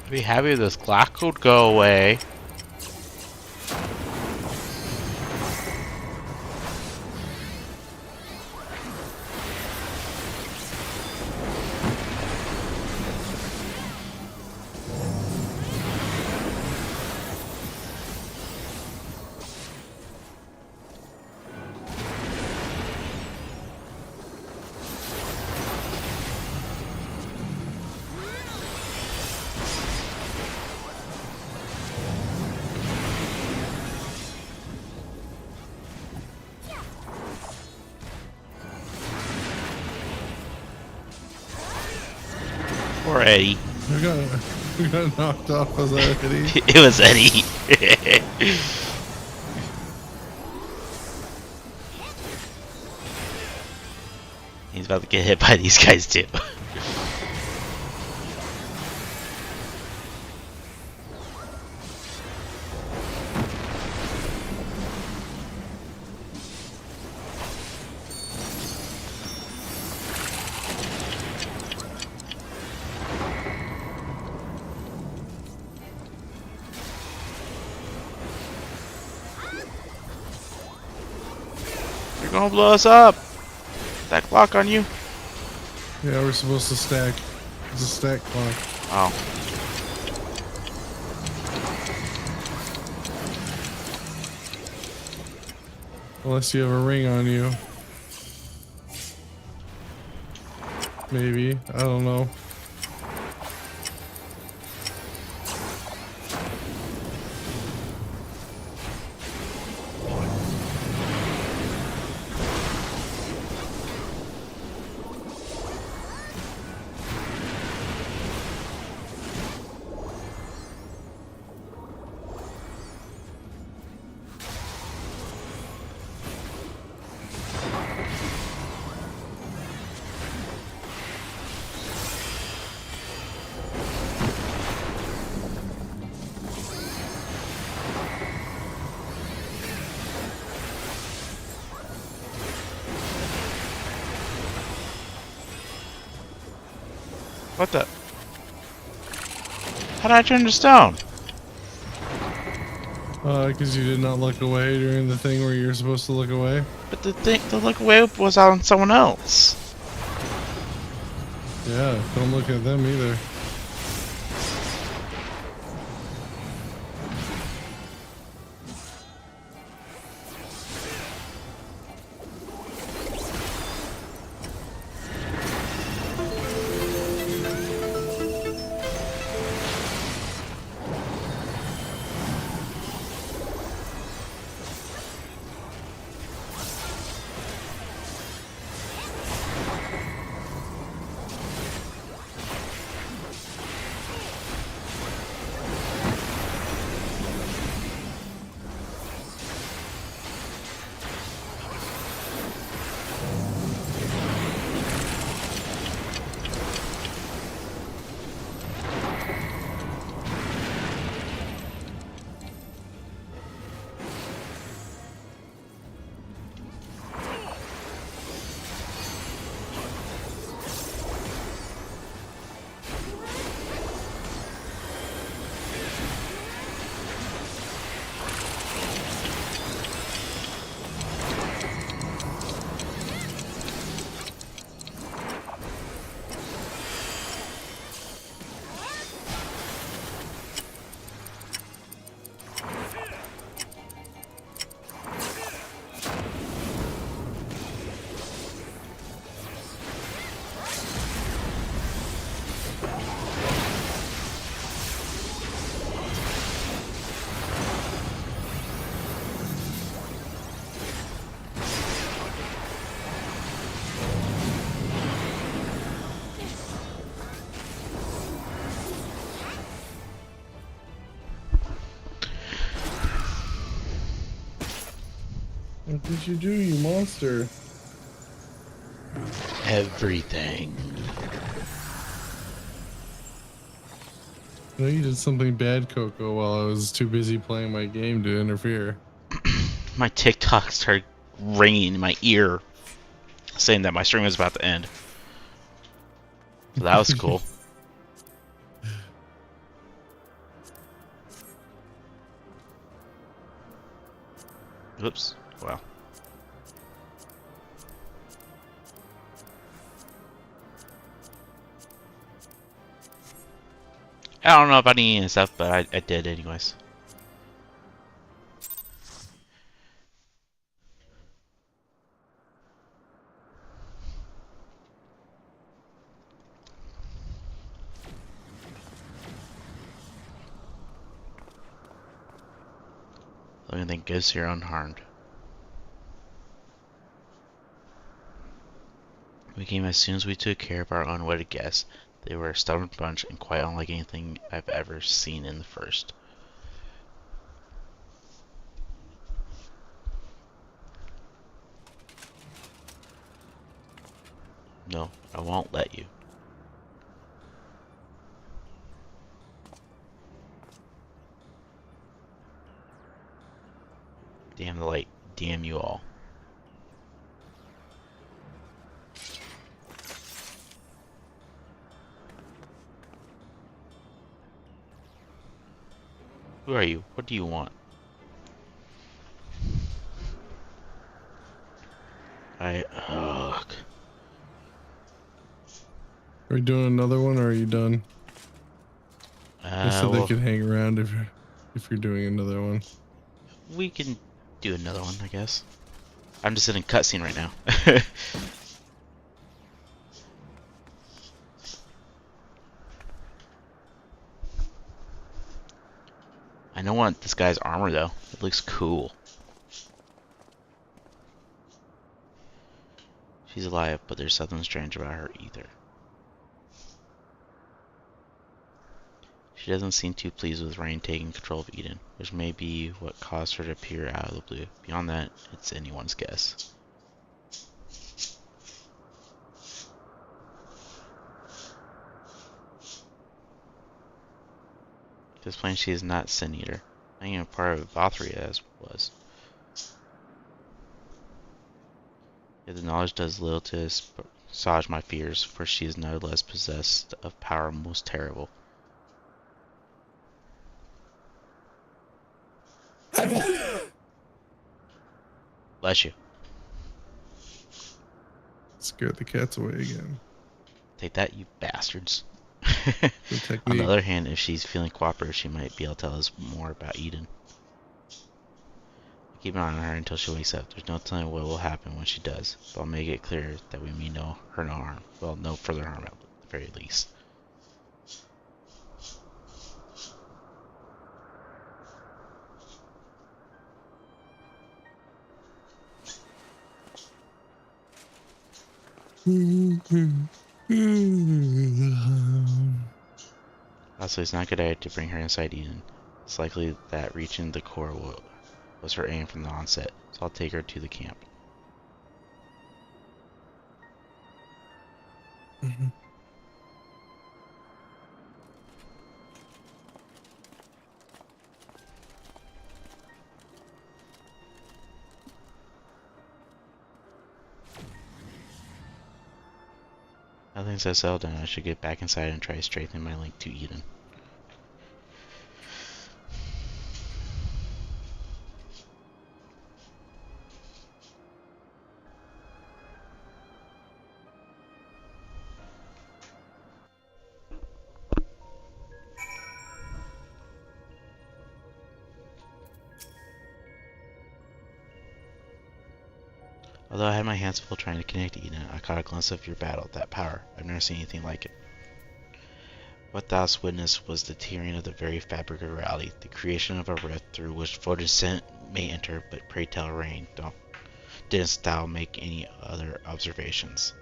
I'd be happy if this clock would go away. Poor Eddie. We got knocked off. Was that Eddie? It was Eddie. He's about to get hit by these guys too. You're gonna blow us up. That clock on you? Yeah, we're supposed to stack. It's a stack clock. Oh. Unless you have a ring on you. Maybe. I don't know. What the? How did I turn to stone? Because you did not look away during the thing where you're supposed to look away. But the look away was on someone else. Yeah, don't look at them either. What did you do, you monster? Everything. I know you did something bad, Coco, while I was too busy playing my game to interfere. My TikTok started ringing in my ear, saying that my stream was about to end. So that was cool. Oops. Wow. I don't know about any and stuff, but I did anyways. The only thing goes here unharmed. We came as soon as we took care of our unwedded guests. They were a stubborn bunch and quite unlike anything I've ever seen in the first. No, I won't let you. Damn the light. Damn you all. Who are you? What do you want? Ugh. Are we doing another one, or are you done? They said they could hang around if you're doing another one. We can do another one, I guess. I'm just in a cutscene right now. I don't want this guy's armor though. It looks cool. She's alive, but there's something strange about her either. She doesn't seem too pleased with Rain taking control of Eden, which may be what caused her to appear out of the blue. Beyond that, it's anyone's guess. This plain she is not Sin Eater, not even part of Valkyria as was. Yet the knowledge does little to assuage my fears, for she is no less possessed of power most terrible. Bless you. Scared the cats away again. Take that, you bastards. Good On technique. the other hand, if she's feeling cooperative, she might be able to tell us more about Eden. Keep an eye on her until she wakes up. There's no telling what will happen when she does, but I'll make it clear that we mean her no harm. Well, no further harm at the very least. Also, it's not a good idea to bring her inside Eden. It's likely that reaching the core was her aim from the onset, so I'll take her to the camp. Now things have settled down, I should get back inside and try strengthening my link to Eden. Although I had my hands full trying to connect to Eden, I caught a glimpse of your battle, that power. I've never seen anything like it. What thou witnessed was the tearing of the very fabric of reality, the creation of a rift through which Vodacent may enter, but pray tell Rain, didn't thou make any other observations?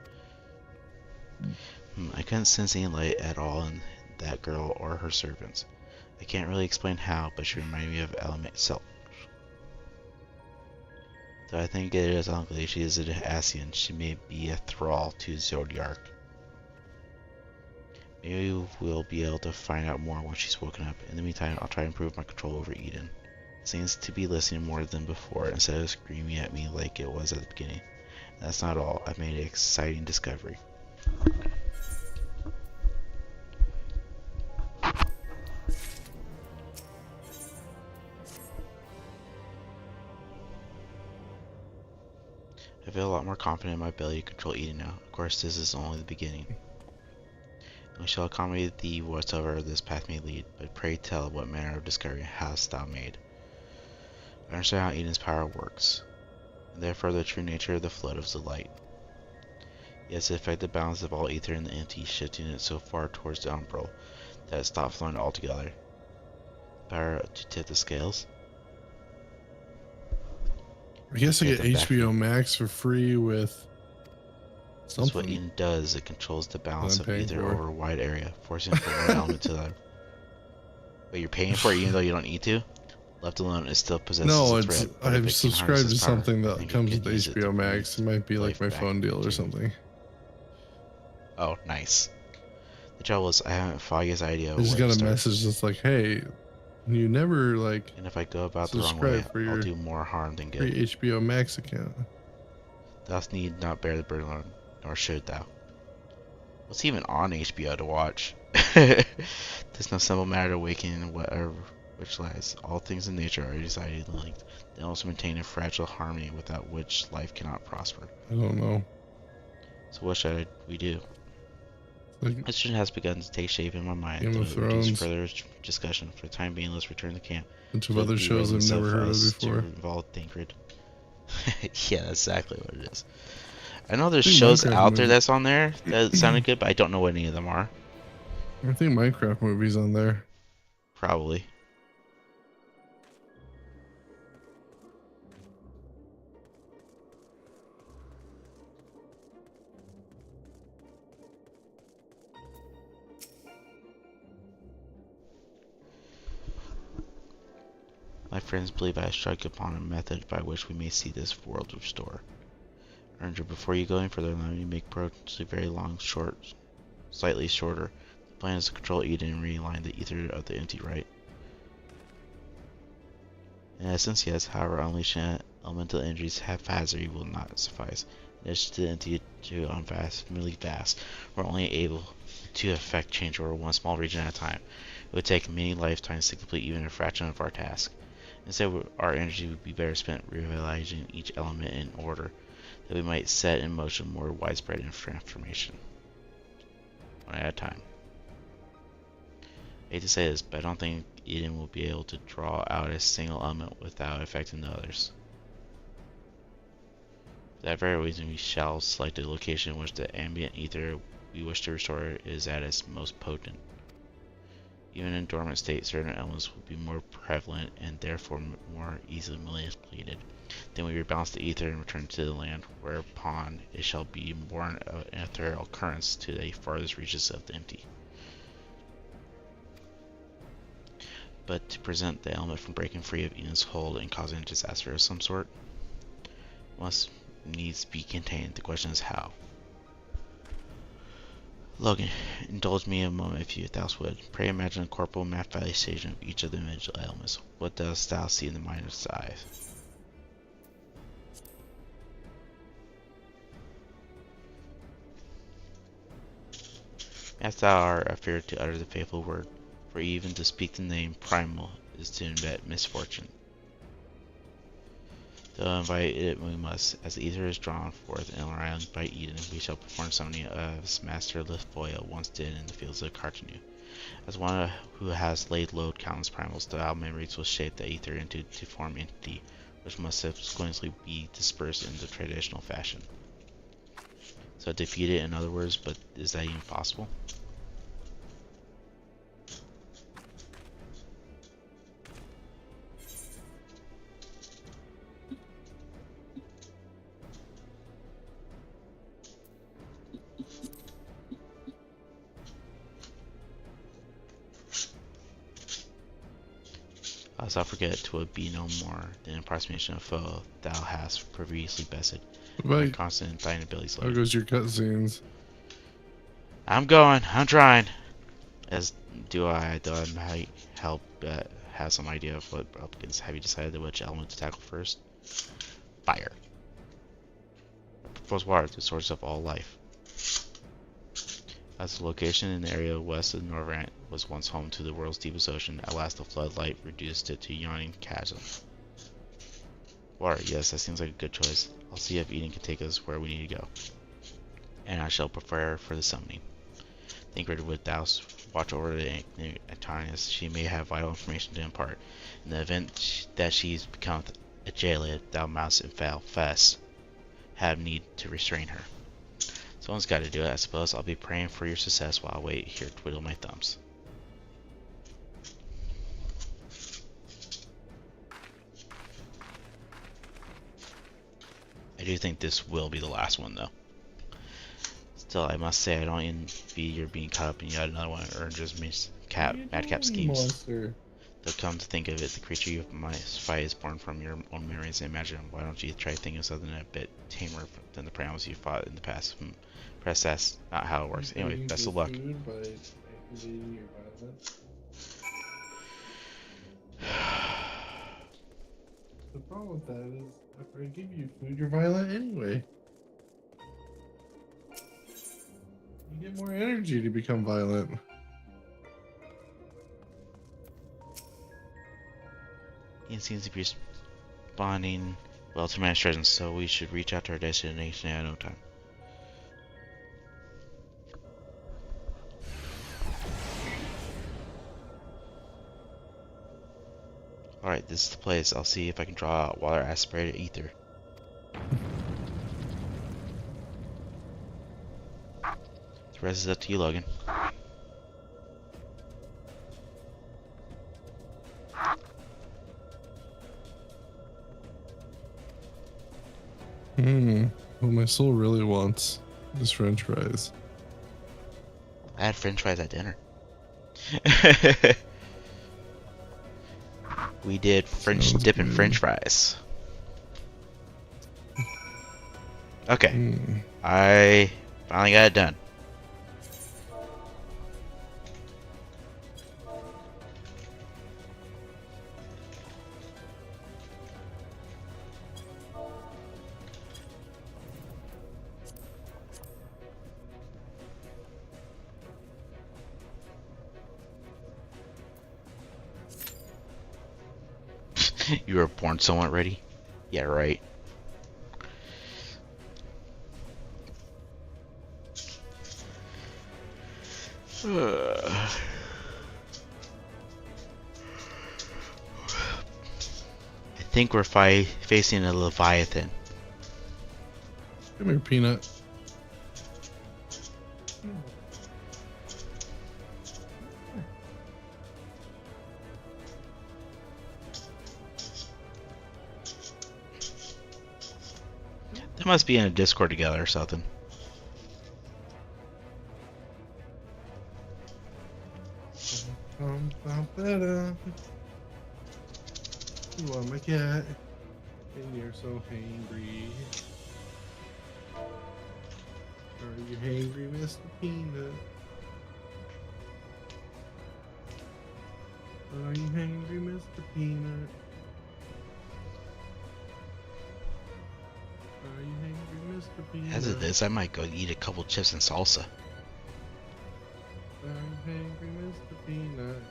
I couldn't sense any light at all in that girl or her servants. I can't really explain how, but she reminded me of Element itself. Though I think it is unlikely she is an Ascian, she may be a thrall to Zodiark. Maybe we'll be able to find out more once she's woken up. In the meantime, I'll try to improve my control over Eden. It seems to be listening more than before, instead of screaming at me like it was at the beginning. And that's not all. I've made an exciting discovery. I feel a lot more confident in my ability to control Eden now. Of course, this is only the beginning. And we shall accommodate thee whatsoever this path may lead, but pray tell what manner of discovery hast thou made. I understand how Eden's power works, and therefore the true nature of the flood of the light. Yes, it affects the balance of all ether in the empty, shifting it so far towards the umbral that it stopped flowing altogether. Power to tip the scales? I guess I Get get them back. HBO Max for free with That's what something. Eden does. It controls the balance I'm of paying ether for. over a wide area, forcing it from one element to the other. But you're paying for it even though you don't need to? Left alone, it still possesses No, a it's threat. but if it I've can subscribed harness to its power, something I that think it comes could with use it to HBO bring Max. It might be like life my back phone deal or to- something. Oh, nice. The trouble is, I haven't foggiest idea I of just where to got a start. message that's like, hey, you never like And if I go about the wrong way, subscribe for I'll your do more harm than free good. HBO Max account. Thou need not bear the burden, nor should thou. What's even on HBO to watch? There's no simple matter to awaken in whatever which lies. All things in nature are decidedly linked. They also maintain a fragile harmony without which life cannot prosper. I don't know. So what should we do? Like, Question has begun to take shape in my mind, Game though of it reduced Thrones. further discussion. For the time being, let's return to camp. a bunch of So other we shows wrote I've stuff never for heard of us to before. involve Thancred. Yeah, that's exactly what it is. I know there's I think shows Minecraft out there movie- that's on there that sounded good, but I don't know what any of them are. I think Minecraft movies on there. Probably. My friends believe I have struck upon a method by which we may see this world restore. Ernger, before you go any further, allow me to make potentially very long, slightly shorter. The plan is to control Eden and realign the ether of the empty right. In essence, yes, however, unleashing elemental energies haphazardly will not suffice. addition to unvastly vast, we're only able to effect change over one small region at a time. It would take many lifetimes to complete even a fraction of our task. Instead, our energy would be better spent realizing each element in order, that we might set in motion more widespread transformation. One at a time. I hate to say this, but I don't think Eden will be able to draw out a single element without affecting the others. For that very reason, we shall select a location in which the ambient ether we wish to restore is at its most potent. Even in dormant state, certain elements will be more prevalent and therefore more easily manipulated. Then we rebalance the ether and return to the land, whereupon it shall be born an ethereal currents to the farthest reaches of the empty. But to prevent the element from breaking free of Eden's hold and causing a disaster of some sort, must needs be contained. The question is how. Logan, indulge me a moment if you thou would. Pray imagine a corporal manifestation of each of the individual elements. What dost thou see in the mind's eye? As thou art afeard to utter the faithful word, for even to speak the name primal is to invent misfortune. Though invite it we must, as the ether is drawn forth and around by Eden, we shall perform summoning as Master Lithoia once did in the fields of Cartanu. As one who has laid low countless primals, thou memories will shape the ether into to form entity, which must subsequently be dispersed in the traditional fashion. So defeat it in other words, but is that even possible? Lest I forget, 'twould be no more than an approximation of foe thou hast previously bested. My constant in thine abilities. There goes your cutscenes. I'm going. I'm trying. As do I. Though I might help have some idea of what up against. Have you decided which element to tackle first? Fire. Propose water, the source of all life. As the location in the area west of Norvrant was once home to the world's deepest ocean, at last the floodlight reduced it to a yawning chasm. Water, yes, that seems like a good choice. I'll see if Eden can take us where we need to go. And I shall prepare for the summoning. Thancred, would thou watch over the Antonius? She may have vital information to impart. In the event that she becometh a Jaled, thou must infest have need to restrain her. Someone's got to do it, I suppose. I'll be praying for your success while I wait here, twiddle my thumbs. I do think this will be the last one, though. Still, I must say I don't envy your being caught up in yet another one of Ernest's madcap schemes. Monster. Though come to think of it, the creature you must fight is born from your own memories and imagine. Why don't you try thinking of something a bit tamer than the primals you fought in the past? Perhaps that's not how it works. Anyway, best of luck. The problem with that is, after I give you food, you're violent anyway. You get more energy to become violent. Ian seems to be responding well to my instructions, so we should reach out to our destination at no time. Alright, this is the place. I'll see if I can draw out water aspirated ether. The rest is up to you, Logan. What my soul really wants is French fries. I had French fries at dinner. We did French dip and French fries. Okay. I finally got it done. You were born somewhat ready? Yeah, right. I think we're facing a Leviathan. Come here, Peanut. They must be in a Discord together or something. You are my cat, and you're so hangry. Are you hangry, Mr. Peanut? Are you hangry, Mr. Peanut? Are you hangry, Mr. Peanut? As it is, I might go eat a couple chips and salsa. Are you hangry, Mr. Peanut?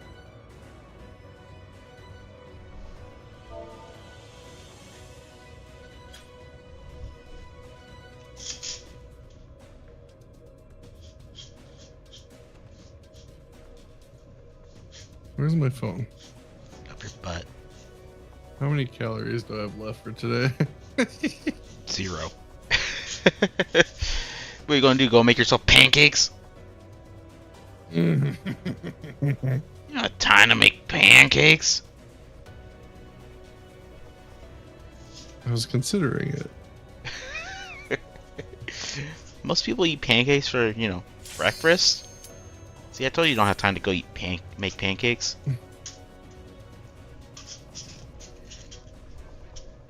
Where's my phone? Up your butt. How many calories do I have left for today? 0. What are you gonna do? Go make yourself pancakes? You don't have time to make pancakes. I was considering it. Most people eat pancakes for, breakfast. See, I told you you don't have time to go make pancakes.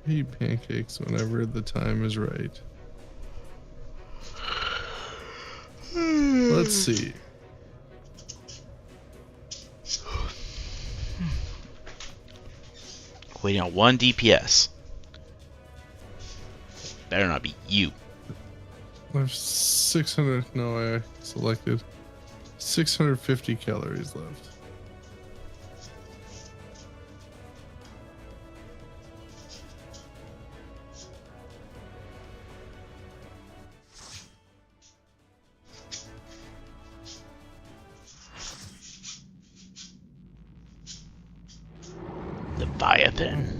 I eat pancakes whenever the time is right. Let's see. Waiting on 1 DPS. Better not be you. I have 600. No, I selected 650 calories left. Leviathan.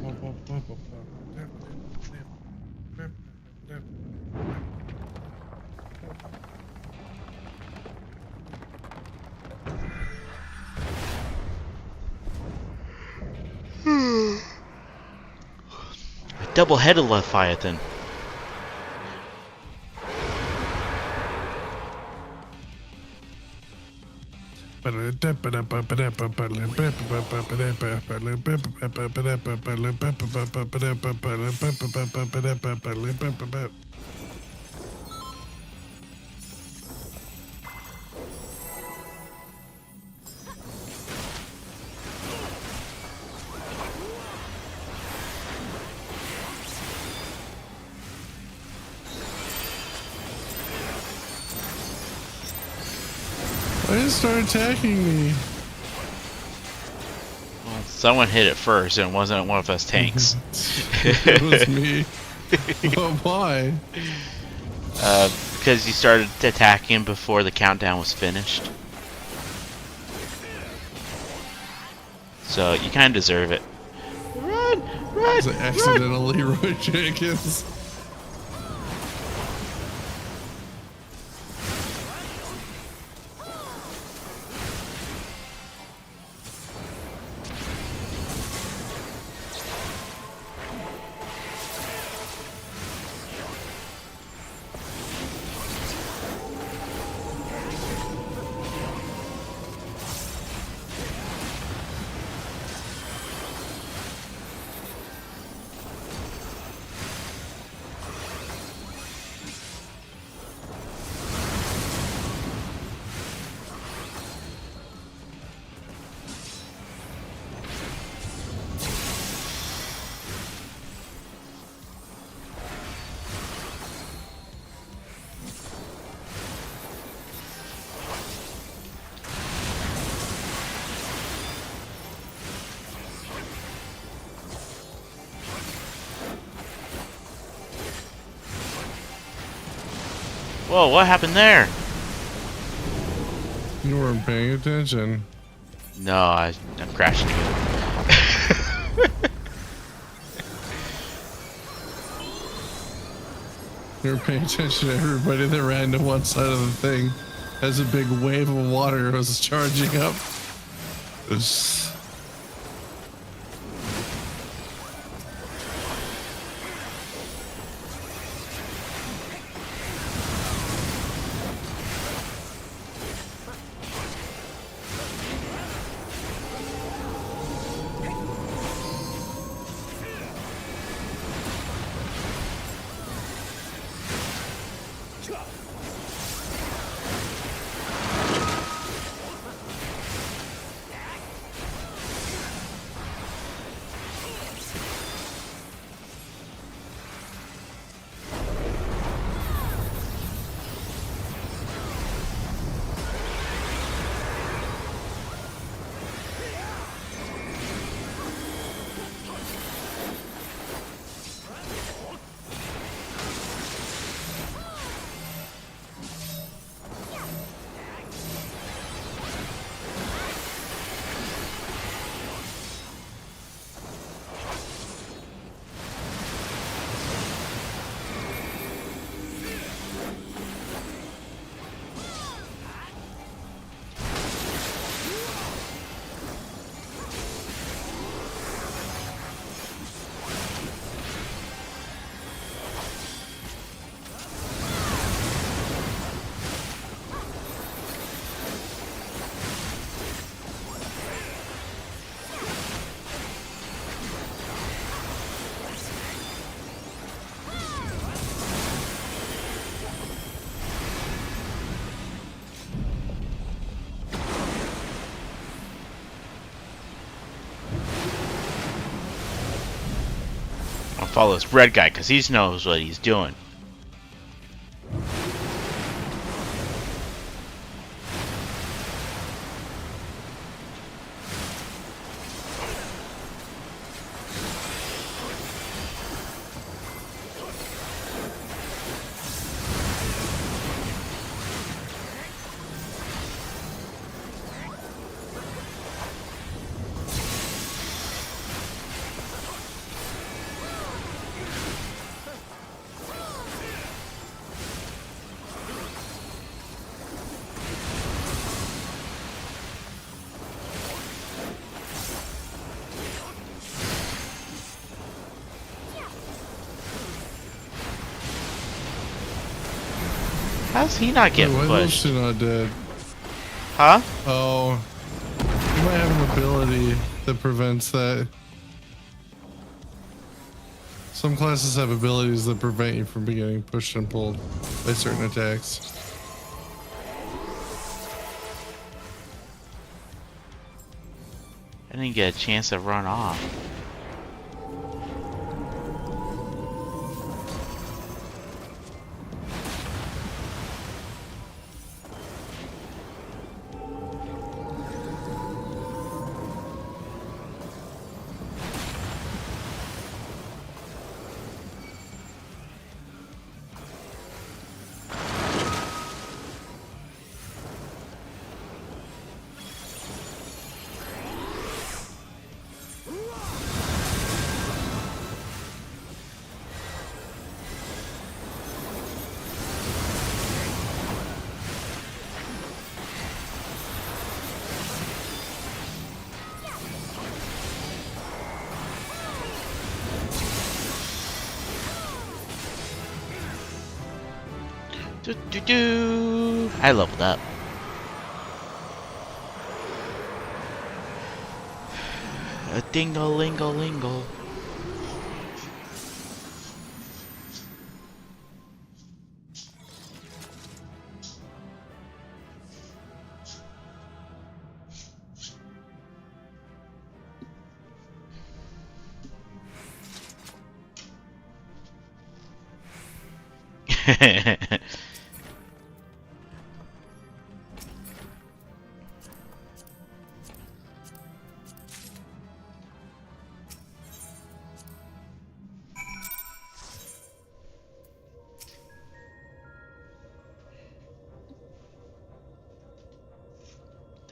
A double-headed Leviathan. Why didn't it start attacking me? Well, someone hit it first, and it wasn't one of us tanks. It was me. But why? Because you started attacking before the countdown was finished. So you kind of deserve it. Run! Run! It's an accidental Leroy Jenkins. Whoa, what happened there? You weren't paying attention. No, I'm crashing into it. You were paying attention to everybody that ran to one side of the thing as a big wave of water was charging up. I'll follow this red guy because he knows what he's doing. How's he not getting Why pushed? is not dead? Huh? Oh, you might have an ability that prevents that. Some classes have abilities that prevent you from getting pushed and pulled by certain attacks. I didn't get a chance to run off. I leveled up. A dingle-lingle-lingle.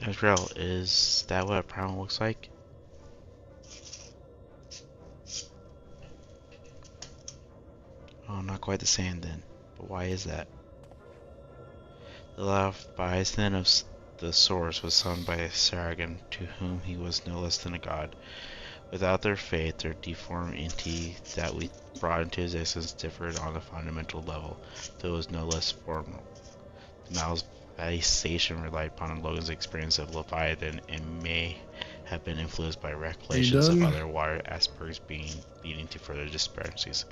Ezreal, is that what a primal looks like? Oh, not quite the same then. But why is that? The Leviathan of the source was summoned by Saragon, to whom he was no less than a god. Without their faith, their deformed entity that we brought into existence differed on a fundamental level, though it was no less formal. The Malversation relied upon Logan's experience of Leviathan and may have been influenced by recollections of other water aspects leading to further discrepancies.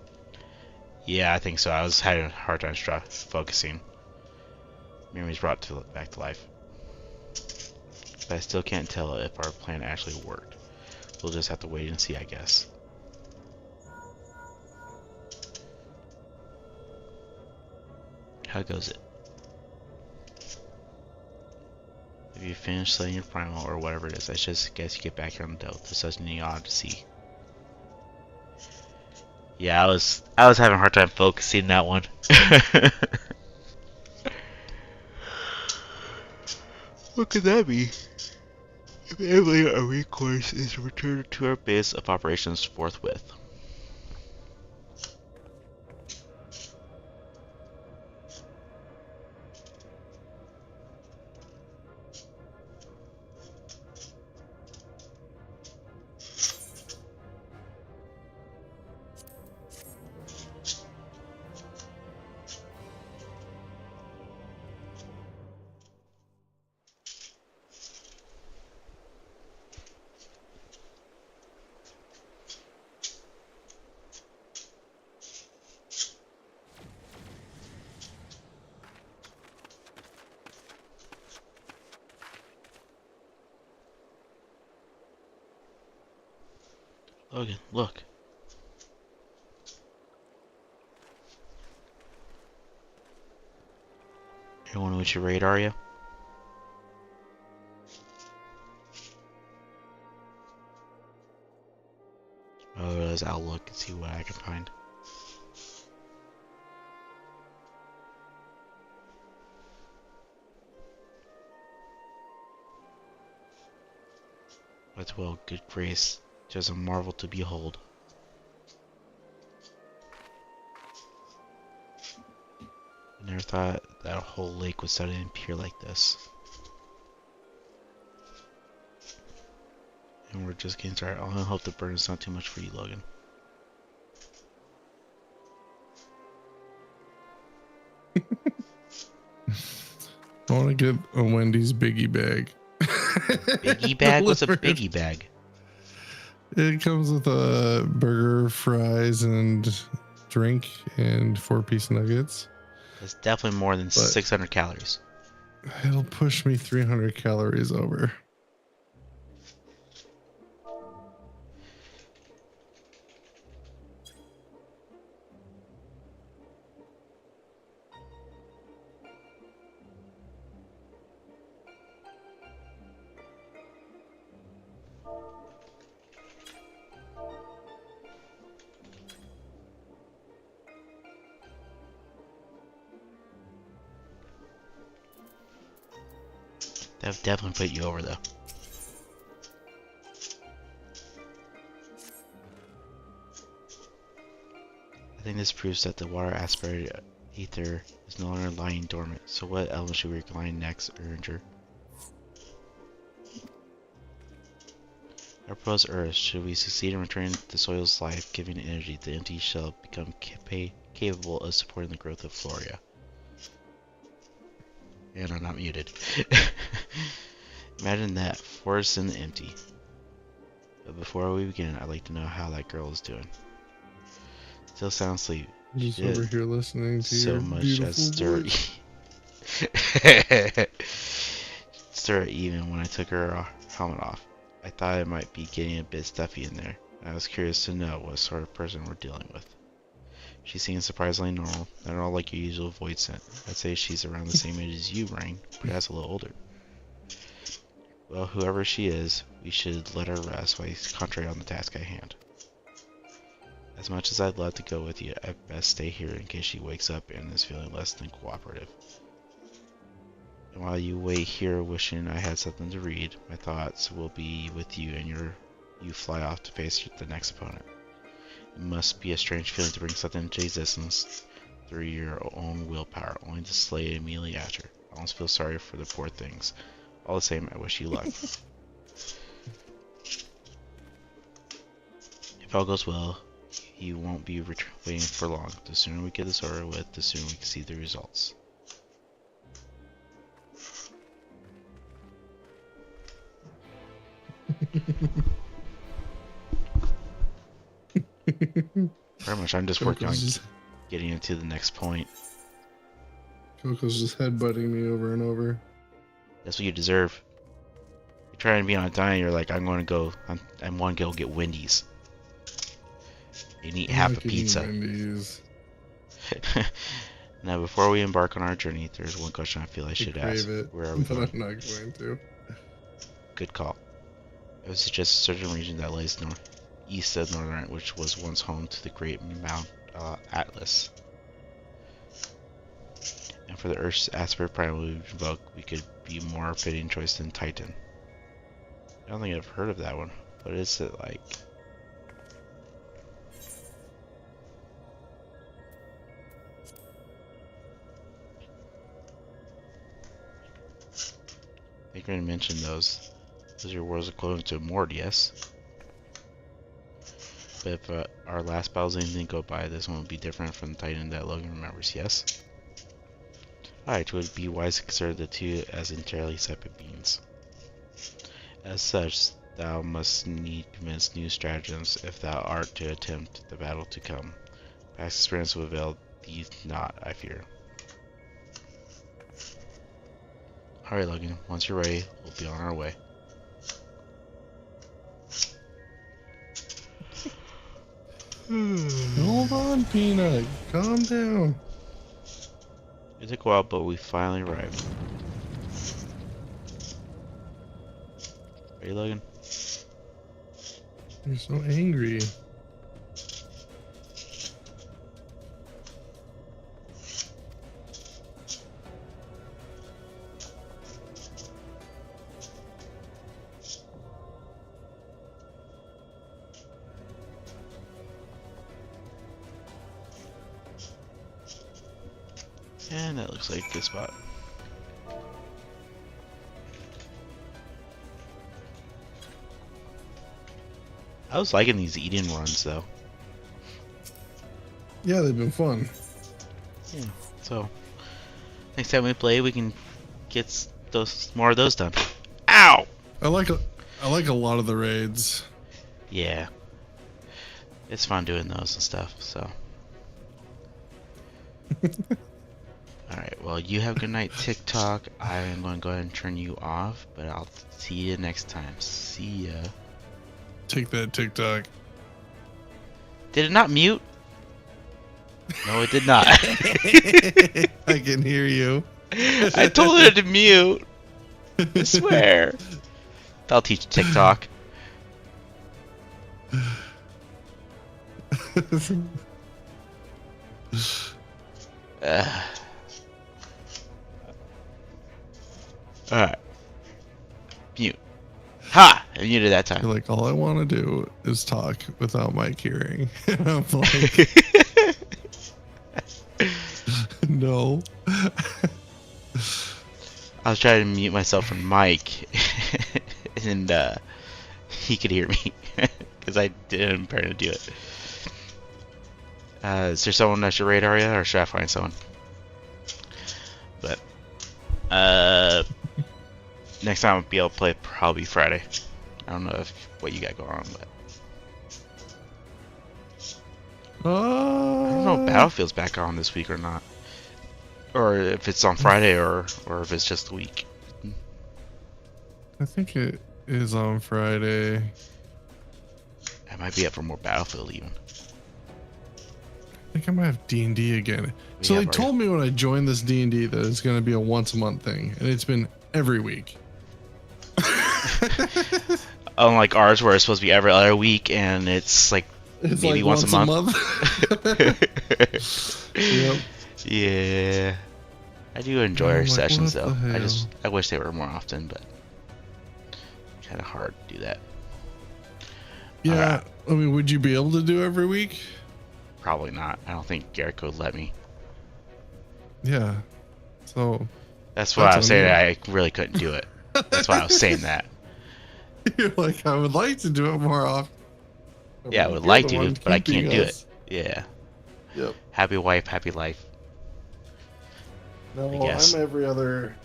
Yeah, I think so. I was having a hard time focusing. Memories brought back to life. But I still can't tell if our plan actually worked. We'll just have to wait and see, I guess. How goes it? If you finish slaying your primal or whatever it is, I just guess you get back here on the Delta. There's such an odyssey. Yeah, I was having a hard time focusing that one. What could that be? Enabling our recourse is returned to our base of operations forthwith. Logan, look. You want to with your raid, are you? Oh, let's outlook and see what I can find. With well, good grace. Just a marvel to behold. I never thought that a whole lake would suddenly appear like this. And we're just getting started. I hope the burden is not too much for you, Logan. I want to get a Wendy's biggie bag. Biggie bag? What's a biggie bag? It comes with a burger, fries, and drink, and 4-piece nuggets. It's definitely more than 600 calories. It'll push me 300 calories over. That would definitely put you over, though. I think this proves that the water aspirated ether is no longer lying dormant. So what element should we recline next, Erringer? Our proposed Earth, should we succeed in returning the soil's life-giving energy, the empty shell become capable of supporting the growth of Floria. And I'm not muted. Imagine that, forest and empty. But before we begin, I'd like to know how that girl is doing. Still sound asleep. Just over here listening to so your much as stir stir even when I took her helmet off. I thought it might be getting a bit stuffy in there. I was curious to know what sort of person we're dealing with. She seems surprisingly normal, not at all like your usual void scent. I'd say she's around the same age as you, Rain, perhaps a little older. Well, whoever she is, we should let her rest while you concentrate on the task at hand. As much as I'd love to go with you, I'd best stay here in case she wakes up and is feeling less than cooperative. And while you wait here wishing I had something to read, my thoughts will be with you and you fly off to face the next opponent. It must be a strange feeling to bring something into existence through your own willpower, only to slay it immediately after. I almost feel sorry for the poor things. All the same, I wish you luck. If all goes well, you won't be waiting for long. The sooner we get this over with, the sooner we can see the results. Pretty much, I'm just working on getting into the next point. Coco's just headbutting me over and over. That's what you deserve. You're trying to be on a diet, you're like, I'm going to go, I want to go get Wendy's. And eat half a pizza. Now, before we embark on our journey, there's one question I feel I should ask. Where are we going? I'm not going to. Good call. I would suggest a certain region that lies east of Northern, which was once home to the great Mount Atlas. And for the Earth's aspect primal we invoke, we could be more fitting choice than Titan. I don't think I've heard of that one. What is it like? I think we're going to mention those. Those are your worlds equivalent to Mord, yes? But if our last battles didn't go by, this one would be different from the Titan that Logan remembers, yes? Alright, it would be wise to consider the two as entirely separate beings. As such, thou must need commence new stratagems if thou art to attempt the battle to come. Past experience will avail thee not, I fear. Alright, Logan, once you're ready, we'll be on our way. Hold on, Peanut. Calm down. It took a while, but we finally arrived. Ready, Logan? You're so angry. And that looks like a good spot. I was liking these eating runs though. Yeah, they've been fun. Yeah, so next time we play, we can get more of those done. Ow! I like a lot of the raids. Yeah, it's fun doing those and stuff. So. Alright, well, you have a good night, TikTok. I am going to go ahead and turn you off, but I'll see you next time. See ya. Take that, TikTok. Did it not mute? No, it did not. I can hear you. I told it to mute. I swear. I'll teach TikTok. Alright. Mute. Ha! I muted that time. You're like, all I want to do is talk without Mike hearing. And I'm like, no. I was trying to mute myself from Mike, and he could hear me, because I didn't apparently do it. Is there someone I should raid Arya, or should I find someone? But, next time I'll be able to play probably Friday. I don't know what you got going on, but I don't know if Battlefield's back on this week or not, or if it's on Friday, or if it's just a week. I think it is on Friday. I might be up for more Battlefield even. I think I might have D&D again. So they told me when I joined this D&D that it's going to be a once a month thing, and it's been every week. Unlike ours, where it's supposed to be every other week, and it's maybe like once a month. Yep. Yeah. I do enjoy our I'm like, sessions what though. the I wish they were more often, but kind of hard to do that. Yeah, Alright. I mean, would you be able to do every week? Probably not. I don't think Garrick would let me. Yeah. So That's why I was on saying you. I really couldn't do it. That's why I was saying that. You're like, I would like to do it more often. Yeah, I You're would like the to, one but I can't keeping do us. it. Yeah. Yep. Happy wife, happy life. No, I guess. I'm every other.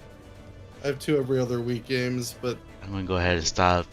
I have 2 every other week games, but I'm gonna go ahead and stop